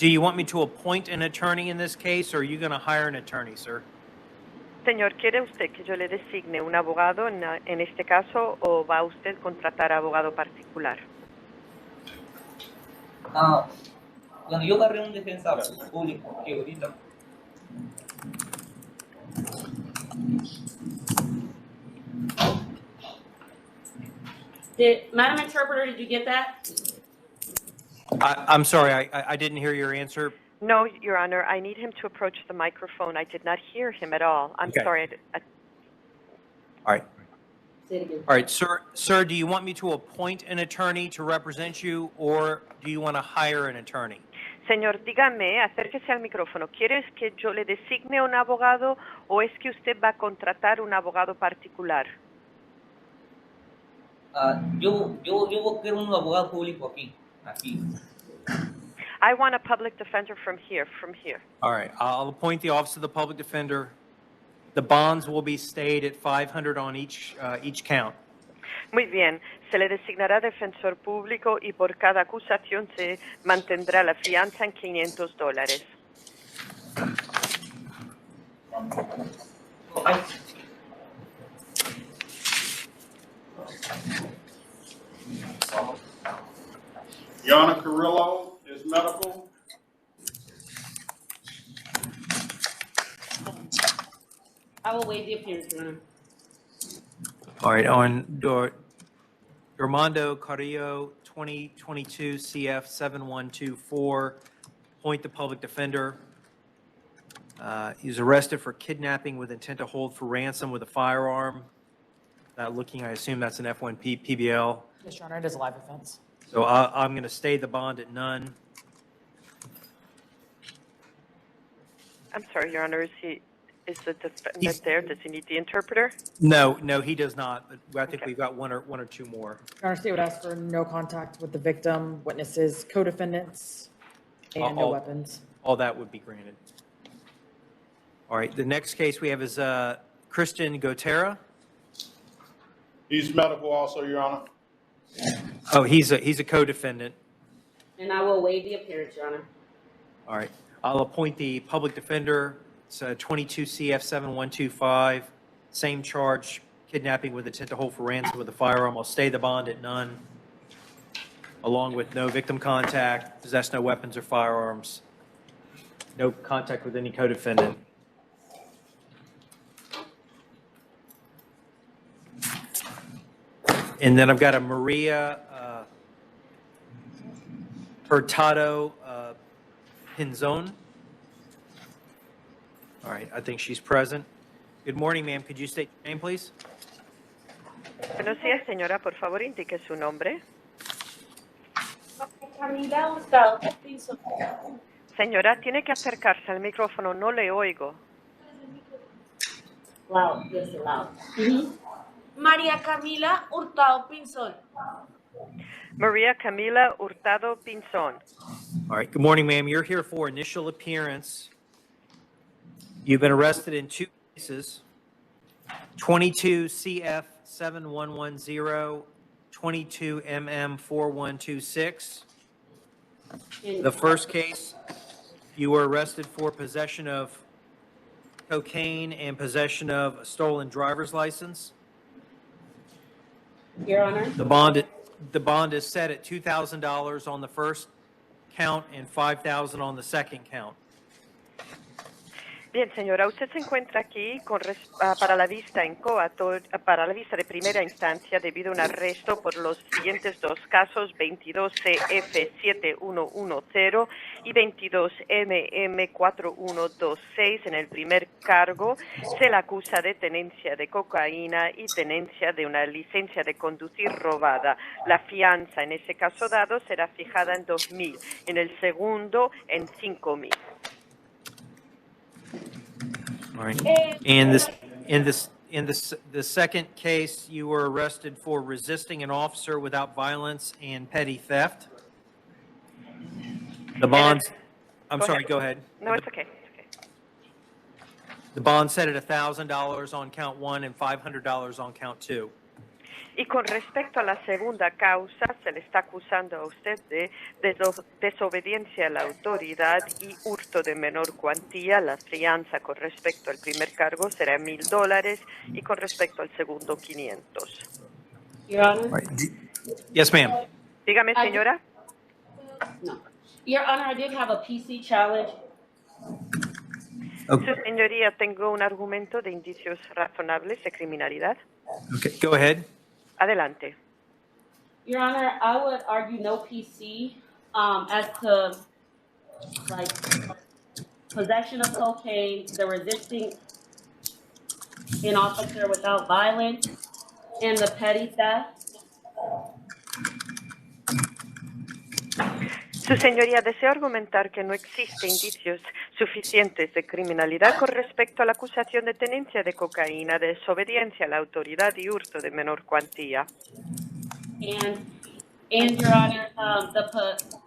you want me to appoint an attorney in this case, or are you going to hire an attorney, sir? Señor, ¿quiere usted que yo le designe un abogado en este caso o va usted a contratar abogado particular? Bueno, yo agarré un defensor público que ahorita. Madam Interpreter, did you get that? I'm sorry, I didn't hear your answer. No, Your Honor, I need him to approach the microphone. I did not hear him at all. I'm Okay. sorry. All right. Say it again. All right, sir, do you want me to appoint an attorney to represent you, or do you want to hire an attorney? Señor, dígame, acérquese al micrófono. ¿Quieres que yo le designe un abogado o es que usted va a contratar un abogado particular? Yo quiero un abogado público aquí. I want a public defender from here. All right, I'll appoint the Office of the Public Defender. The bonds will be stayed at $500 on each count. Muy bien, se le designará defensor público y por cada acusación se mantendrá la fianza en $500. Yana Carrillo is medical. I will waive the appearance, Your Honor. All right, on Armando Carrillo, 2022 CF 7124, appoint the public defender. He's arrested for kidnapping with intent to hold for ransom with a firearm. Looking, I assume that's an F1 PBL. Yes, Your Honor, it is a live offense. So I'm going to stay the bond at none. I'm sorry, Your Honor, is the defendant there? Does he need the interpreter? No, he does not. But I think we've got one or two more. Your Honor, state would ask for no contact with the victim, witnesses, co-defendants, and no weapons. All that would be granted. All right, the next case we have is Kristen Gotera. He's medical also, Your Honor. Oh, he's a co-defendant. And I will waive the appearance, Your Honor. All right, I'll appoint the public defender. It's 22 CF 7125, same charge, kidnapping with intent to hold for ransom with a firearm. I'll stay the bond at none, along with no victim contact, possess no weapons or firearms, no contact with any co-defendant. And then I've got a Maria Hurtado Pinzon. All right, I think she's present. Good morning, ma'am. Could you state your name, please? Buenos días, señora. Por favor, indique su nombre. Camila Hurtado Pinzón. Señora, tiene que acercarse al micrófono. No le oigo. Loud, yes, loud. María Camila Hurtado Pinzón. Maria Camila Hurtado Pinzón. All right, good morning, ma'am. You're here for initial appearance. You've been arrested in two cases, 22 CF 7110, 22 MM 4126. The first case, you were arrested for possession of cocaine and possession of a stolen driver's license. Your Honor. The bond is set at $2,000 on the first count and $5,000 on the second count. Bien, señora, usted se encuentra aquí para la vista para la vista de primera instancia debido a un arresto por los siguientes dos casos, 22CF7110 y 22MM4126. En el primer cargo se le acusa de tenencia de cocaína y tenencia de una licencia de conducir robada. La fianza en ese caso dado será fijada en 2.000, en el segundo en 5.000. All right. And the second case, you were arrested for resisting an officer without violence and petty theft. The bonds, I'm sorry, go ahead. No, it's okay. The bond set at $1,000 on count 1 and $500 on count 2. Y con respecto a la segunda causa, se le está acusando a usted de desobediencia a la autoridad y hurto de menor cuantía. La fianza con respecto al primer cargo será $1,000 y con respecto al segundo 500. Your Honor? Yes, ma'am. Dígame, señora. No. Your Honor, I did have a PC challenge. Okay. Su señoría, tengo un argumento de indicios razonables de criminalidad. Okay, go ahead. Adelante. Your Honor, I would argue no PC as to like possession of cocaine, the resisting an officer without violence, and the petty theft. Su señoría, deseo argumentar que no existe indicios suficientes de criminalidad con respecto a la acusación de tenencia de cocaína, de desobediencia a la autoridad y hurto de menor cuantía. And Your Honor, the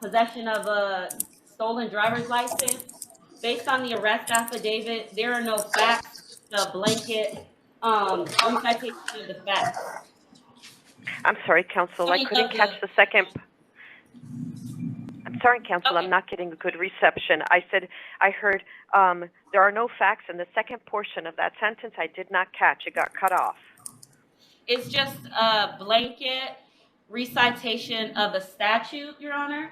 possession of a stolen driver's license, based on the arrest affidavit, there are no facts, the blanket, citation of the facts. I'm sorry, counsel, I couldn't catch the second. I'm sorry, counsel, I'm not getting a good reception. I heard there are no facts, and the second portion of that sentence I did not catch. It got cut off. It's just a blanket recitation of the statute, Your Honor.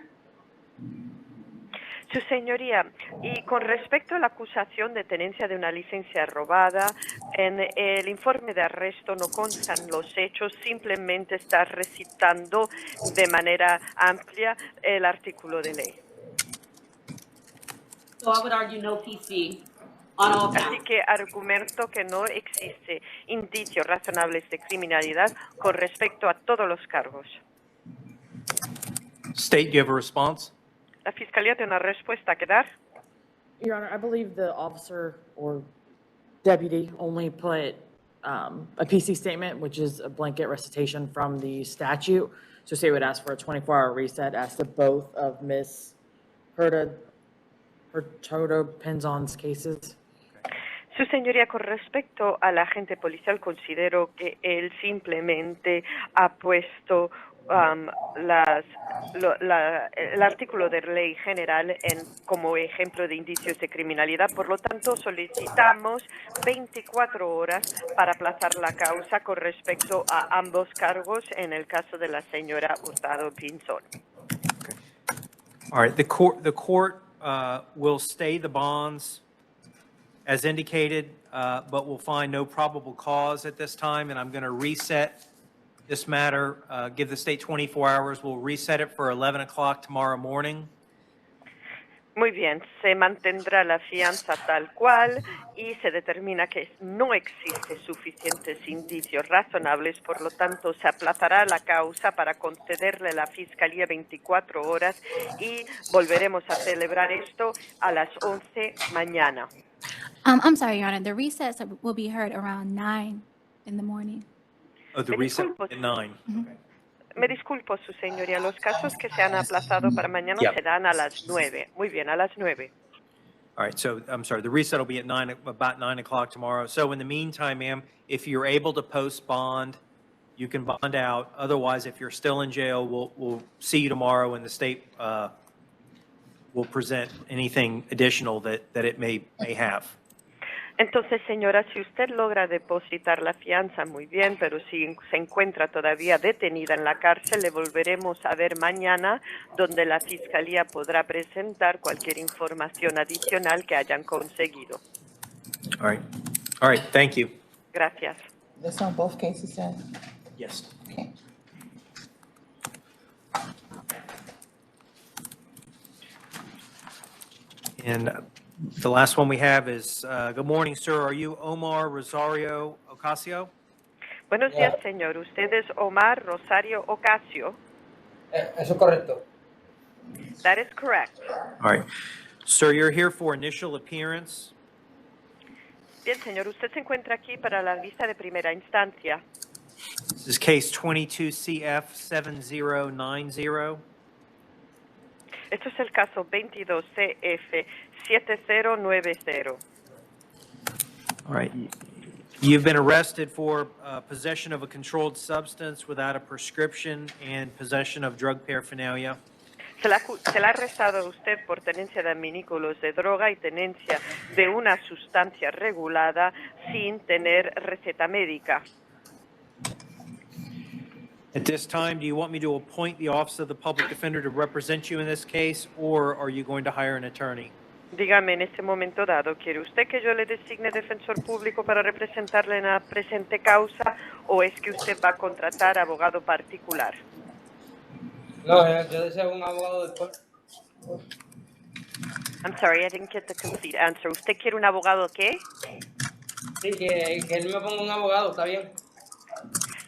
Su señoría, y con respecto a la acusación de tenencia de una licencia robada, en el informe de arresto no constan los hechos, simplemente está recitando de manera amplia el artículo de ley. So I would argue no PC on all counts. Así que argumento que no existe indicios razonables de criminalidad con respecto a todos los cargos. State, do you have a response? ¿La Fiscalía tiene una respuesta que dar? Your Honor, I believe the officer or deputy only put a PC statement, which is a blanket recitation from the statute. So say would ask for a 24-hour reset as to both of Ms. Hurtado Pinzon's cases. Su señoría, con respecto al agente policial, considero que él simplemente ha puesto el artículo de ley general como ejemplo de indicios de criminalidad. Por lo tanto, solicitamos 24 horas para aplazar la causa con respecto a ambos cargos en el caso de la señora Hurtado Pinzón. All right, the court will stay the bonds as indicated, but will find no probable cause at this time, and I'm going to reset this matter, give the state 24 hours. We'll reset it for 11 o'clock tomorrow morning. Muy bien, se mantendrá la fianza tal cual y se determina que no existe suficientes indicios razonables, por lo tanto se aplazará la causa para concederle a la Fiscalía 24 horas y volveremos a celebrar esto a las 11 mañana. I'm sorry, Your Honor, the recess will be heard around 9 in the morning. Oh, the reset at 9. Me disculpo, su señoría, los casos que se han aplazado para mañana serán a las 9. Muy bien, a las 9. All right, so I'm sorry, the reset will be at about 9 o'clock tomorrow. So in the meantime, ma'am, if you're able to post bond, you can bond out. Otherwise, if you're still in jail, we'll see you tomorrow, and the state will present anything additional that it may have. Entonces, señora, si usted logra depositar la fianza, muy bien, pero si se encuentra todavía detenida en la cárcel, le volveremos a ver mañana, donde la Fiscalía podrá presentar cualquier información adicional que hayan conseguido. All right, thank you. Gracias. That's on both cases, then? Yes. Okay. And the last one we have is, good morning, sir. Are you Omar Rosario Ocasio? Buenos días, señor. ¿Usted es Omar Rosario Ocasio? Eso es correcto. That is correct. All right. Sir, you're here for initial appearance. Bien, señor. Usted se encuentra aquí para la vista de primera instancia. This is case 22 CF 7090. Esto es el caso 22 CF 7090. All right. You've been arrested for possession of a controlled substance without a prescription and possession of drug paraphernalia. Se le ha arrestado a usted por tenencia de adminículos de droga y tenencia de una sustancia regulada sin tener receta médica. At this time, do you want me to appoint the Office of the Public Defender to represent you in this case, or are you going to hire an attorney? Dígame en este momento dado, ¿quiere usted que yo le designe defensor público para representarle en la presente causa o es que usted va a contratar abogado particular? No, yo deseo un abogado después. I'm sorry, I didn't get the complete answer. ¿Usted quiere un abogado qué? Sí, que él me ponga un abogado, ¿está bien?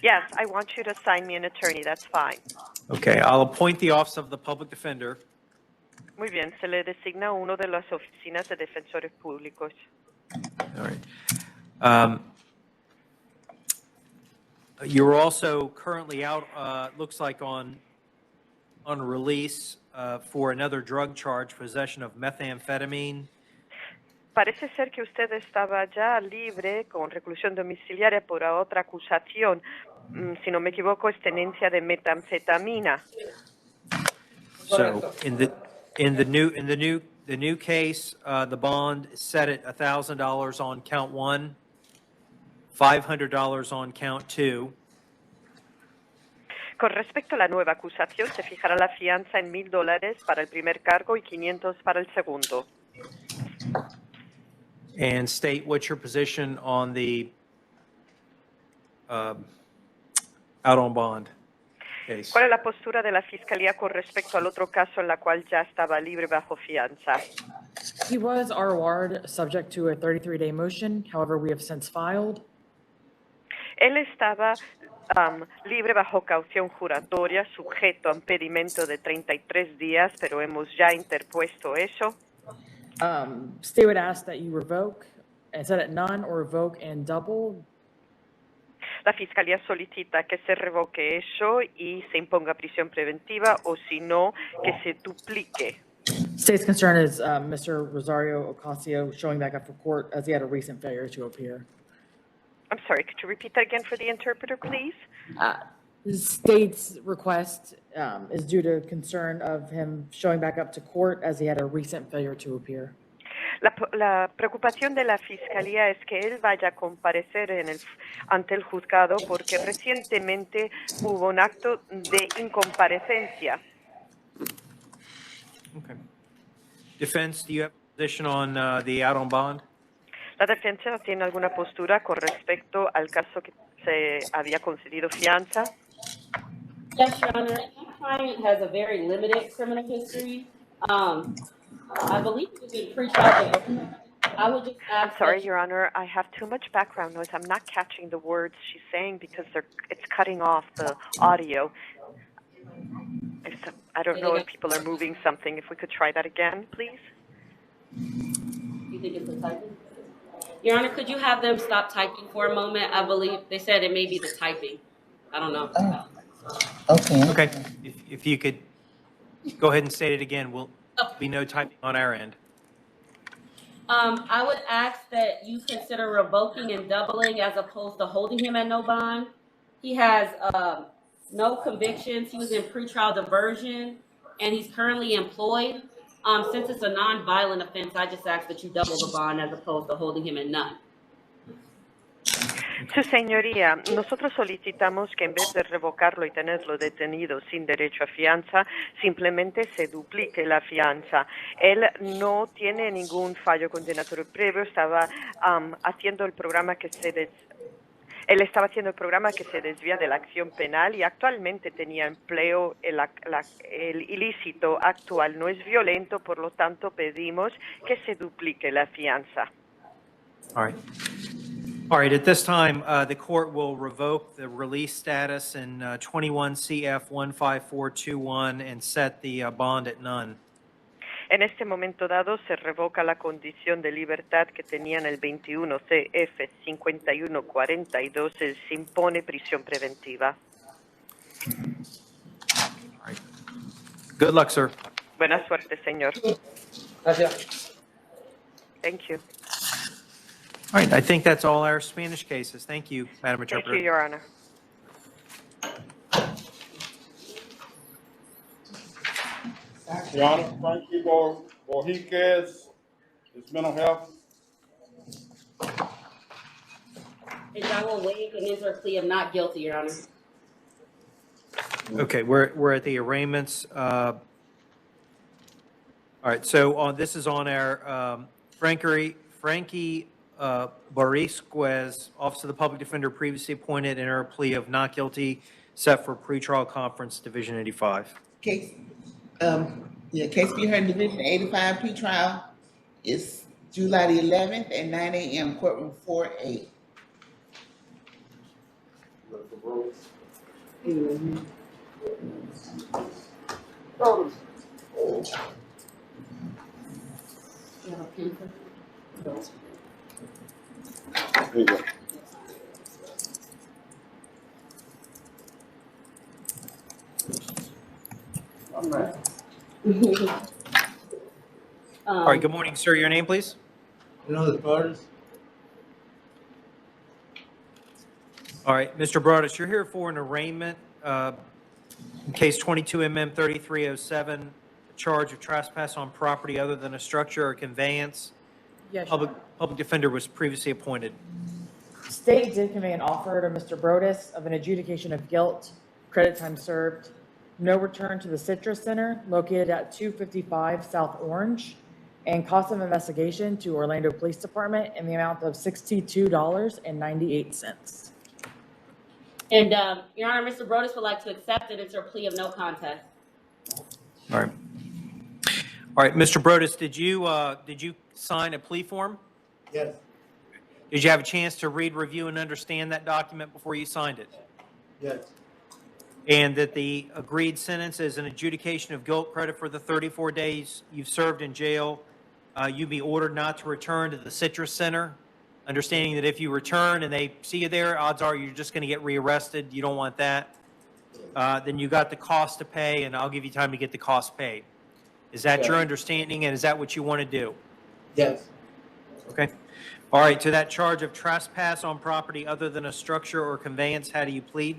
Yes, I want you to assign me an attorney. That's fine. Okay, I'll appoint the Office of the Public Defender. Muy bien, se le designa uno de las oficinas de defensores públicos. All right. You're also currently out, looks like on release for another drug charge, possession of methamphetamine. Parece ser que usted estaba ya libre con reclusión domiciliaria por otra acusación. Si no me equivoco, es tenencia de metanfetamina. So in the new case, the bond is set at $1,000 on count 1, $500 on count 2. Con respecto a la nueva acusación, se fijará la fianza en $1,000 para el primer cargo y 500 para el segundo. And state what's your position on the out on bond case. ¿Cuál es la postura de la Fiscalía con respecto al otro caso en la cual ya estaba libre bajo fianza? He was ROR'd subject to a 33-day motion. However, we have since filed. Él estaba libre bajo caución juratoria, sujeto a un pedimento de 33 días, pero hemos ya interpuesto eso. State would ask that you revoke and set at none or revoke and double. La Fiscalía solicita que se revoque eso y se imponga prisión preventiva o si no, que se duplique. State's concern is Mr. Rosario Ocasio showing back up for court as he had a recent failure to appear. I'm sorry, could you repeat that again for the interpreter, please? The state's request is due to concern of him showing back up to court as he had a recent failure to appear. La preocupación de la Fiscalía es que él vaya a comparecer ante el juzgado porque recientemente hubo un acto de incomparecencia. Okay. Defense, do you have a position on the out on bond? ¿La defensa tiene alguna postura con respecto al caso que se había concedido fianza? Yes, Your Honor. My client has a very limited criminal history. I believe he was in pretrial. I would just ask. I'm sorry, Your Honor. I have too much background noise. I'm not catching the words she's saying because it's cutting off the audio. I don't know if people are moving something. If we could try that again, please. You think it's the typing? Your Honor, could you have them stop typing for a moment? I believe they said it may be the typing. I don't know. Okay. Okay. If you could go ahead and state it again, we'll be no typing on our end. I would ask that you consider revoking and doubling as opposed to holding him at no bond. He has no convictions. He was in pretrial diversion, and he's currently employed. Since it's a non-violent offense, I just ask that you double the bond as opposed to holding him at none. Su señoría, nosotros solicitamos que en vez de revocarlo y tenerlo detenido sin derecho a fianza, simplemente se duplique la fianza. Él no tiene ningún fallo condenatorio previo, estaba haciendo el programa que se él estaba haciendo el programa que se desvía de la acción penal y actualmente tenía empleo. El ilícito actual no es violento, por lo tanto pedimos que se duplique la fianza. All right. All right, at this time, the court will revoke the release status in 21 CF 15421 and set the bond at none. En este momento dado se revoca la condición de libertad que tenía en el 21 CF 5142, se impone prisión preventiva. Good luck, sir. Buena suerte, señor. Gracias. Thank you. All right, I think that's all our Spanish cases. Thank you, Madam Thank Interpreter. you, Your Honor. Your Honor, Frankie Borjiquez, his mental health. And I will waive and enter a plea of not guilty, Your Honor. Okay, we're at the arraignments. All right, so this is on our Frankie Borjiquez, Office of the Public Defender, previously appointed, enter a plea of not guilty, set for pretrial conference, Division 85. Case, case be heard in Division 85 pretrial is July the 11th at 9 a.m. courtroom 4A. There you go. All right, good morning, sir. Your name, please? All right, Mr. Broadus, you're here for an arraignment, in case 22 MM 3307, charge of trespass on property other than a structure or conveyance. Yes, Your Honor. Public defender was previously appointed. State did convey an offer to Mr. Brodus of an adjudication of guilt, credit time served, no return to the Citrus Center located at 255 South Orange, and cost of investigation to Orlando Police Department in the amount of $62.98. And, Your Honor, Mr. Brodus would like to accept and enter a plea of no contest. All right. All right, Mr. Brodus, did you sign a plea form? Yes. Did you have a chance to read, review, and understand that document before you signed it? Yes. And that the agreed sentence is an adjudication of guilt, credit for the 34 days you've served in jail. You be ordered not to return to the Citrus Center, understanding that if you return and they see you there, odds are you're just going to get rearrested. You don't want that. Then you got the cost to pay, and I'll give you time to get the cost paid. Is that your understanding, and is that what you want to do? Yes. Okay. All right, to that charge of trespass on property other than a structure or conveyance, how do you plead?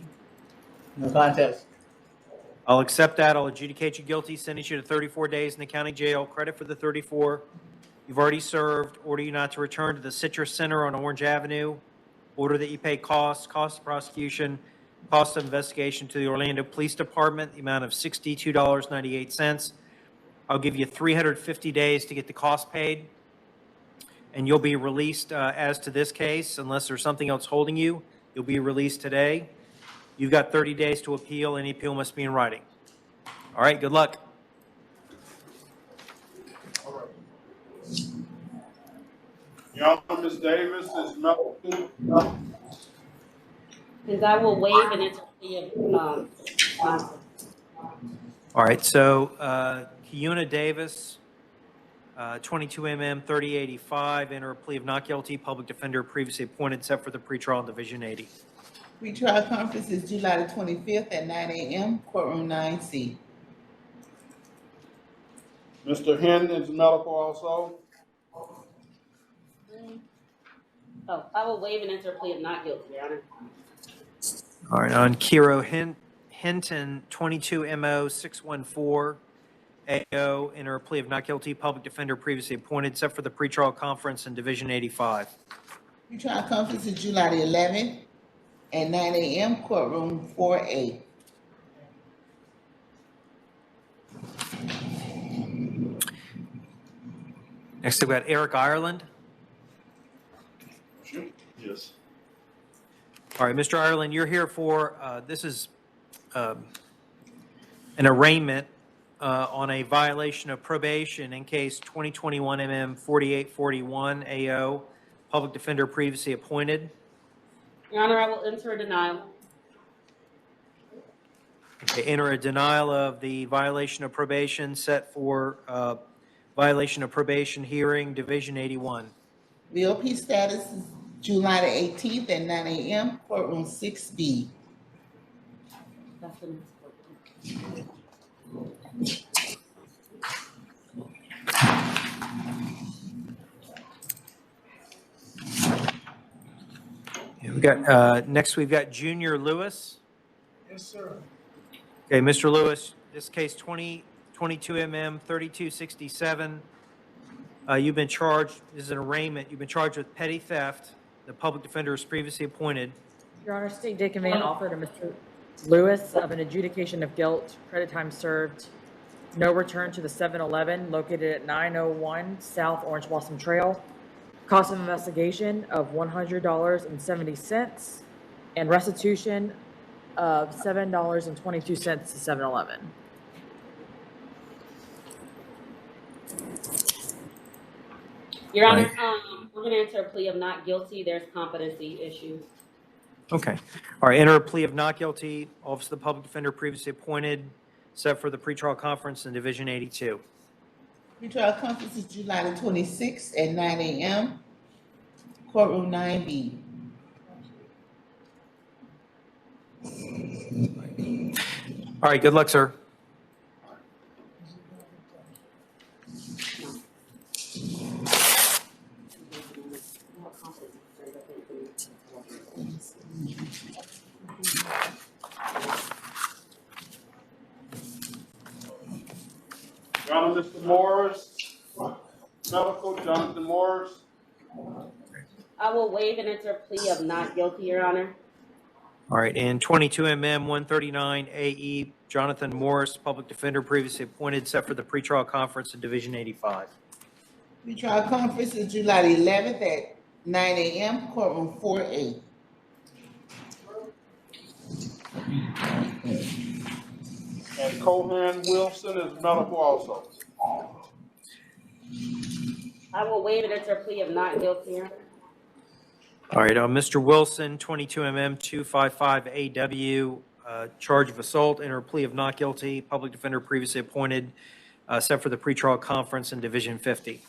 No contest. I'll accept that. I'll adjudicate you guilty, sentence you to 34 days in the county jail, credit for the 34 you've already served, order you not to return to the Citrus Center on Orange Avenue, order that you pay cost of prosecution, cost of investigation to the Orlando Police Department, the amount of $62.98. I'll give you 350 days to get the cost paid, and you'll be released as to this case. Unless there's something else holding you, you'll be released today. You've got 30 days to appeal. Any appeal must be in writing. All right, good luck. All right. Your Honor, Ms. Davis is Melton. And I will waive and enter a plea of contest. All right, so Kiuna Davis, 22 MM 3085, enter a plea of not guilty, public defender previously appointed, set for the pretrial in Division 80. Pretrial conference is July the 25th at 9 a.m. courtroom 9C. Mr. Henn is medical also. Oh, I will waive and enter a plea of not guilty, Your Honor. All right, on Kiro Hinton, 22 MO 614 AO, enter a plea of not guilty, public defender previously appointed, set for the pretrial conference in Division 85. Pretrial conference is July the 11th at 9 a.m., courtroom 4A. Next, we've got Eric Ireland. Yes. All right, Mr. Ireland, you're here for, this is an arraignment on a violation of probation in case 2021 MM 4841 AO, public defender previously appointed. Your Honor, I will enter a denial. Okay, enter a denial of the violation of probation set for violation of probation hearing, Division 81. VOP status is July the 18th at 9 a.m., courtroom 6B. That's the next court. Yeah, we got, next we've got Junior Lewis. Yes, sir. Okay, Mr. Lewis, this case 22 MM 3267. You've been charged, this is an arraignment, you've been charged with petty theft. The public defender is previously appointed. Your Honor, State Day Conveyant offered to Mr. Lewis of an adjudication of guilt, credit time served, no return to the 7-Eleven located at 901 South Orange Blossom Trail. Cost of investigation of $100.70 and restitution of $7.22 to 7-Eleven. Your Honor, we're going to enter a plea of not guilty. There's competency issues. Okay. All right, enter a plea of not guilty. Office of the Public Defender previously appointed, set for the pretrial conference in Division 82. Pretrial conference is July the 26th at 9 a.m., courtroom 9B. All right, good luck, sir. Your Honor, Mr. Morris, medical, Jonathan Morris. I will waive and enter a plea of not guilty, Your Honor. All right, and 22 MM 139 AE, Jonathan Morris, public defender previously appointed, set for the pretrial conference in Division 85. Pretrial conference is July the 11th at 9 a.m., courtroom 4A. And Cohan Wilson is medical also. I will waive and enter a plea of not guilty, Your Honor. All right, Mr. Wilson, 22 MM 255 AW, charge of assault, enter a plea of not guilty, public defender previously appointed, set for the pretrial conference in Division 50.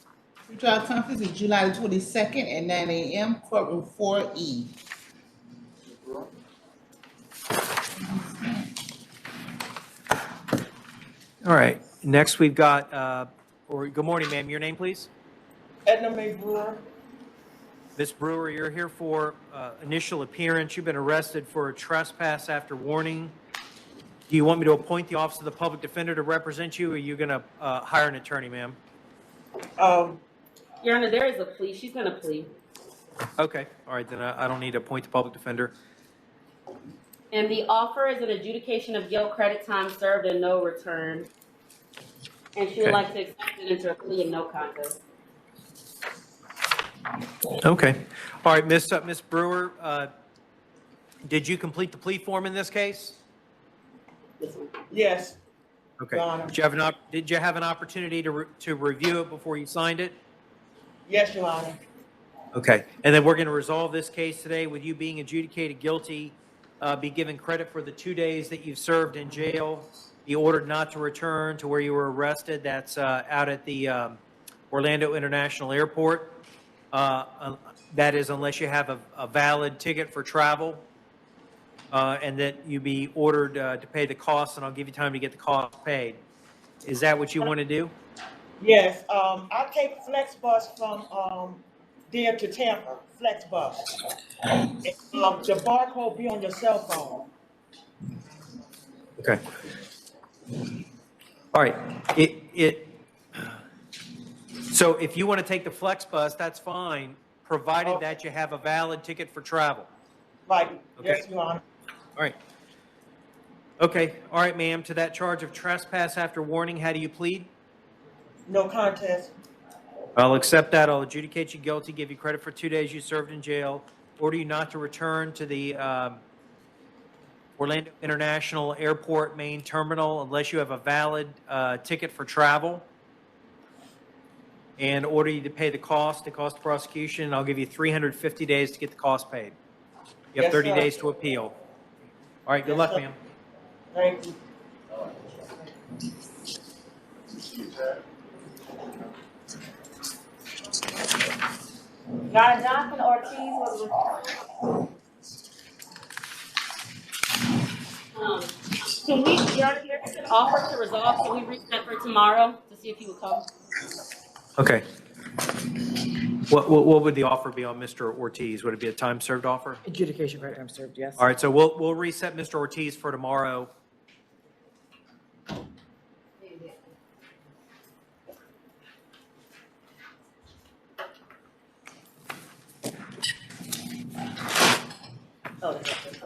Pretrial conference is July the 22nd at 9 a.m., courtroom 4E. All right, next we've got, good morning, ma'am, your name, please? Edna Mae Brewer. Ms. Brewer, you're here for initial appearance. You've been arrested for a trespass after warning. Do you want me to appoint the Office of the Public Defender to represent you, or are you going to hire an attorney, ma'am? Your Honor, there is a plea. She's going to plead. Okay, all right, then I don't need to appoint the public defender. And the offer is an adjudication of guilt, credit time served, and no return. And she would Okay. like to accept it into a plea of no contest. Okay, all right, Miss Brewer, did you complete the plea form in this case? Yes. Okay. Your Honor. Did you have an opportunity to review it before you signed it? Yes, Your Honor. Okay, and then we're going to resolve this case today with you being adjudicated guilty, be given credit for the 2 days that you've served in jail, be ordered not to return to where you were arrested. That's out at the Orlando International Airport. That is unless you have a valid ticket for travel, and that you be ordered to pay the costs, and I'll give you time to get the cost paid. Is that what you want to do? Yes, I take Flex Bus from there to Tampa, Flex Bus. The barcode be on your cell phone. Okay. All right. So if you want to take the Flex Bus, that's fine. provided that you have a valid ticket for travel. Right, Okay. yes, Your Honor. All right. Okay, all right, ma'am, to that charge of trespass after warning, how do you plead? No contest. I'll accept that. I'll adjudicate you guilty, give you credit for 2 days you served in jail, order you not to return to the Orlando International Airport main terminal unless you have a valid ticket for travel, and order you to pay the cost of prosecution. I'll give you 350 days to get the cost paid. You have Yes, 30 sir. days to appeal. All right, good luck, ma'am. Thank you. Donna Johnson Ortiz was Can we, Your Honor, there's an offer to resolve, can we reset for tomorrow to see if he will come? Okay. What would the offer be on Mr. Ortiz? Would it be a time served offer? Adjudication credit time served, yes. All right, so we'll reset Mr. Ortiz for tomorrow. Oh, that's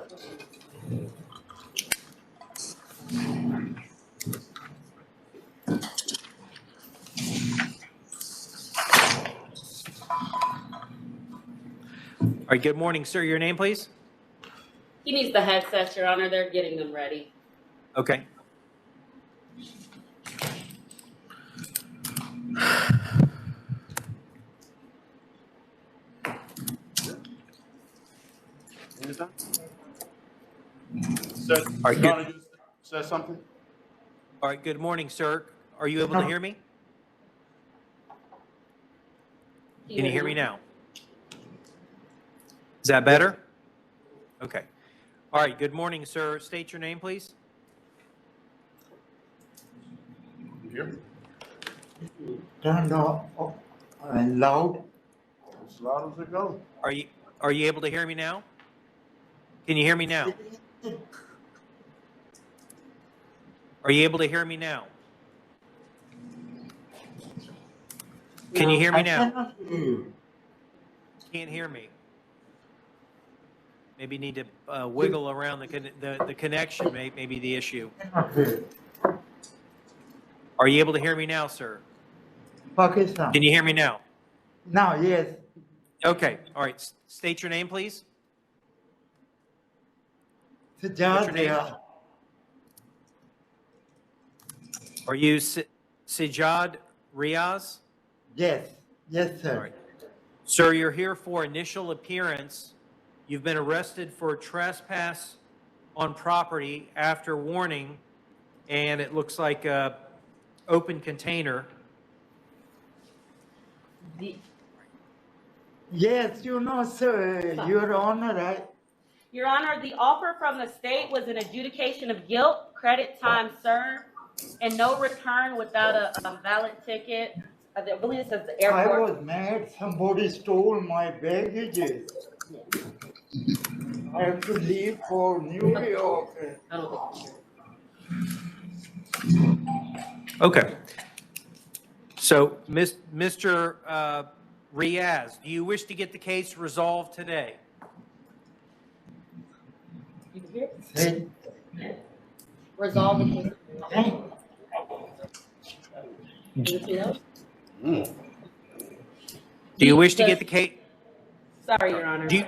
All right, good morning, sir. Your name, please? He needs the headsets, Your Honor. They're getting them ready. Okay. Sir, All right, Your Honor, you said something? All right, good morning, sir. Are you able to hear me? Can you hear me now? Is that better? Okay. All right, good morning, sir. State your name, please. You hear me? Turn down and loud. As loud as it goes. Are you able to hear me now? Can you hear me now? Are you able to hear me now? Can you hear me now? cannot hear you. Can't hear me. Maybe need to wiggle around the connection, may be the issue. Cannot hear. Are you able to hear me now, sir? Pakistan. Can you hear me now? Now, yes. Okay, all right. State your name, please. What's your Sajjad name? Riyaz. Are you Sajjad Riaz? Yes. Yes, sir. All right. Sir, you're here for initial appearance. You've been arrested for trespass on property after warning, and it looks like a open container. Yes, you know, sir, Your Honor, Your Honor, the offer from the state was an adjudication of guilt, credit time served, and no return without a valid ticket. I believe it says the I airport. was mad. Somebody stole my baggages. I have to leave for New York. I don't think. Okay. So, Mr. Riaz, do you wish to get the case resolved today? You can hear it? Say, Resolve the case. Anything else? Do you wish to get the case? Sorry, Your Honor. Do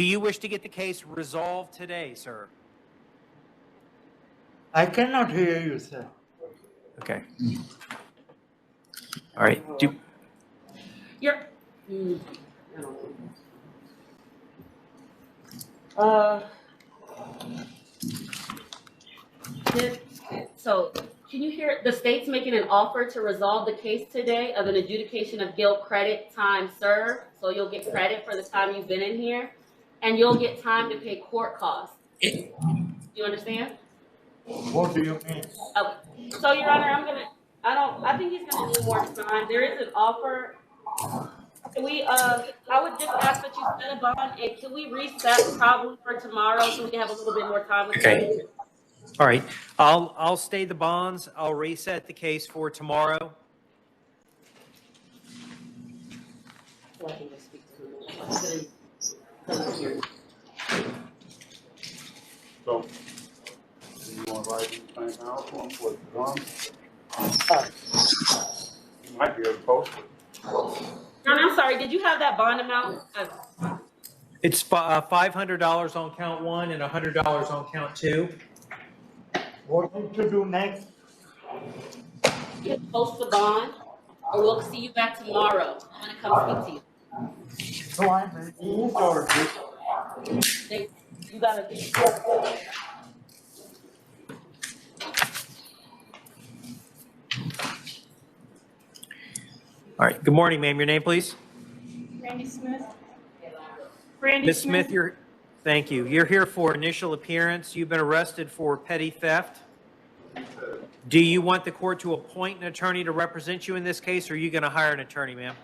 you wish to get the case resolved today, sir? I cannot hear you, sir. Okay. All right. You're. I don't know. So, can you hear, the state's making an offer to resolve the case today of an adjudication of guilt, credit, time served. So you'll get credit for the time you've been in here, and you'll get time to pay court costs. Do you understand? What do you mean? Okay. So, Your Honor, I think he's gonna need more time. There is an offer. Can we, I would just ask that you set a bond, and can we reset probably for tomorrow so we can have a little bit more time with Okay. you? All right. I'll stay the bonds. I'll reset the case for tomorrow. So I can just speak to him. So, do you want to write anything out for him for the gun? You might be able to post it. Your Honor, I'm sorry, did you have that bond amount? It's $500 on count one and $100 on count two. What we should do next? Post the bond, or we'll see you back tomorrow. I'm gonna come speak to you. So I'm in or You gotta. All right, good morning, ma'am. Your name, please? Randy Smith. Ms. Smith, thank you. You're here for initial appearance. You've been arrested for petty theft. Do you want the court to appoint an attorney to represent you in this case, or are you going to hire an attorney, ma'am?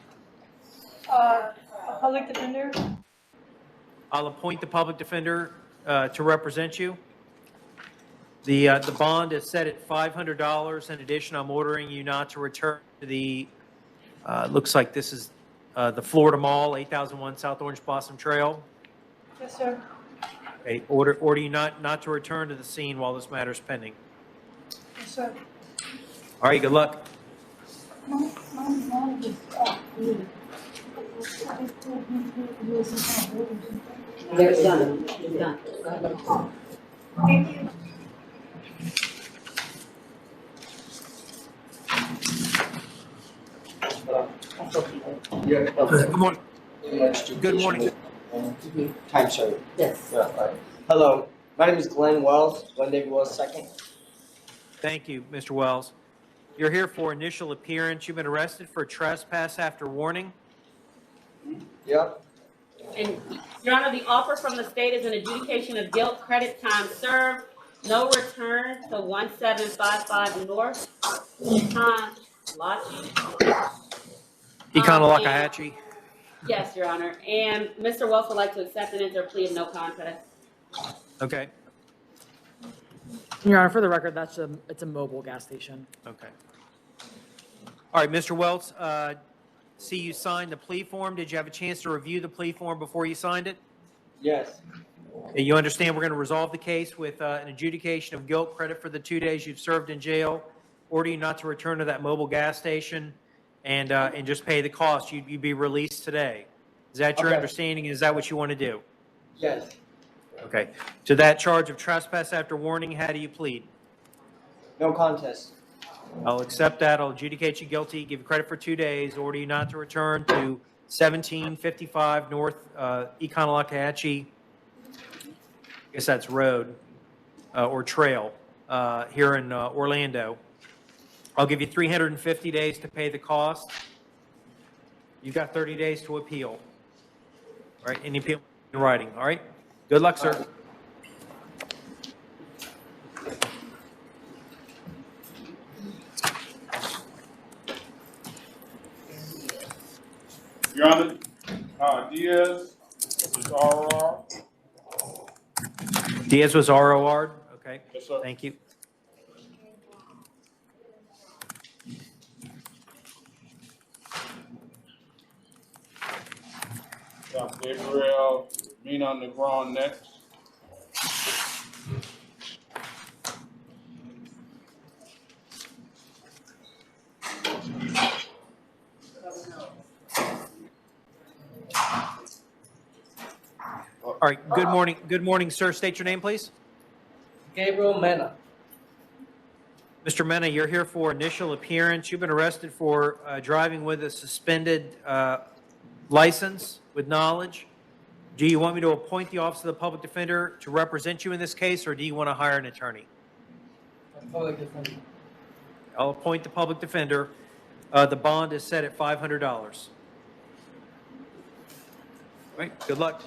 A public defender. I'll appoint the public defender to represent you. The bond is set at $500. In addition, I'm ordering you not to return to the, looks like this is the Florida Mall, 8001 South Orange Blossom Trail. Yes, sir. Okay, order you not to return to the scene while this matter is pending. Yes, sir. All right, good luck. They're done. It's done. Thank you. Good morning. Good morning. Time, sir. Yes. Hello, my name is Glenn Wells, Glenn David Wells II. Thank you, Mr. Wells. You're here for initial appearance. You've been arrested for trespass after warning. Yep. And Your Honor, the offer from the state is an adjudication of guilt, credit time served, no return to 1755 North, Econo-Lockahatchee. Yes, Your Honor. And Mr. Wells would like to accept and enter a plea of no contest. Okay. Your Honor, for the record, it's a mobile gas station. Okay. All right, Mr. Wells, see you signed the plea form. Did you have a chance to review the plea form before you signed it? Yes. You understand we're going to resolve the case with an adjudication of guilt, credit for the 2 days you've served in jail, order you not to return to that mobile gas station, and just pay the cost. You'd be released today. Is that your understanding? Is that what you want to do? Yes. Okay. To that charge of trespass after warning, how do you plead? No contest. I'll accept that. I'll adjudicate you guilty, give you credit for 2 days, order you not to return to 1755 North Econo-Lockahatchee. I guess that's road or trail here in Orlando. I'll give you 350 days to pay the cost. You've got 30 days to appeal. All right, any appeal in writing, all right? Good luck, sir. Your Honor, Diaz is ROR. Diaz was ROR'd? Okay. Yes, sir. Thank you. Gabriel Mina Negron next. All right, good morning. Good morning, sir. State your name, please. Gabriel Mena. Mr. Mena, you're here for initial appearance. You've been arrested for driving with a suspended license with knowledge. Do you want me to appoint the Office of the Public Defender to represent you in this case, or do you want to hire an attorney? Public defender. I'll appoint the public defender. The bond is set at $500. All right, good luck.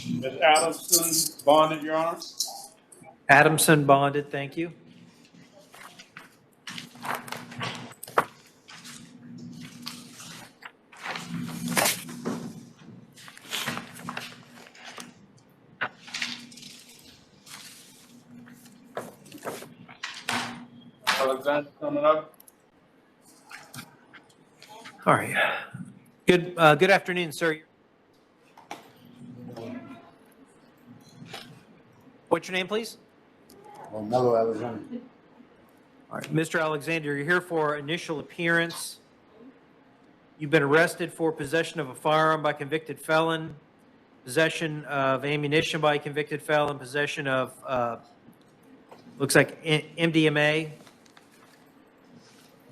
Ms. Adamson bonded, Your Honor. Adamson bonded, thank you. Alexander coming up. All right. Good afternoon, sir. What's your name, please? Mello Alexander. All right, Mr. Alexander, you're here for initial appearance. You've been arrested for possession of a firearm by convicted felon, possession of ammunition by convicted felon, possession of, looks like MDMA.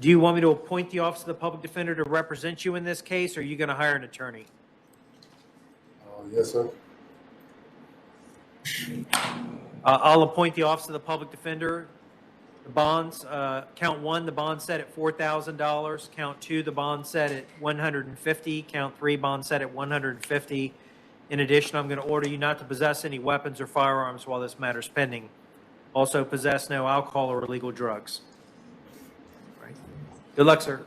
Do you want me to appoint the Office of the Public Defender to represent you in this case, or are you going to hire an attorney? Yes, sir. I'll appoint the Office of the Public Defender. The bonds, count one, the bond set at $4,000. Count two, the bond set at $150. Count three, bond set at $150. In addition, I'm going to order you not to possess any weapons or firearms while this matter is pending. Also, possess no alcohol or illegal drugs. All right. Good luck, sir.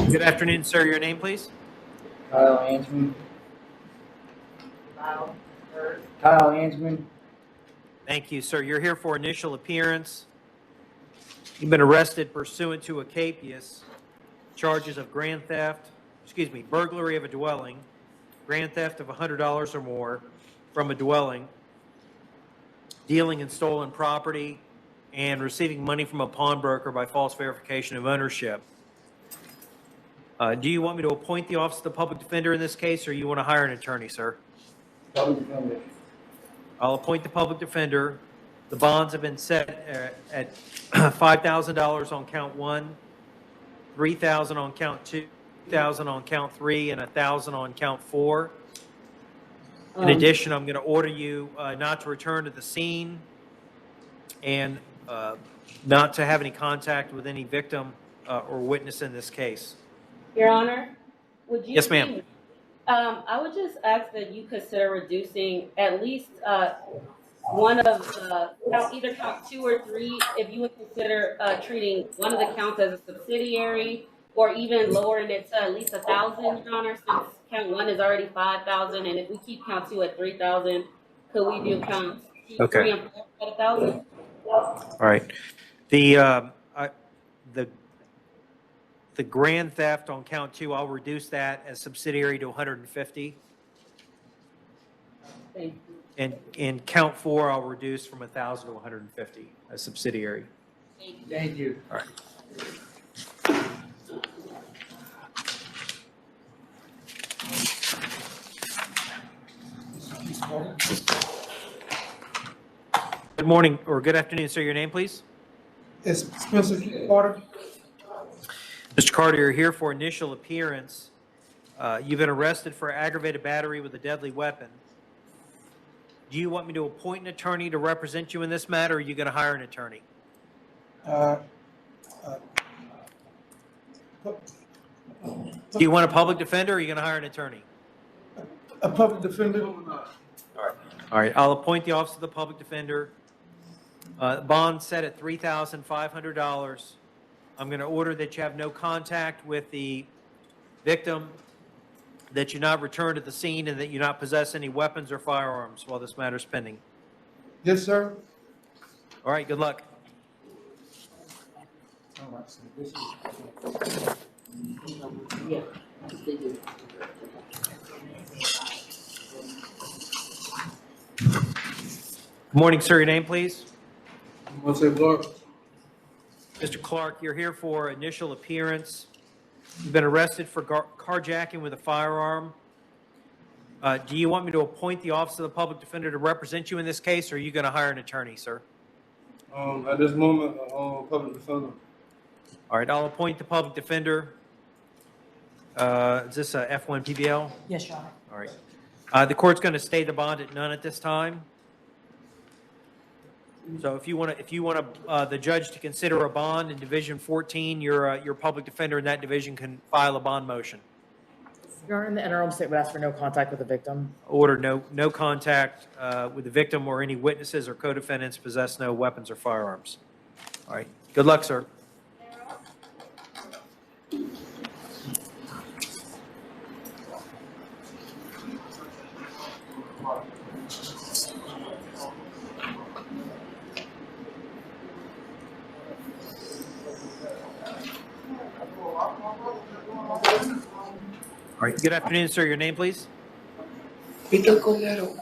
Good afternoon, sir. Your name, please? Kyle Ansman. Kyle Ansman. Thank you, sir. You're here for initial appearance. You've been arrested pursuant to a capias, charges of burglary of a dwelling, grand theft of $100 or more from a dwelling, dealing in stolen property, and receiving money from a pawnbroker by false verification of ownership. Do you want me to appoint the Office of the Public Defender in this case, or you want to hire an attorney, sir? Public Defender. I'll appoint the Public Defender. The bonds have been set at $5,000 on count one, $3,000 on count two, $2,000 on count three, and $1,000 on count four. In addition, I'm going to order you not to return to the scene and not to have any contact with any victim or witness in this case. Your Honor, would you? Yes, ma'am. I would just ask that you consider reducing at least one of either count two or three, if you would consider treating one of the counts as a subsidiary, or even lowering it to at least 1,000, Your Honor, since count one is already 5,000, and if we keep count two at 3,000, could we do count two, three, and four at 1,000? All right. The grand theft on count two, I'll reduce that as subsidiary to 150. Thank you. And in count four, I'll reduce from 1,000 to 150 as subsidiary. Thank you. All right. Good morning, or good afternoon, sir. Your name, please? It's Spencer Carter. Mr. Carter, you're here for initial appearance. You've been arrested for aggravated battery with a deadly weapon. Do you want me to appoint an attorney to represent you in this matter, or are you going to hire an attorney? Do you want a public defender, or are you going to hire an attorney? A public defender. All right, I'll appoint the Office of the Public Defender. Bond set at $3,500. I'm going to order that you have no contact with the victim, that you not return to the scene, and that you not possess any weapons or firearms while this matter is pending. Yes, sir. All right, good luck. Yeah. Good morning, sir. Your name, please? Mr. Clark. Mr. Clark, you're here for initial appearance. You've been arrested for carjacking with a firearm. Do you want me to appoint the Office of the Public Defender to represent you in this case, or are you going to hire an attorney, sir? At this moment, public defender. All right, I'll appoint the Public Defender. Is this a F1 PBL? Yes, Your Honor. All right. The court's going to stay the bond at none at this time. So if you want the judge to consider a bond in Division 14, your public defender in that division can file a bond motion. Your Honor, in the interim, state would ask for no contact with the victim. Order no contact with the victim or any witnesses or co-defendants, possess no weapons or firearms. All right. Good luck, sir. All right. Good afternoon, sir. Your name, please? Peter Cordero.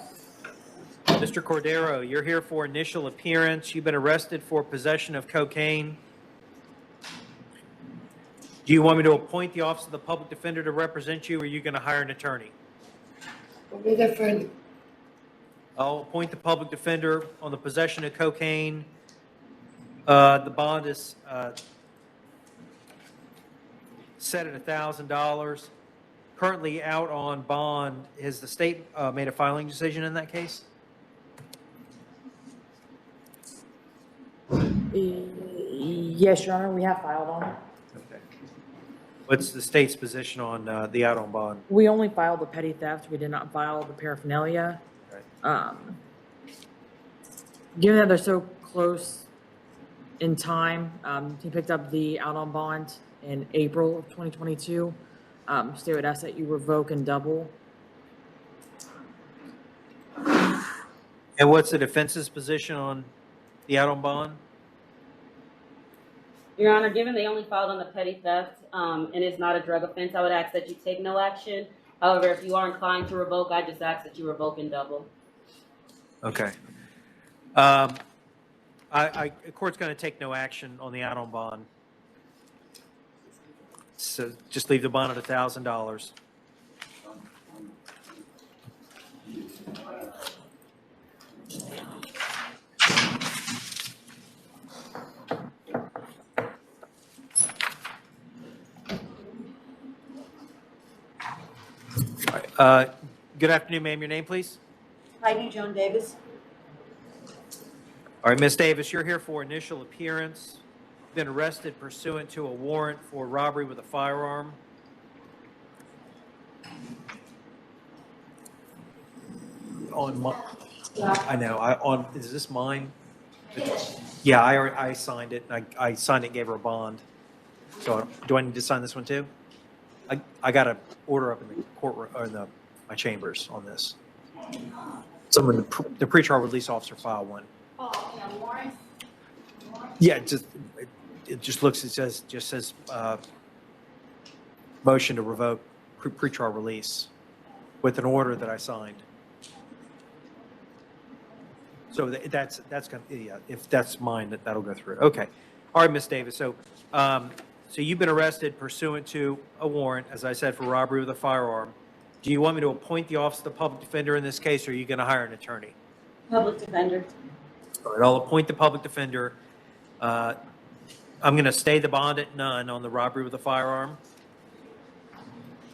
Mr. Cordero, you're here for initial appearance. You've been arrested for possession of cocaine. Do you want me to appoint the Office of the Public Defender to represent you, or are you going to hire an attorney? Me defend. I'll appoint the public defender on the possession of cocaine. The bond is set at $1,000. Currently out on bond. Has the state made a filing decision in that case? Yes, Your Honor, we have filed on it. Okay. What's the state's position on the out on bond? We only filed the petty theft. We did not file the paraphernalia. Right. Given that they're so close in time, he picked up the out on bond in April of 2022. State would ask that you revoke and double. And what's the defense's position on the out on bond? Your Honor, given they only filed on the petty theft, and it's not a drug offense, I would ask that you take no action. However, if you are inclined to revoke, I just ask that you revoke and double. Okay. The court's going to take no action on the out on bond. So just leave the bond at $1,000. Good afternoon, ma'am. Your name, please? Heidi Joan Davis. All right, Ms. Davis, you're here for initial appearance. Been arrested pursuant to a warrant for robbery with a firearm. On my, I know. Is this mine? Yeah, I signed it. I signed it and gave her a bond. So do I need to sign this one too? I got an order up in the courtroom or in my chambers on this. Someone, the pretrial release officer filed one. Oh, yeah, warrant. Yeah, it just looks. It says motion to revoke pretrial release with an order that I signed. So that's going to, yeah, if that's mine, that'll go through. Okay. All right, Ms. Davis. So so you've been arrested pursuant to a warrant, as I said, for robbery with a firearm. Do you want me to appoint the Office of the Public Defender in this case, or are you going to hire an attorney? Public defender. All right, I'll appoint the public defender. I'm going to stay the bond at none on the robbery with a firearm.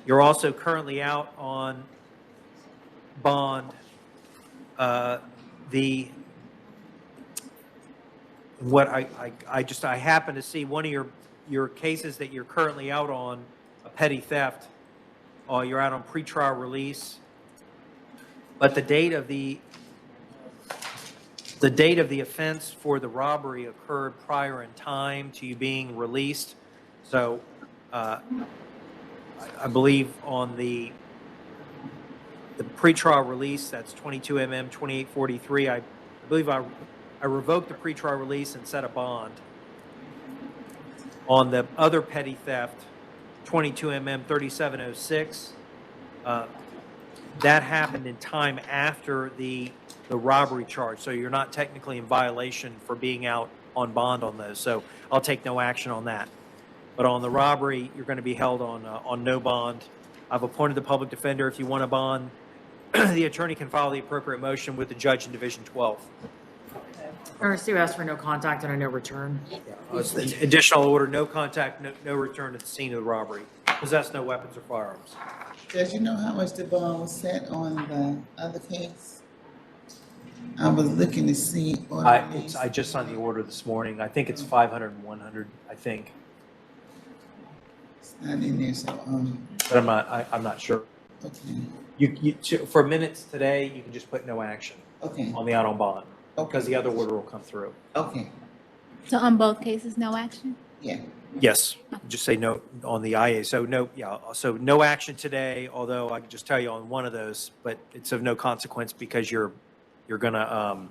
You're also currently out on bond. I happen to see one of your cases that you're currently out on, a petty theft. You're out on pretrial release, but the date of the offense for the robbery occurred prior in time to you being released. So I believe on the pretrial release, that's 22 MM 2843. I believe I revoked the pretrial release and set a bond. On the other petty theft, 22 MM 3706, that happened in time after the robbery charge. So you're not technically in violation for being out on bond on those. So I'll take no action on that. But on the robbery, you're going to be held on no bond. I've appointed the public defender. If you want a bond, the attorney can file the appropriate motion with the judge in Division 12. Or Sue asked for no contact and a no return. Additional order, no contact, no return at the scene of the robbery. Possess no weapons or firearms. Does you know how much the bond was set on the other case? I was looking to see. I just signed the order this morning. I think it's 500 and 100, I think. not in there, so, But I'm not sure. okay, For minutes today, you can just put no action okay, on the out on bond, because okay, the other order will come through. okay, So on both cases, no action? yeah. Yes, just say no on the IA. So no action today, although I can just tell you on one of those, but it's of no consequence because you're gonna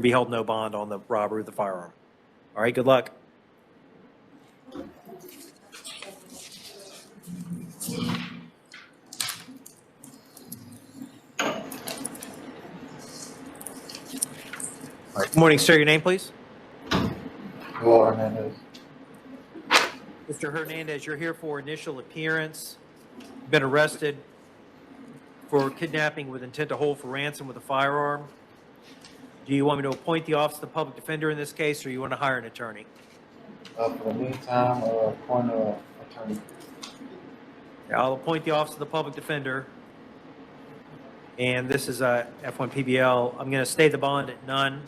be held no bond on the robbery of the firearm. All right, good luck. All right, good morning, sir. Your name, please? Hello, Hernandez. Mr. Hernandez, you're here for initial appearance. Been arrested for kidnapping with intent to hold for ransom with a firearm. Do you want me to appoint the Office of the Public Defender in this case, or you want to hire an attorney? For the meantime, appoint an attorney. I'll appoint the Office of the Public Defender. And this is a F1 PBL. I'm going to stay the bond at none.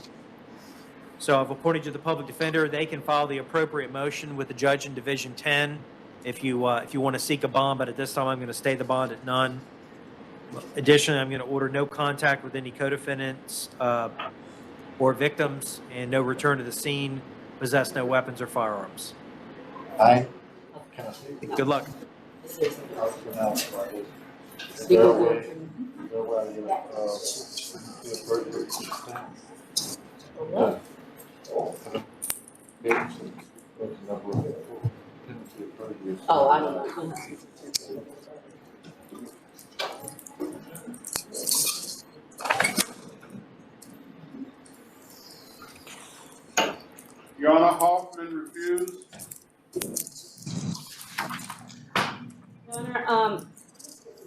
So I've appointed you the Public Defender. They can file the appropriate motion with the judge in Division 10 if you want to seek a bond, but at this time I'm going to stay the bond at none. Additionally, I'm going to order no contact with any co-defendants or victims and no return to the scene, possess no weapons or firearms. Aye. Good luck. Is there a way I can, be a burden? Oh, I don't know. Your Honor, Hoffman refused. Your Honor,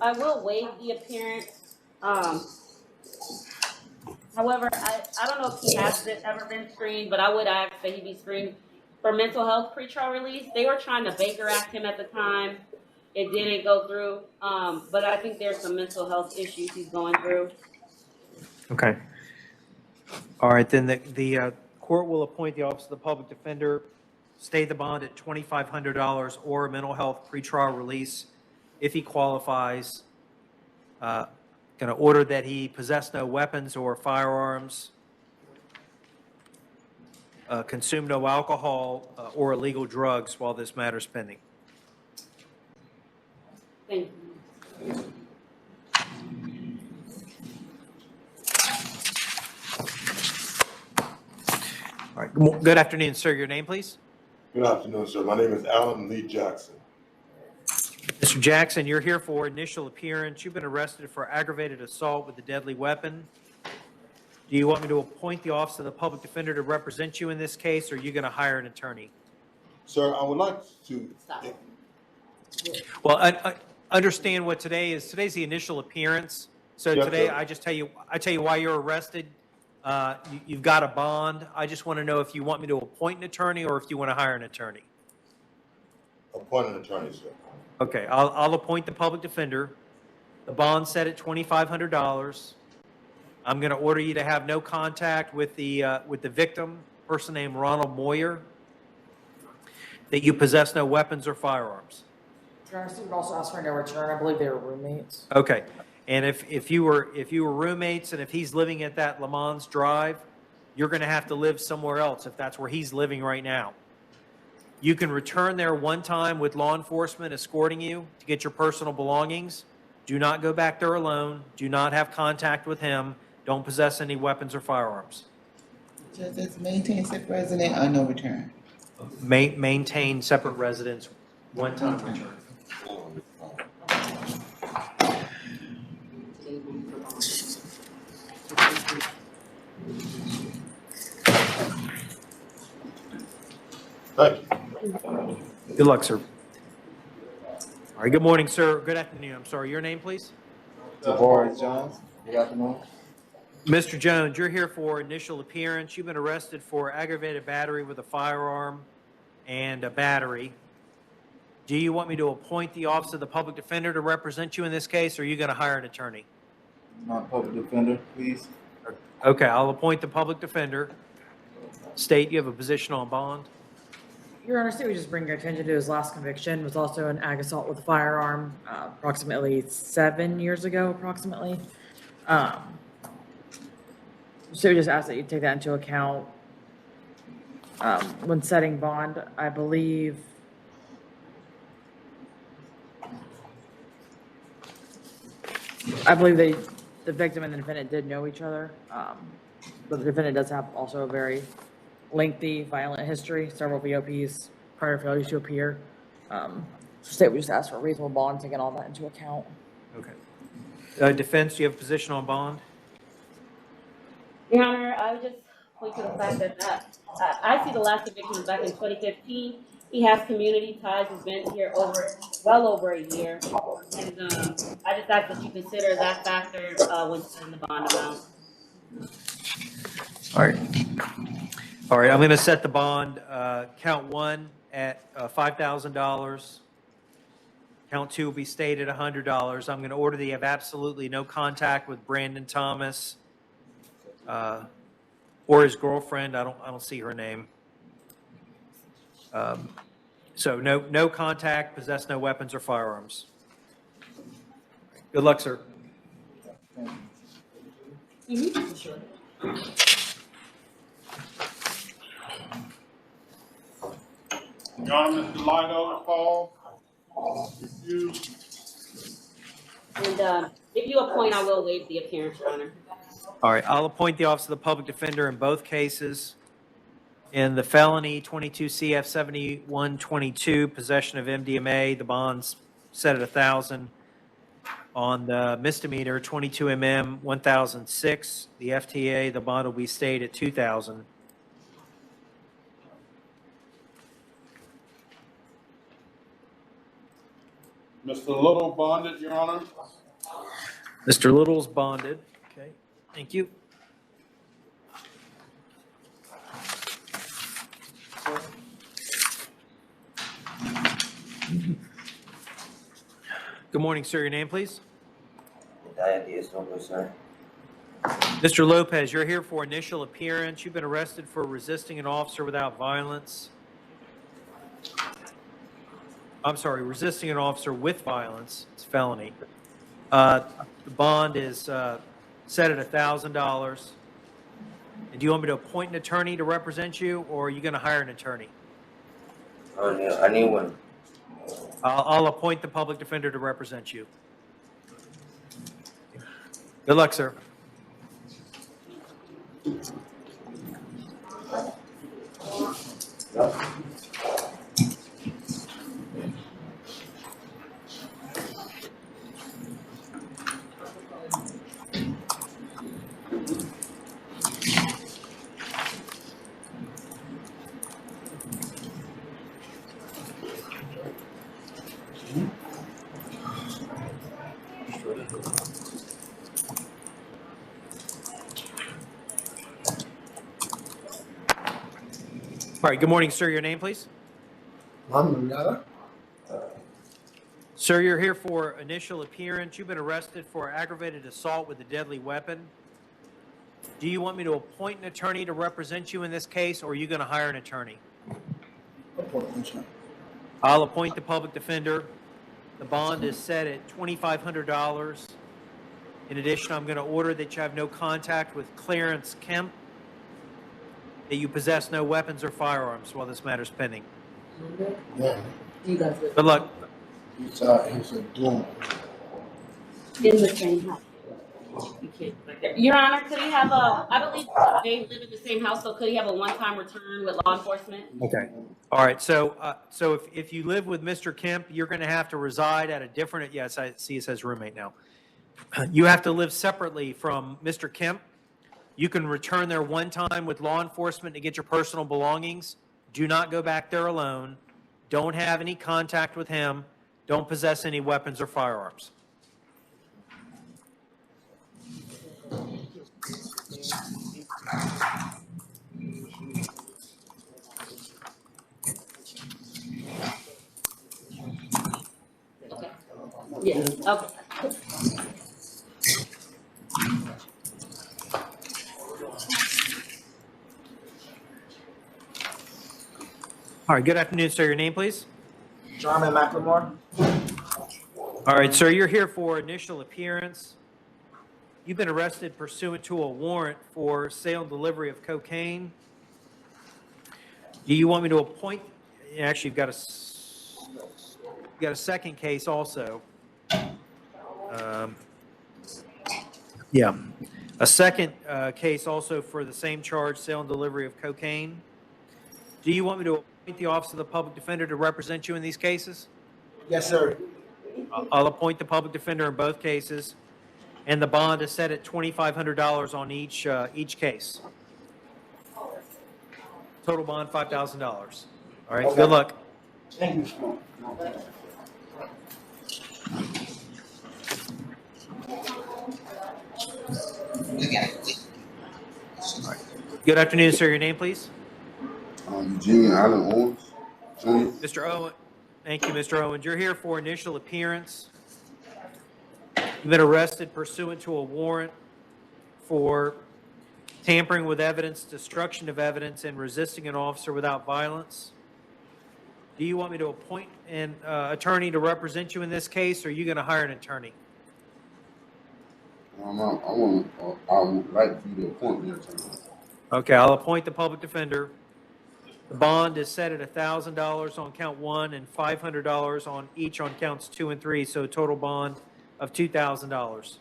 I will waive the appearance. However, I don't know if he has ever been screened, but I would ask that he be screened for mental health pretrial release. They were trying to Baker Act him at the time. It didn't go through, but I think there's some mental health issues he's going through. Okay. All right, then the court will appoint the Office of the Public Defender, stay the bond at $2,500 or a mental health pretrial release if he qualifies. Going to order that he possess no weapons or firearms, consume no alcohol or illegal drugs while this matter is pending. Thank you. All right. Good afternoon, sir. Your name, please? Good afternoon, sir. My name is Alan Lee Jackson. Mr. Jackson, you're here for initial appearance. You've been arrested for aggravated assault with a deadly weapon. Do you want me to appoint the Office of the Public Defender to represent you in this case, or are you going to hire an attorney? Sir, I would like to. Well, I understand what today is. Today's the initial appearance. So Yes, today, sir. I tell you why you're arrested. You've got a bond. I just want to know if you want me to appoint an attorney or if you want to hire an attorney. Appoint an attorney, sir. Okay, I'll appoint the public defender. The bond's set at $2,500. I'm going to order you to have no contact with the victim, person named Ronald Moyer, that you possess no weapons or firearms. Your Honor, Steve would also ask for no return. I believe they were roommates. Okay, and if you were roommates and if he's living at that Lamons Drive, you're going to have to live somewhere else if that's where he's living right now. You can return there one time with law enforcement escorting you to get your personal belongings. Do not go back there alone. Do not have contact with him. Don't possess any weapons or firearms. Just maintain separate resident or no return. Maintain separate residence, one time return. Thank you. Good luck, sir. All right, good morning, sir. Good afternoon. I'm sorry, your name, please? Tavares Jones. Good afternoon. Mr. Jones, you're here for initial appearance. You've been arrested for aggravated battery with a firearm and a battery. Do you want me to appoint the Office of the Public Defender to represent you in this case, or are you going to hire an attorney? Not public defender, please. Okay, I'll appoint the Public Defender. State you have a position on bond. Your Honor, state we just bring your attention to his last conviction was also an ag assault with a firearm, approximately 7 years ago, approximately. So we just ask that you take that into account when setting bond. I believe the victim and the defendant did know each other, but the defendant does have also a very lengthy violent history, several VOPs, prior failures to appear. So state we just ask for a reasonable bond, taking all that into account. Okay. Defense, do you have a position on bond? Your Honor, I would just point to the fact that I see the last conviction was back in 2015. He has community ties. He's been here well over a year. And I just ask that you consider that factor when setting the bond amount. All right, I'm going to set the bond, count 1 at $5,000. Count 2 will be stated at $100. I'm going to order that you have absolutely no contact with Brandon Thomas or his girlfriend. I don't see her name. So no contact, possess no weapons or firearms. Good luck, sir. Your Honor, Mr. Lido Paul. And if you appoint, I will waive the appearance, Your Honor. All right, I'll appoint the Office of the Public Defender in both cases. In the felony 22 CF 7122, possession of MDMA, the bond's set at $1,000. On the misdemeanor 22 MM 1006, the FTA, the bond will be stayed at $2,000. Mr. Little bonded, Your Honor. Mr. Little's bonded. Okay, thank you. Good morning, sir. Your name, please? Sir. Mr. Lopez, you're here for initial appearance. You've been arrested for resisting an officer without violence. I'm sorry, resisting an officer with violence. It's felony. The bond is set at $1,000. And do you want me to appoint an attorney to represent you, or are you going to hire an attorney? I need one. I'll appoint the public defender to represent you. Good luck, sir. All right, good morning, sir. Your name, please? Sir, you're here for initial appearance. You've been arrested for aggravated assault with a deadly weapon. Do you want me to appoint an attorney to represent you in this case, or are you going to hire an attorney? I'll appoint the public defender. The bond is set at $2,500. In addition, I'm going to order that you have no contact with Clarence Kemp, that you possess no weapons or firearms while this matter is pending. Yeah. Good luck. He's a doom. In the same house. You can't. Your Honor, could he have I believe they live in the same house, so could he have a one-time return with law enforcement? Okay. All right. So if you live with Mr. Kemp, you're going to have to reside at a different, yes, I see it says roommate now. You have to live separately from Mr. Kemp. You can return there one time with law enforcement to get your personal belongings. Do not go back there alone. Don't have any contact with him. Don't possess any weapons or firearms. Okay. Yeah, okay. All right, good afternoon, sir. Your name, please? Jarman McLemore. All right, sir, you're here for initial appearance. You've been arrested pursuant to a warrant for sale and delivery of cocaine. Do you want me to appoint, actually, you've got a second case also. Yeah, a second case also for the same charge, sale and delivery of cocaine. Do you want me to appoint the Office of the Public Defender to represent you in these cases? Yes, sir. I'll appoint the public defender in both cases, and the bond is set at $2,500 on each case. Total bond, $5,000. All right, Okay. good luck. Thank you. Good afternoon, sir. Your name, please? Eugene Allen Owens, Jr. Mr. Owen. Thank you, Mr. Owens. You're here for initial appearance. You've been arrested pursuant to a warrant for tampering with evidence, destruction of evidence, and resisting an officer without violence. Do you want me to appoint an attorney to represent you in this case, or are you going to hire an attorney? I would like for you to appoint me an attorney. Okay, I'll appoint the public defender. The bond is set at $1,000 on count 1 and $500 on each on counts 2 and 3, so a total bond of $2,000.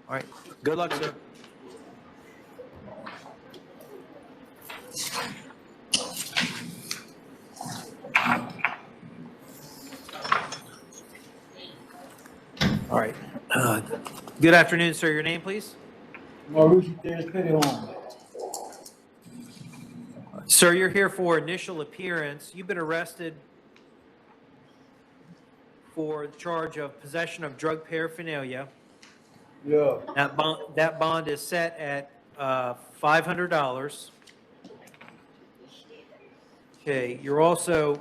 All right, good luck, sir. All right. Good afternoon, sir. Your name, please? Mauricio Petty. Sir, you're here for initial appearance. You've been arrested for the charge of possession of drug paraphernalia. Yeah. That bond is set at $500. Okay, you're also,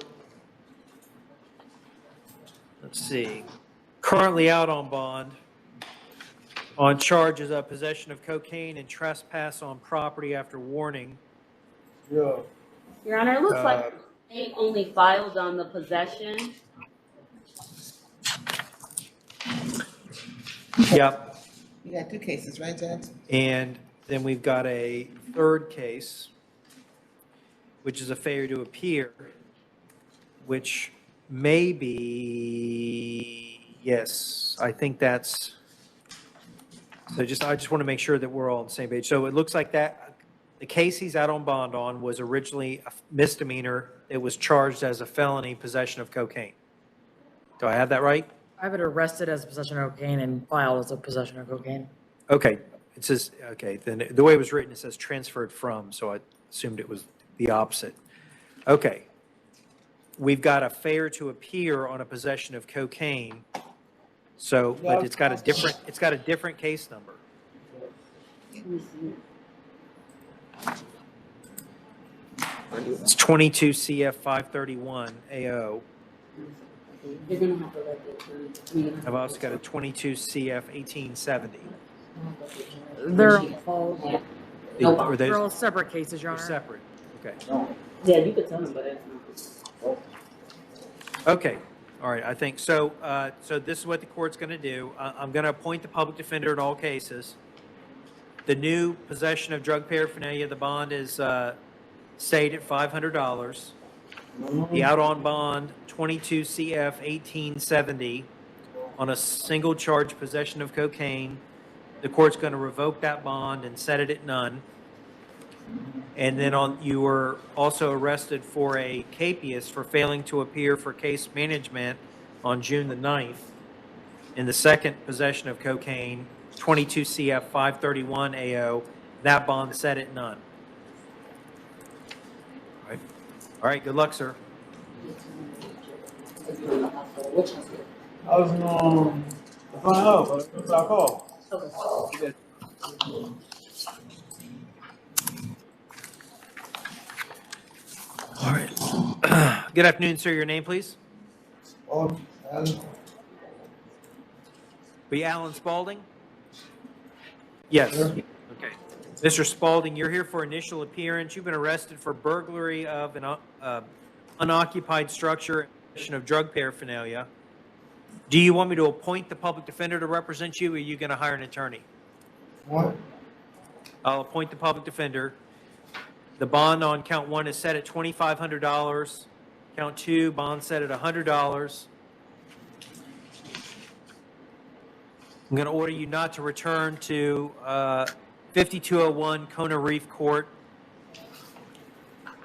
let's see, currently out on bond on charges of possession of cocaine and trespass on property after warning. Yeah. Your Honor, it looks like they only filed on the possession. Yep. You got 2 cases, right, Judge? And then we've got a third case, which is a failure to appear, which may be, yes, I think that's, so I just want to make sure that we're all on the same page. So it looks like that, the case he's out on bond on was originally a misdemeanor. It was charged as a felony possession of cocaine. Do I have that right? I have it arrested as possession of cocaine and filed as a possession of cocaine. Okay, it says, okay, then the way it was written, it says transferred from, so I assumed it was the opposite. Okay. We've got a failure to appear on a possession of cocaine. So, but it's got a different case number. It's 22 CF 531 AO. You're gonna have to let the attorney. I've also got a 22 CF 1870. They're They're all separate cases, Your Honor. separate. Okay. Yeah, you could tell them, but it's not. Okay. All right. I think so. So this is what the court's going to do. I'm going to appoint the public defender in all cases. The new possession of drug paraphernalia, the bond is stayed at $500. The out on bond, 22 CF 1870 on a single charge possession of cocaine. The court's going to revoke that bond and set it at none. And then you were also arrested for a capias for failing to appear for case management on June the 9th. In the second possession of cocaine, 22 CF 531 AO, that bond set at none. All right, good luck, sir. I was going to find out, but it's our call. Okay. All right. Good afternoon, sir. Your name, please? Be Alan Spaulding? Yes. Okay. Mr. Spalding, you're here for initial appearance. You've been arrested for burglary of an unoccupied structure and possession of drug paraphernalia. Do you want me to appoint the public defender to represent you, or are you going to hire an attorney? What? I'll appoint the public defender. The bond on count 1 is set at $2,500. Count 2, bond set at $100. I'm going to order you not to return to 5201 Kona Reef Court,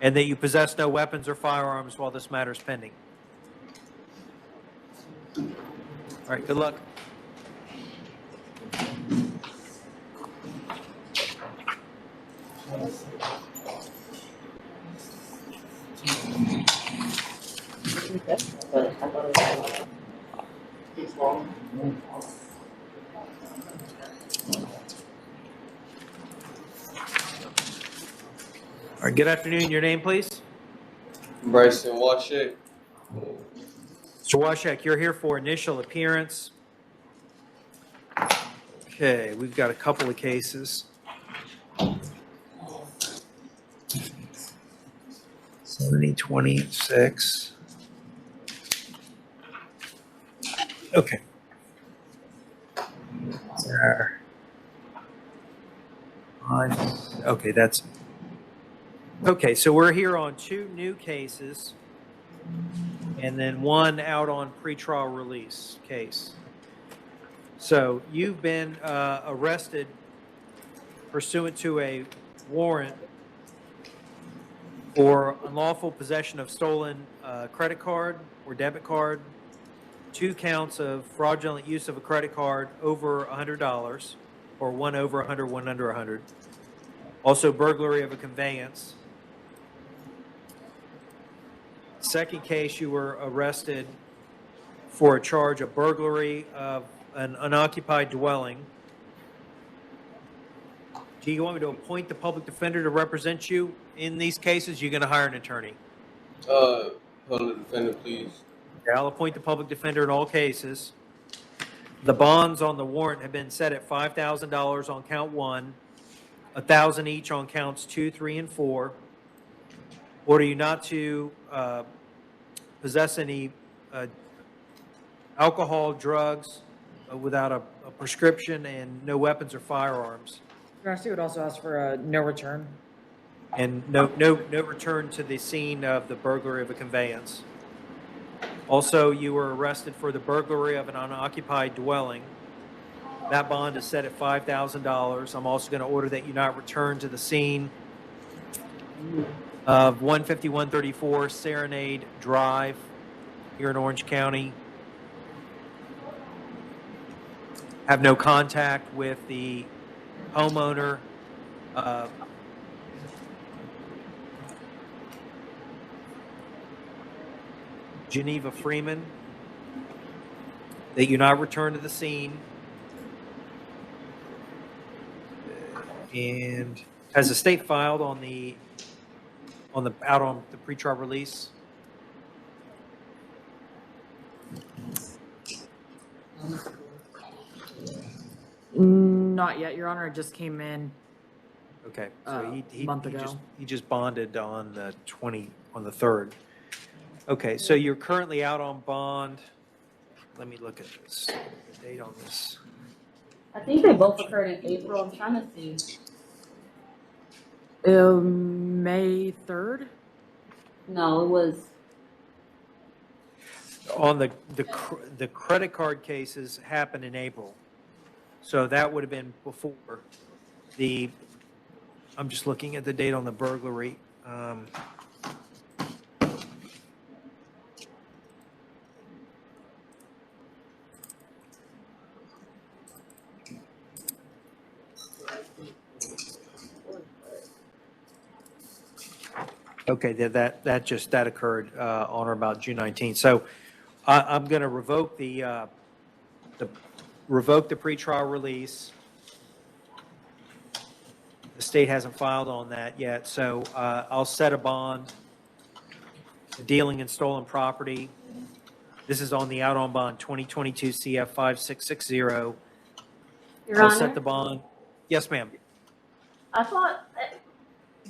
and that you possess no weapons or firearms while this matter is pending. All right, good luck. All right, good afternoon. Your name, please? Bryson Washek. Mr. Washek, you're here for initial appearance. Okay, we've got a couple of cases. 7026. Okay. There. Okay, that's okay. So we're here on 2 new cases, and then 1 out on pretrial release case. So you've been arrested pursuant to a warrant for unlawful possession of stolen credit card or debit card, 2 counts of fraudulent use of a credit card over $100, or 1 over 100, 1 under 100. Also burglary of a conveyance. Second case, you were arrested for a charge of burglary of an unoccupied dwelling. Do you want me to appoint the public defender to represent you in these cases? You're going to hire an attorney? Public defender, please. Okay, I'll appoint the public defender in all cases. The bonds on the warrant have been set at $5,000 on count 1, $1,000 each on counts 2, 3, and 4. Order you not to possess any alcohol, drugs without a prescription, and no weapons or firearms. Your Honor, would also ask for a no return. And no return to the scene of the burglary of a conveyance. Also, you were arrested for the burglary of an unoccupied dwelling. That bond is set at $5,000. I'm also going to order that you not return to the scene of 15134 Serenade Drive here in Orange County. Have no contact with the homeowner. Geneva Freeman, that you not return to the scene. And has the state filed on the out on the pretrial release? Not yet, Your Honor. It just came in. Okay, so a month ago. He just bonded on the 3rd. Okay, so you're currently out on bond. Let me look at this. The date on this. I think they both occurred in April. I'm trying to see. May 3rd? No, it was. On the credit card cases happened in April. So that would have been before the, I'm just looking at the date on the burglary. Okay, that occurred on or about June 19th. So I'm going to revoke the pretrial release. The state hasn't filed on that yet, so I'll set a bond. Dealing in stolen property. This is on the out on bond 2022 CF 5660. Your I'll Honor? set the bond. Yes, ma'am. I thought,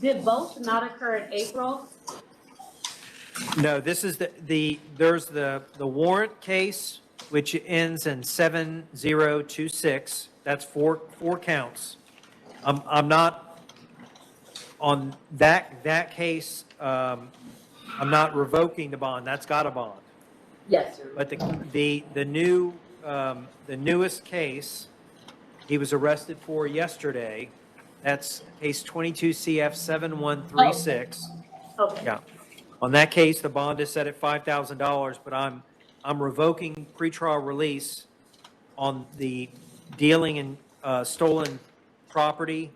did both not occur in April? No, this is there's the warrant case, which ends in 7026. That's four counts. I'm not on that case. I'm not revoking the bond. That's got a bond. Yes, sir. But the newest case, he was arrested for yesterday. That's case 22 CF 7136. Okay. Yeah. On that case, the bond is set at $5,000, but I'm revoking pretrial release on the dealing in stolen property.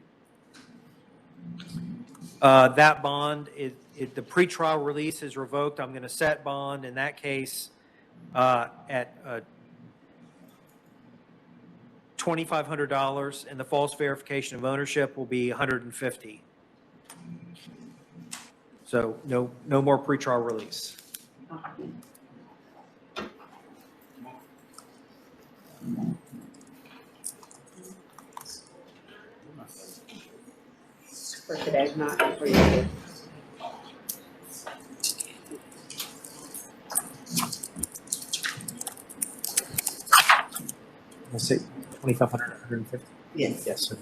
That bond, the pretrial release is revoked. I'm going to set bond in that case at $2,500, and the false verification of ownership will be $150. So no more pretrial release. For today, not for you. Let's see, 2,500, 150? Yes. Yes, sir.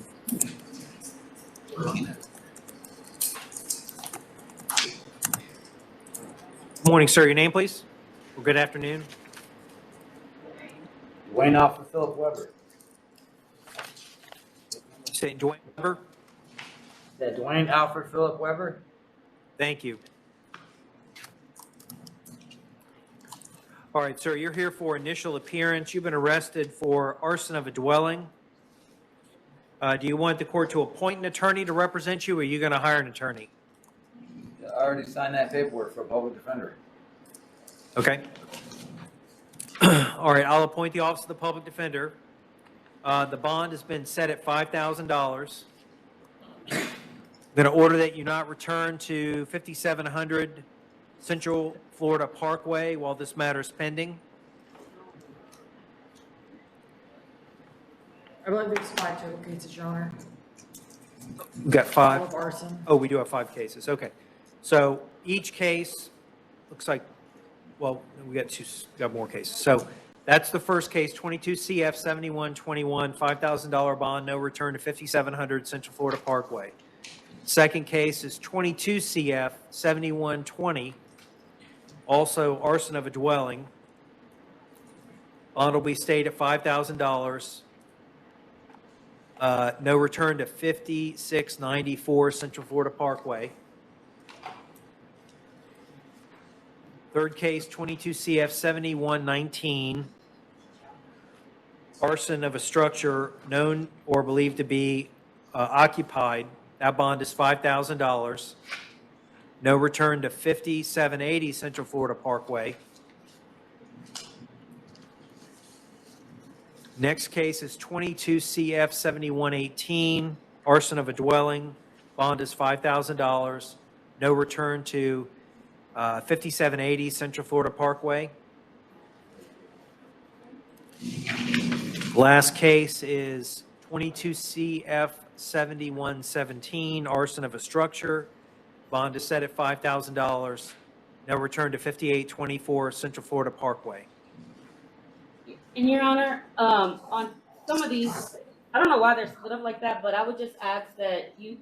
Morning, sir. Your name, please? Or good afternoon. Dwayne Alfred Philip Weber. Say Dwayne Weber. Dwayne Alfred Philip Weber. Thank you. All right, sir, you're here for initial appearance. You've been arrested for arson of a dwelling. Do you want the court to appoint an attorney to represent you, or are you going to hire an attorney? I already signed that paperwork for a public defender. Okay. All right, I'll appoint the Office of the Public Defender. The bond has been set at $5,000. I'm going to order that you not return to 5700 Central Florida Parkway while this matter is pending. I believe there's 5 total cases, Your Honor. We've got 5. All of arson. Oh, we do have 5 cases. Okay. So each case looks like, well, we got more cases. So that's the first case, 22 CF 7121, $5,000 bond, no return to 5700 Central Florida Parkway. Second case is 22 CF 7120, also arson of a dwelling. Bond will be stayed at $5,000. No return to 5694 Central Florida Parkway. Third case, 22 CF 7119, arson of a structure known or believed to be occupied. That bond is $5,000. No return to 5780 Central Florida Parkway. Next case is 22 CF 7118, arson of a dwelling. Bond is $5,000. No return to 5780 Central Florida Parkway. Last case is 22 CF 7117, arson of a structure. Bond is set at $5,000. No return to 5824 Central Florida Parkway. And Your Honor, on some of these, I don't know why they're split up like that, but I would just ask that you,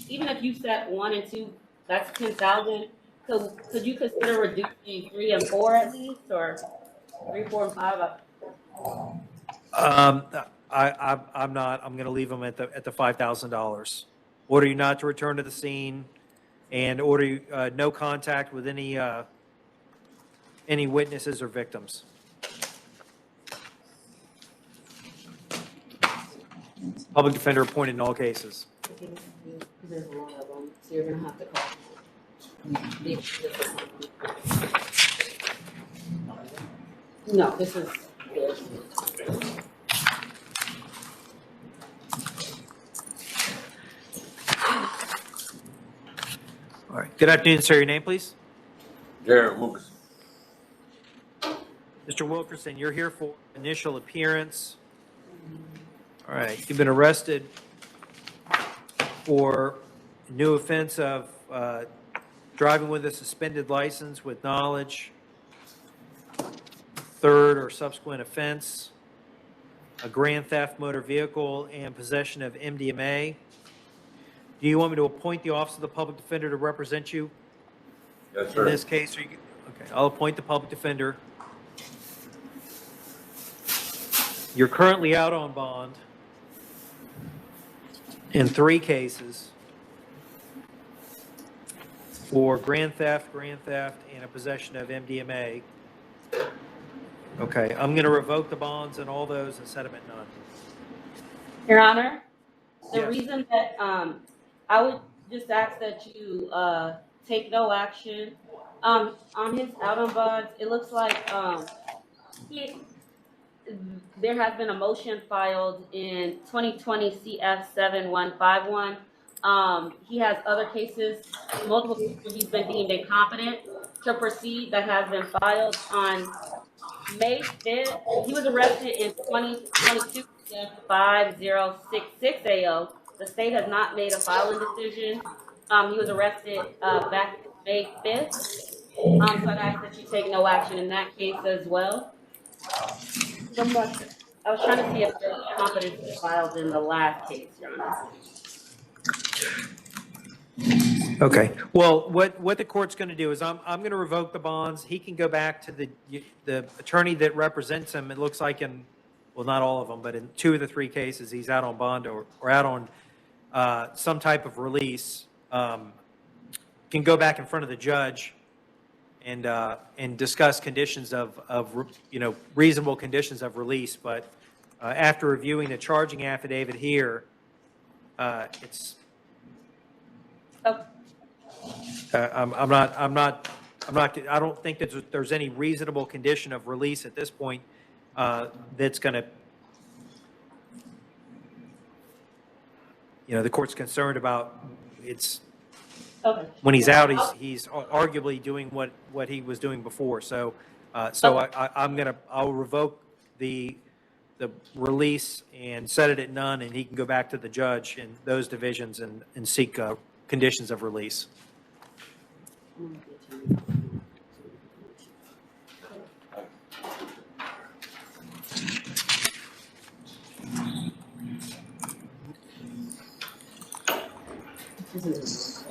even if you set 1 and 2, that's 10,000. So could you consider reducing 3 and 4 at least, or 3, 4, and 5? I'm not. I'm going to leave them at the $5,000. Order you not to return to the scene, and order you no contact with any witnesses or victims. Public defender appointed in all cases. There's a lot of them, so you're gonna have to call. No, this is good. All right. Good afternoon, sir. Your name, please? Jared Wilkerson. Mr. Wilkerson, you're here for initial appearance. All right. You've been arrested for new offense of driving with a suspended license with knowledge, third or subsequent offense, a grand theft motor vehicle, and possession of MDMA. Do you want me to appoint the Office of the Public Defender to represent you? Yes, In this case, okay, I'll appoint the public defender. You're currently out on bond in 3 cases for grand theft, and a possession of MDMA. Okay, I'm going to revoke the bonds and all those and set them at none. Your Honor, the Yes. reason that, I would just ask that you, take no action, on his out on bonds, it looks like, there has been a motion filed in 2020 CF 7151. He has other cases, multiple cases where he's been deemed incompetent to proceed that has been filed on May 5th. He was arrested in 2022 5066 AO. The state has not made a filing decision. He was arrested back May 5th. So I'd ask that you take no action in that case as well. I was trying to see if there was competency filed in the last case, Your Honor. Okay, well, what the court's going to do is I'm going to revoke the bonds. He can go back to the attorney that represents him. It looks like in, well, not all of them, but in 2 of the 3 cases, he's out on bond or out on some type of release. Can go back in front of the judge and discuss conditions of reasonable conditions of release. But after reviewing the charging affidavit here, it's. I don't think that there's any reasonable condition of release at this point that's going to, the court's concerned about. It's when he's out, he's arguably doing what he was doing before. So, I'll revoke the release and set it at none, and he can go back to the judge in those divisions and seek conditions of release.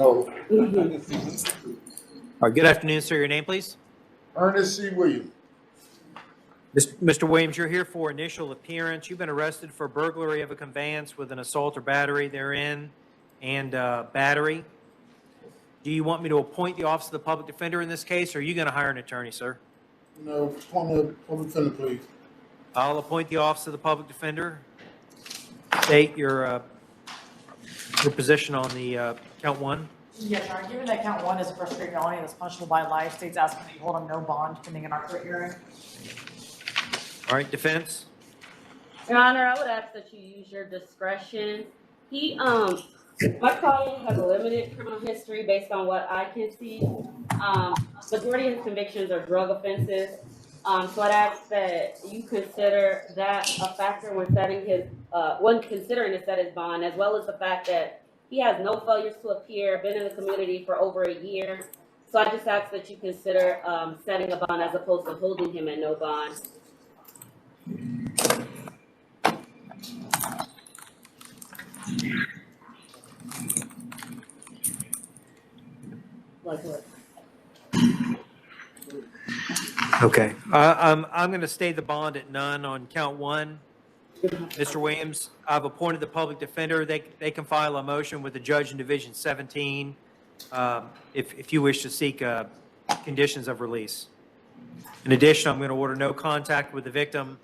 Oh. All right, good afternoon, sir. Your name, please? Ernest C. Williams. Mr. Williams, you're here for initial appearance. You've been arrested for burglary of a conveyance with an assault or battery therein and battery. Do you want me to appoint the Office of the Public Defender in this case, or are you going to hire an attorney, sir? No, public defender, please. I'll appoint the Office of the Public Defender. State your position on the count 1. Yes, Your Honor, given that count 1 is a first degree felony that's punishable by life, state's asking that you hold him no bond pending an court hearing. All right, defense? Your Honor, I would ask that you use your discretion. My client has a limited criminal history based on what I can see. Majority of his convictions are drug offenses. So I'd ask that you consider that a factor when setting when considering to set his bond, as well as the fact that he has no failures to appear, been in the community for over a year. So I just ask that you consider setting a bond as opposed to holding him at no bond. Okay. I'm going to stay the bond at none on count 1. Mr. Williams, I've appointed the public defender. They can file a motion with the judge in Division 17 if you wish to seek conditions of release. In addition, I'm going to order no contact with the victim.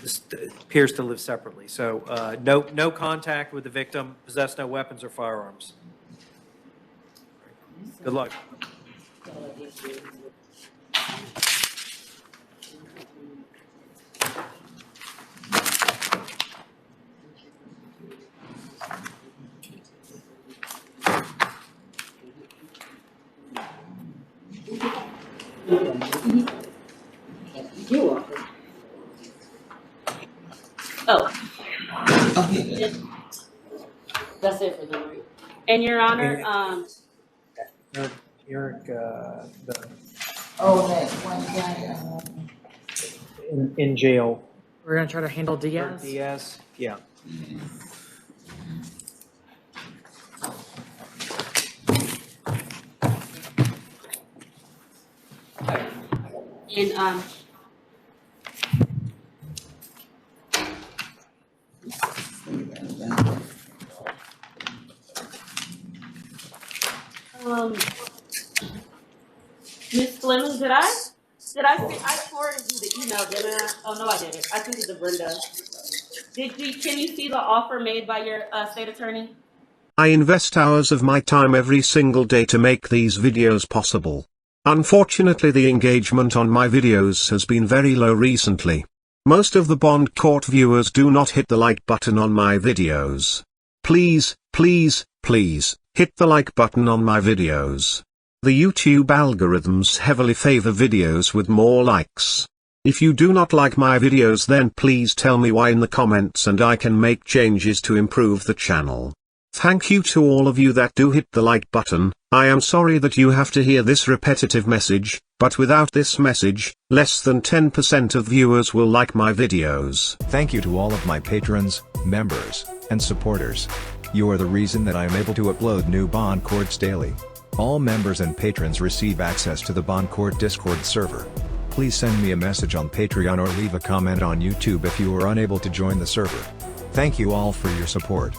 This appears to live separately. So no contact with the victim, possess no weapons or firearms. Good luck. That's it for them, right? And Your Honor, Eric, Oh, that one guy, in jail. We're gonna try to handle Diaz. Diaz, yeah. and Ms. Fleming, did I forwarded you the email, didn't I? Oh, no, I didn't. I sent it to Brenda. Can you see the offer made by your state attorney? I invest hours of my time every single day to make these videos possible. Unfortunately, the engagement on my videos has been very low recently. Most of the bond court viewers do not hit the like button on my videos. Please, please, please, hit the like button on my videos. The YouTube algorithms heavily favor videos with more likes. If you do not like my videos, then please tell me why in the comments and I can make changes to improve the channel. Thank you to all of you that do hit the like button. I am sorry that you have to hear this repetitive message, but without this message, less than 10% of viewers will like my videos. Thank you to all of my patrons, members, and supporters. You are the reason that I am able to upload new Bond Courts daily. All members and patrons receive access to the Bond Court Discord server. Please send me a message on Patreon or leave a comment on YouTube if you are unable to join the server. Thank you all for your support.